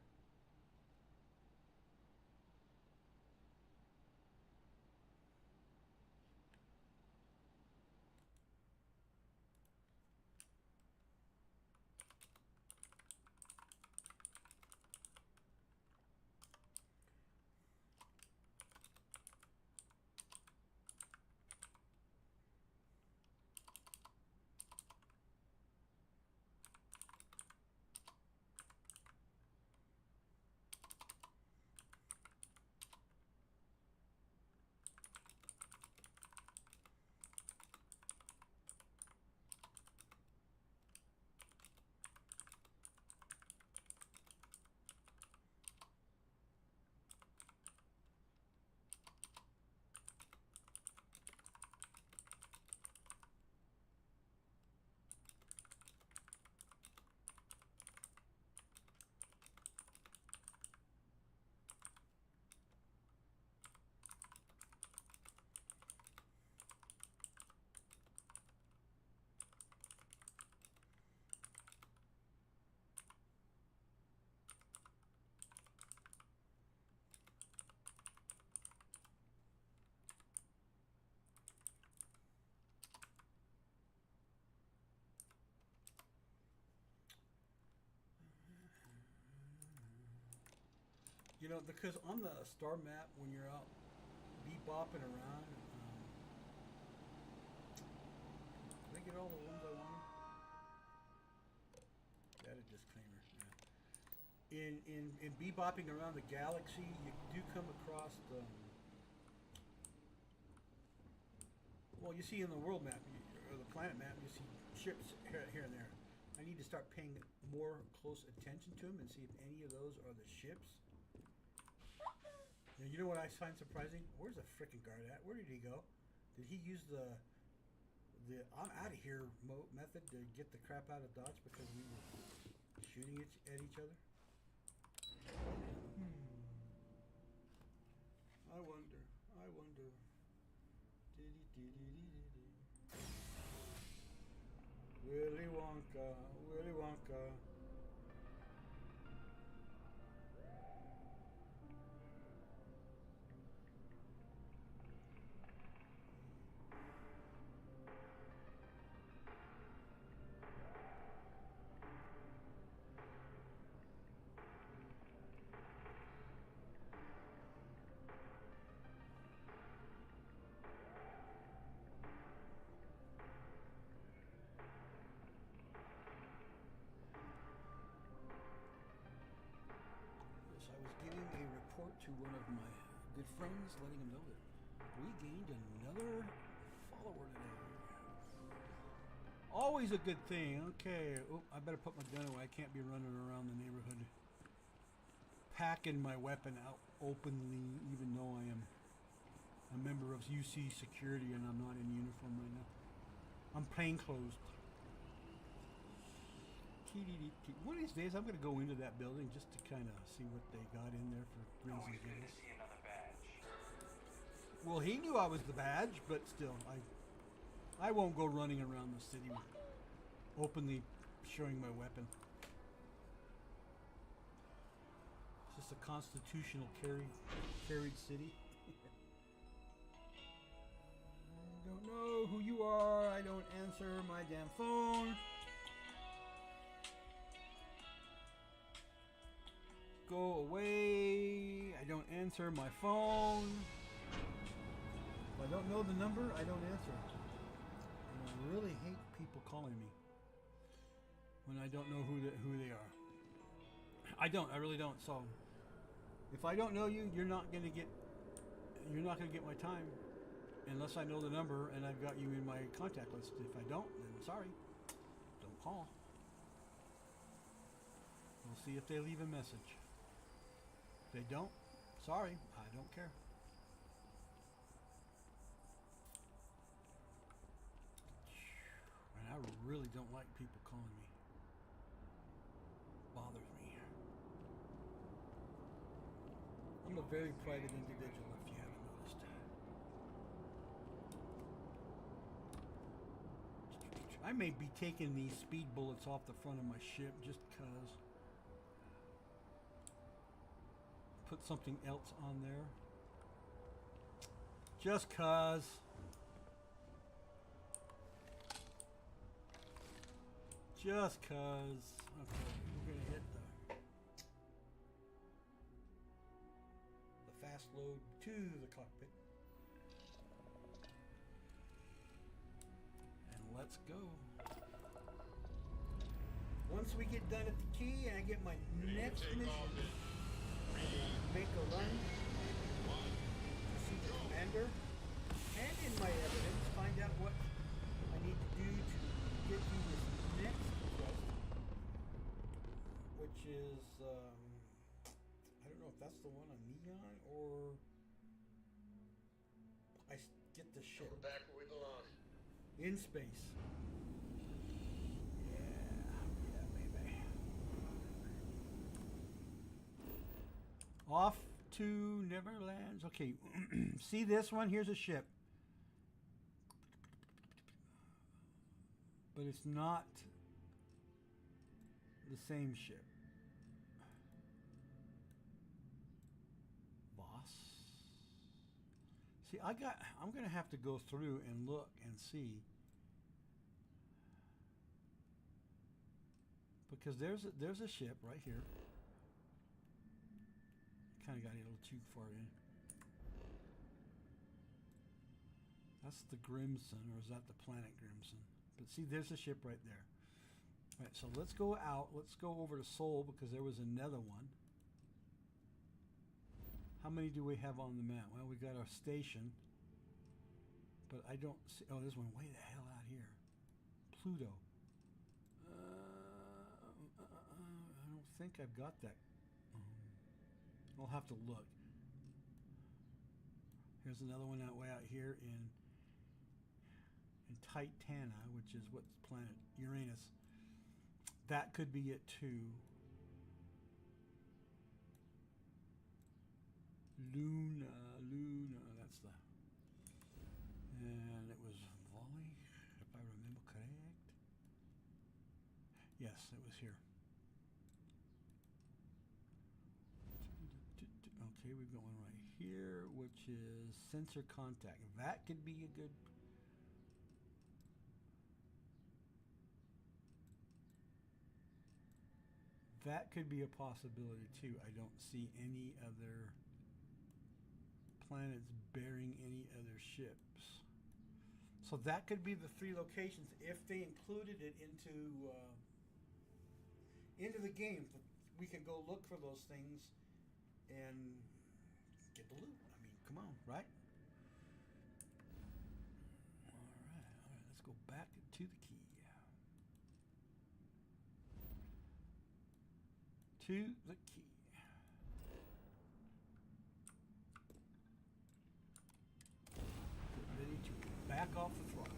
Speaker 1: You know, because on the star map, when you're out bebopping around, did I get all the ones I wanted? That a disclaimer. Yeah. In bebopping around the galaxy, you do come across the. Well, you see in the world map or the planet map, you see ships here and there. I need to start paying more close attention to them and see if any of those are the ships. And you know what I find surprising? Where's the frickin' guard at? Where did he go? Did he use the I'm out of here method to get the crap out of Dodge because we were shooting at each other? I wonder. Willy Wonka, Willy Wonka. To one of my good friends, letting him know that we gained another follower today. Always a good thing. Okay. Oh, I better put my gun away. I can't be running around the neighborhood packing my weapon out openly, even though I am a member of UC security and I'm not in uniform right now. I'm plainclothes. One of these days, I'm going to go into that building just to kind of see what they got in there for grins and giggles. Well, he knew I was the badge, but still, I won't go running around the city openly showing my weapon. It's just a constitutional carried city. I don't know who you are. I don't answer my damn phone. Go away. I don't answer my phone. If I don't know the number, I don't answer. And I really hate people calling me when I don't know who they are. I really don't. So if I don't know you, you're not gonna get my time unless I know the number and I've got you in my contact list. If I don't, then sorry. Don't call. We'll see if they leave a message. They don't? Sorry, I don't care. And I really don't like people calling me. Bothers me. I'm a very private individual, if you haven't noticed. I may be taking these speed bullets off the front of my ship just because. Put something else on there. Just cause. Just cause. Okay, we're gonna hit the fast load to the cockpit. And let's go. Once we get done at the key and I get my next mission, make a run to see the commander and in my evidence find out what I need to do to get through this next quest, which is I don't know if that's the one on Neon or I get the ship.
Speaker 10: We're back where we belong.
Speaker 1: In space. Off to Neverlands. Okay, see this one? Here's a ship. But it's not the same ship. Voss. See, I'm going to have to go through and look and see. Because there's a ship right here. Kind of got a little too far in. That's the Grimson, or is that the planet Grimson? But see, there's a ship right there. All right, so let's go out. Let's go over to Seoul because there was another one. How many do we have on the map? Well, we got our station. But I don't see... Oh, there's one way the hell out here. Pluto. I don't think I've got that. I'll have to look. Here's another one that way out here in Titana, which is what planet? Uranus. That could be it too. Luna, that's the... And it was Volley, if I remember correct. Yes, it was here. Okay, we've got one right here, which is sensor contact. That could be a good... That could be a possibility too. I don't see any other planets bearing any other ships. So that could be the 3 locations if they included it into the game. We could go look for those things and get the loot. I mean, come on, right? All right, let's go back to the key. To the key. Get ready to back off the throttle.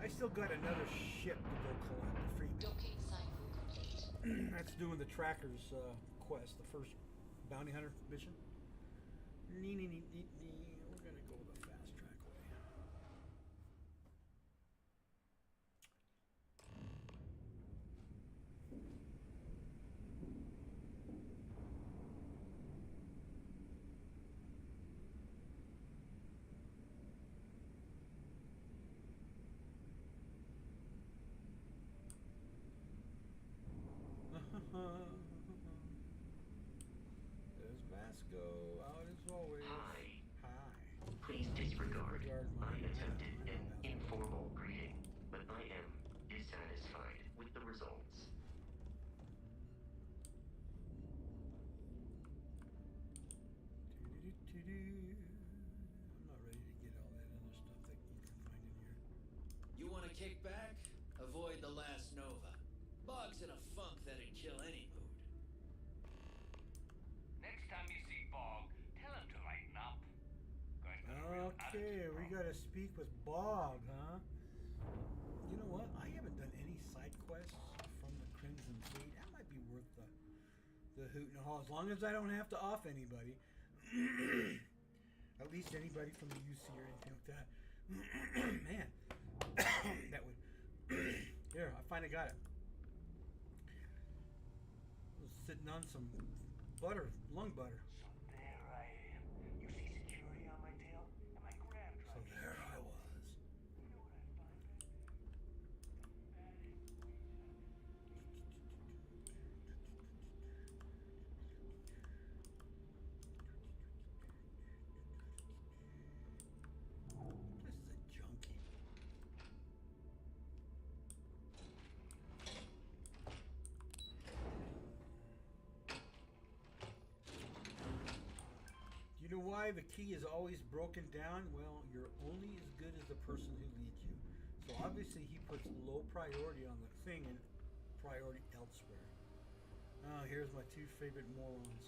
Speaker 1: I still got another ship to go collect, the freebie.
Speaker 16: Docking cycle complete.
Speaker 1: That's doing the tracker's quest, the first bounty hunter mission. We're gonna go the fast track way. There's Vasco.
Speaker 10: kick back, avoid the last Nova. Bog's in a funk that'd kill any mood.
Speaker 9: Next time you see Bog, tell him to lighten up. Guy's got a real
Speaker 1: Okay, we gotta speak with Bog, huh? You know what? I haven't done any side quests from the Crimson Fleet. That might be worth the hoot and the haul, as long as I don't have to off anybody. At least anybody from the UC or anything like that. Man, that would. Here, I finally got it. I was sitting on some butter, lung butter.
Speaker 9: So there I am. You see security on my tail? And my grab
Speaker 1: So there I was.
Speaker 9: You know what I find back
Speaker 1: This is a junkie. You know why the key is always broken down? Well, you're only as good as the person who leads you. So obviously he puts low priority on the thing and priority elsewhere. Oh, here's my two favorite morons.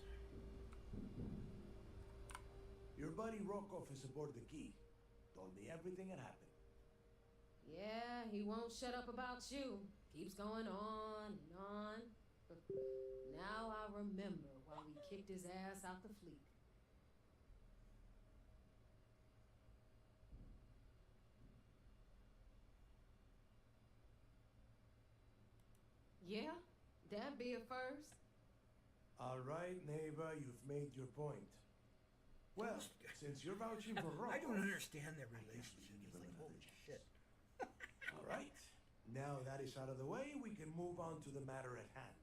Speaker 15: Your buddy Rokov is aboard the key. Told me everything that happened.
Speaker 23: Yeah, he won't shut up about you. Keeps going on and on. Now I remember why we kicked his ass out the fleet. Yeah, that'd be a first.
Speaker 15: All right, neighbor, you've made your point. Well, since you're vouching for Rokov...
Speaker 1: I don't understand their relationship. It's like, holy shit.
Speaker 15: All right. Now that is out of the way, we can move on to the matter at hand.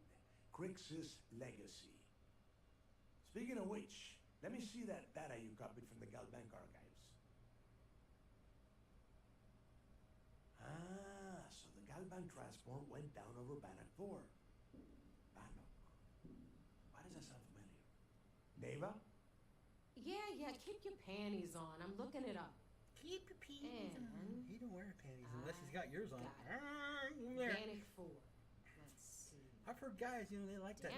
Speaker 15: Crix's legacy. Speaking of which, let me see that data you copied from the Galbank archives. Ah, so the Galbank transport went down over Bannock 4. Bannock. Why does that sound familiar? Neva?
Speaker 23: Yeah, keep your panties on. I'm looking it up.
Speaker 1: Keep your panties on. He don't wear panties unless he's got yours on.
Speaker 23: Bannock 4. Let's see.
Speaker 1: I've heard guys, they like that.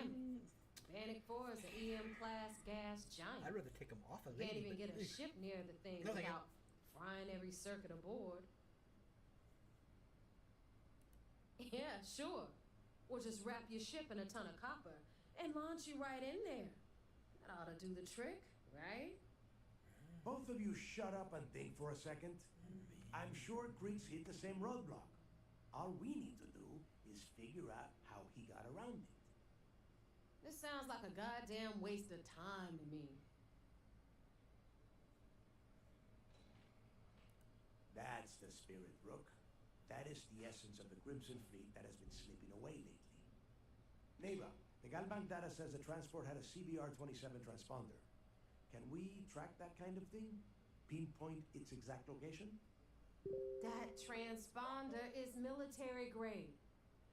Speaker 23: Bannock 4 is an EM-class gas giant.
Speaker 1: I'd rather take them off of
Speaker 23: You can't even get a ship near the thing without frying every circuit aboard. Yeah, sure. Or just wrap your ship in a ton of copper and launch you right in there. That ought to do the trick, right?
Speaker 15: Both of you shut up and think for a second. I'm sure Griggs hit the same roadblock. All we need to do is figure out how he got around it.
Speaker 23: This sounds like a goddamn waste of time to me.
Speaker 15: That's the spirit, Rook. That is the essence of the Crimson Fleet that has been slipping away lately. Neva, the Galbank data says the transport had a CBR-27 transponder. Can we track that kind of thing? Pinpoint its exact location?
Speaker 23: That transponder is military grade.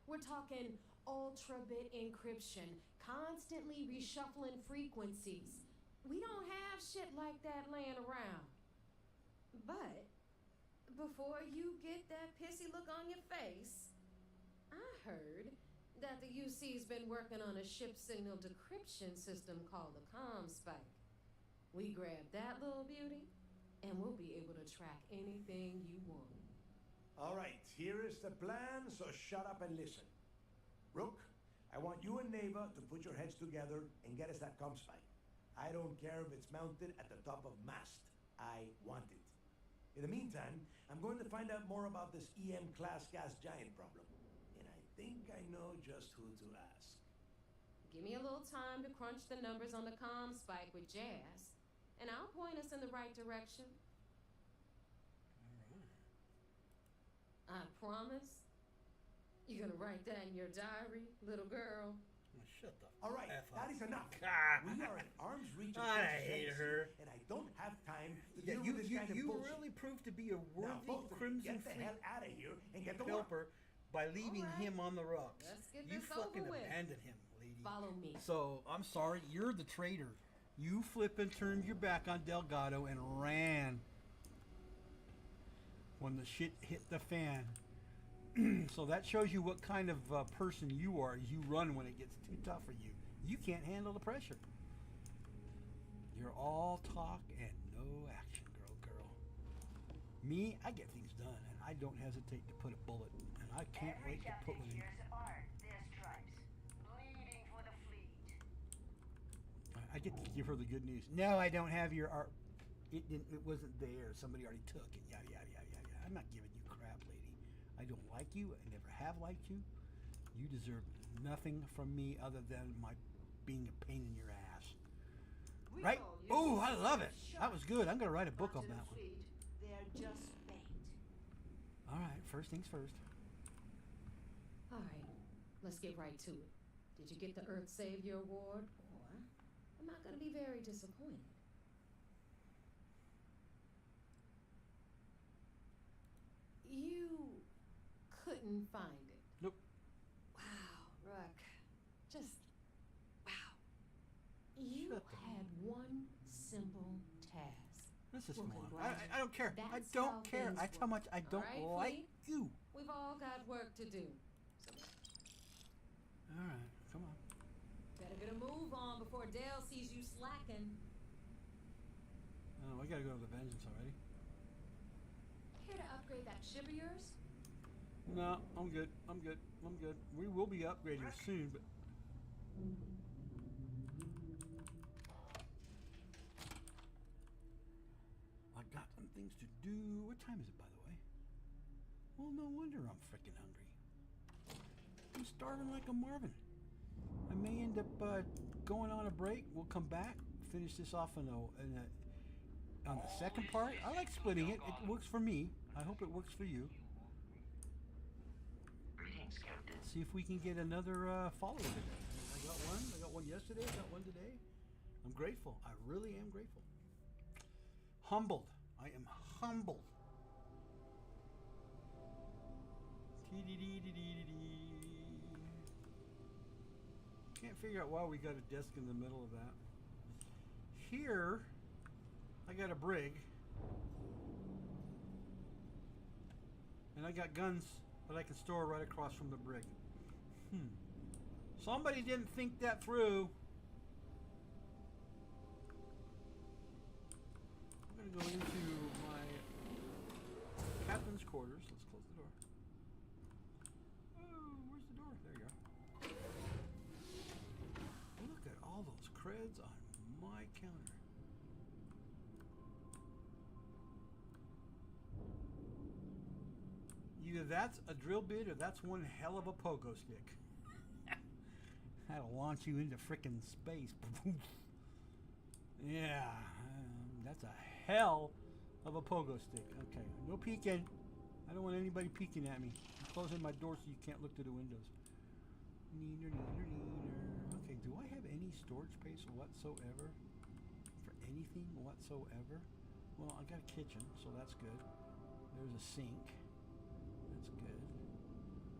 Speaker 23: We're talking ultra-bit encryption, constantly reshuffling frequencies. We don't have shit like that laying around. But before you get that pissy look on your face, I heard that the UC's been working on a ship signal decryption system called the ComSpike. We grab that little beauty, and we'll be able to track anything you want.
Speaker 15: All right, here is the plan, so shut up and listen. Rook, I want you and Neva to put your heads together and get us that ComSpike. I don't care if it's mounted at the top of mast. I want it. In the meantime, I'm going to find out more about this EM-class gas giant problem. And I think I know just who to ask.
Speaker 23: Give me a little time to crunch the numbers on the ComSpike with Jazz, and I'll point us in the right direction. I promise. You're gonna write that in your diary, little girl?
Speaker 1: Shut the
Speaker 15: All right,
Speaker 1: F
Speaker 15: that
Speaker 1: up.
Speaker 15: is enough. We are at arm's reach of
Speaker 1: I hate
Speaker 15: Crix's
Speaker 1: her.
Speaker 15: legacy, and I don't have time to
Speaker 1: Yeah,
Speaker 15: deal with this kind of
Speaker 1: you
Speaker 15: bullshit.
Speaker 1: really proved to be a
Speaker 15: Now,
Speaker 1: worthy
Speaker 15: both of you,
Speaker 1: Crimson
Speaker 15: get the
Speaker 1: Fleet
Speaker 15: hell out of here and get to work.
Speaker 1: helper by leaving him on the rocks.
Speaker 23: Let's get
Speaker 1: You
Speaker 23: this
Speaker 1: fucking
Speaker 23: over with.
Speaker 1: abandoned him, lady.
Speaker 23: Follow me.
Speaker 1: So, I'm sorry, you're the traitor. You flippin' turned your back on Delgado and ran. When the shit hit the fan. So that shows you what kind of person you are. You run when it gets too tough for you. You can't handle the pressure. You're all talk and no action, girl. Me, I get things done, and I don't hesitate to put a bullet. And I can't wait to put one in. I get to give her the good news. No, I don't have your art. It didn't. It wasn't there. Somebody already took it. Yada yada yada yada. I'm not giving you crap, lady. I don't like you. I never have liked you. You deserve nothing from me other than my being a pain in your ass. Right? Oh, I love it. That was good. I'm gonna write a book on that one.
Speaker 23: They're just bait.
Speaker 1: All right. First things first.
Speaker 23: All right, let's get right to it. Did you get the Earth Savior Award, or am I going to be very disappointed? You couldn't find it.
Speaker 1: Nope.
Speaker 23: Wow, Rook. Just wow. You had one simple task.
Speaker 1: This is
Speaker 23: Well,
Speaker 1: fun.
Speaker 23: congrats.
Speaker 1: I don't care. I
Speaker 23: That's
Speaker 1: don't
Speaker 23: how
Speaker 1: care.
Speaker 23: things
Speaker 1: That's how much I don't
Speaker 23: All right,
Speaker 1: like
Speaker 23: Fleet?
Speaker 1: you.
Speaker 23: We've all got work to do. So
Speaker 1: All right. Come on.
Speaker 23: better get a move on before Dale sees you slacking.
Speaker 1: Oh, I gotta go to the Vengeance already.
Speaker 23: Care to upgrade that ship of yours?
Speaker 1: No, I'm good. We will be upgrading soon, but I got some things to do. What time is it, by the way? Well, no wonder I'm freaking hungry. I'm starving like a Marvin. I may end up going on a break. We'll come back, finish this off on the second part. I like splitting it. It works for me. I hope it works for you. See if we can get another follower today. I got one yesterday. I got one today. I'm grateful. I really am grateful. Humbled. I am humbled. Can't figure out why we got a desk in the middle of that. Here, I got a brig. And I got guns that I can store right across from the brig. Somebody didn't think that through. I'm going to go into my captain's quarters. Let's close the door. Oh, where's the door? There you go. Look at all those creds on my counter. Either that's a drill bit or that's one hell of a pogo stick. That'll launch you into frickin' space. Yeah, that's a hell of a pogo stick. Okay, no peeking. I don't want anybody peeking at me. I'm closing my door so you can't look through the windows. Neener, neener, neener. Okay, do I have any storage space whatsoever? For anything whatsoever? Well, I got a kitchen, so that's good. There's a sink. That's good.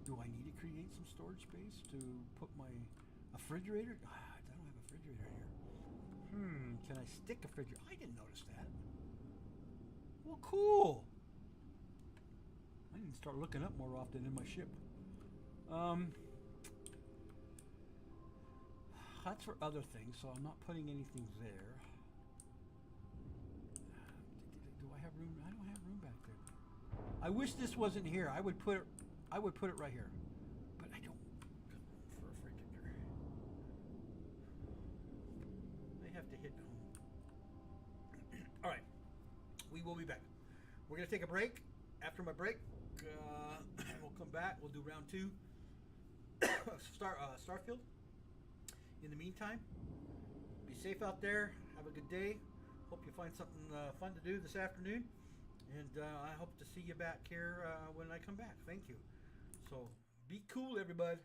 Speaker 1: Do I need to create some storage space to put my refrigerator? I don't have a refrigerator here. Can I stick a refrigerator? I didn't notice that. Well, cool. I need to start looking up more often in my ship. That's for other things, so I'm not putting anything there. Do I have room? I don't have room back there. I wish this wasn't here. I would put it right here. But I don't got room for a refrigerator. They have to hit home. All right. We will be back. We're going to take a break. After my break, we'll come back. We'll do round 2. Starfield. In the meantime, be safe out there. Have a good day. Hope you find something fun to do this afternoon. And I hope to see you back here when I come back. Thank you. So be cool, everybody.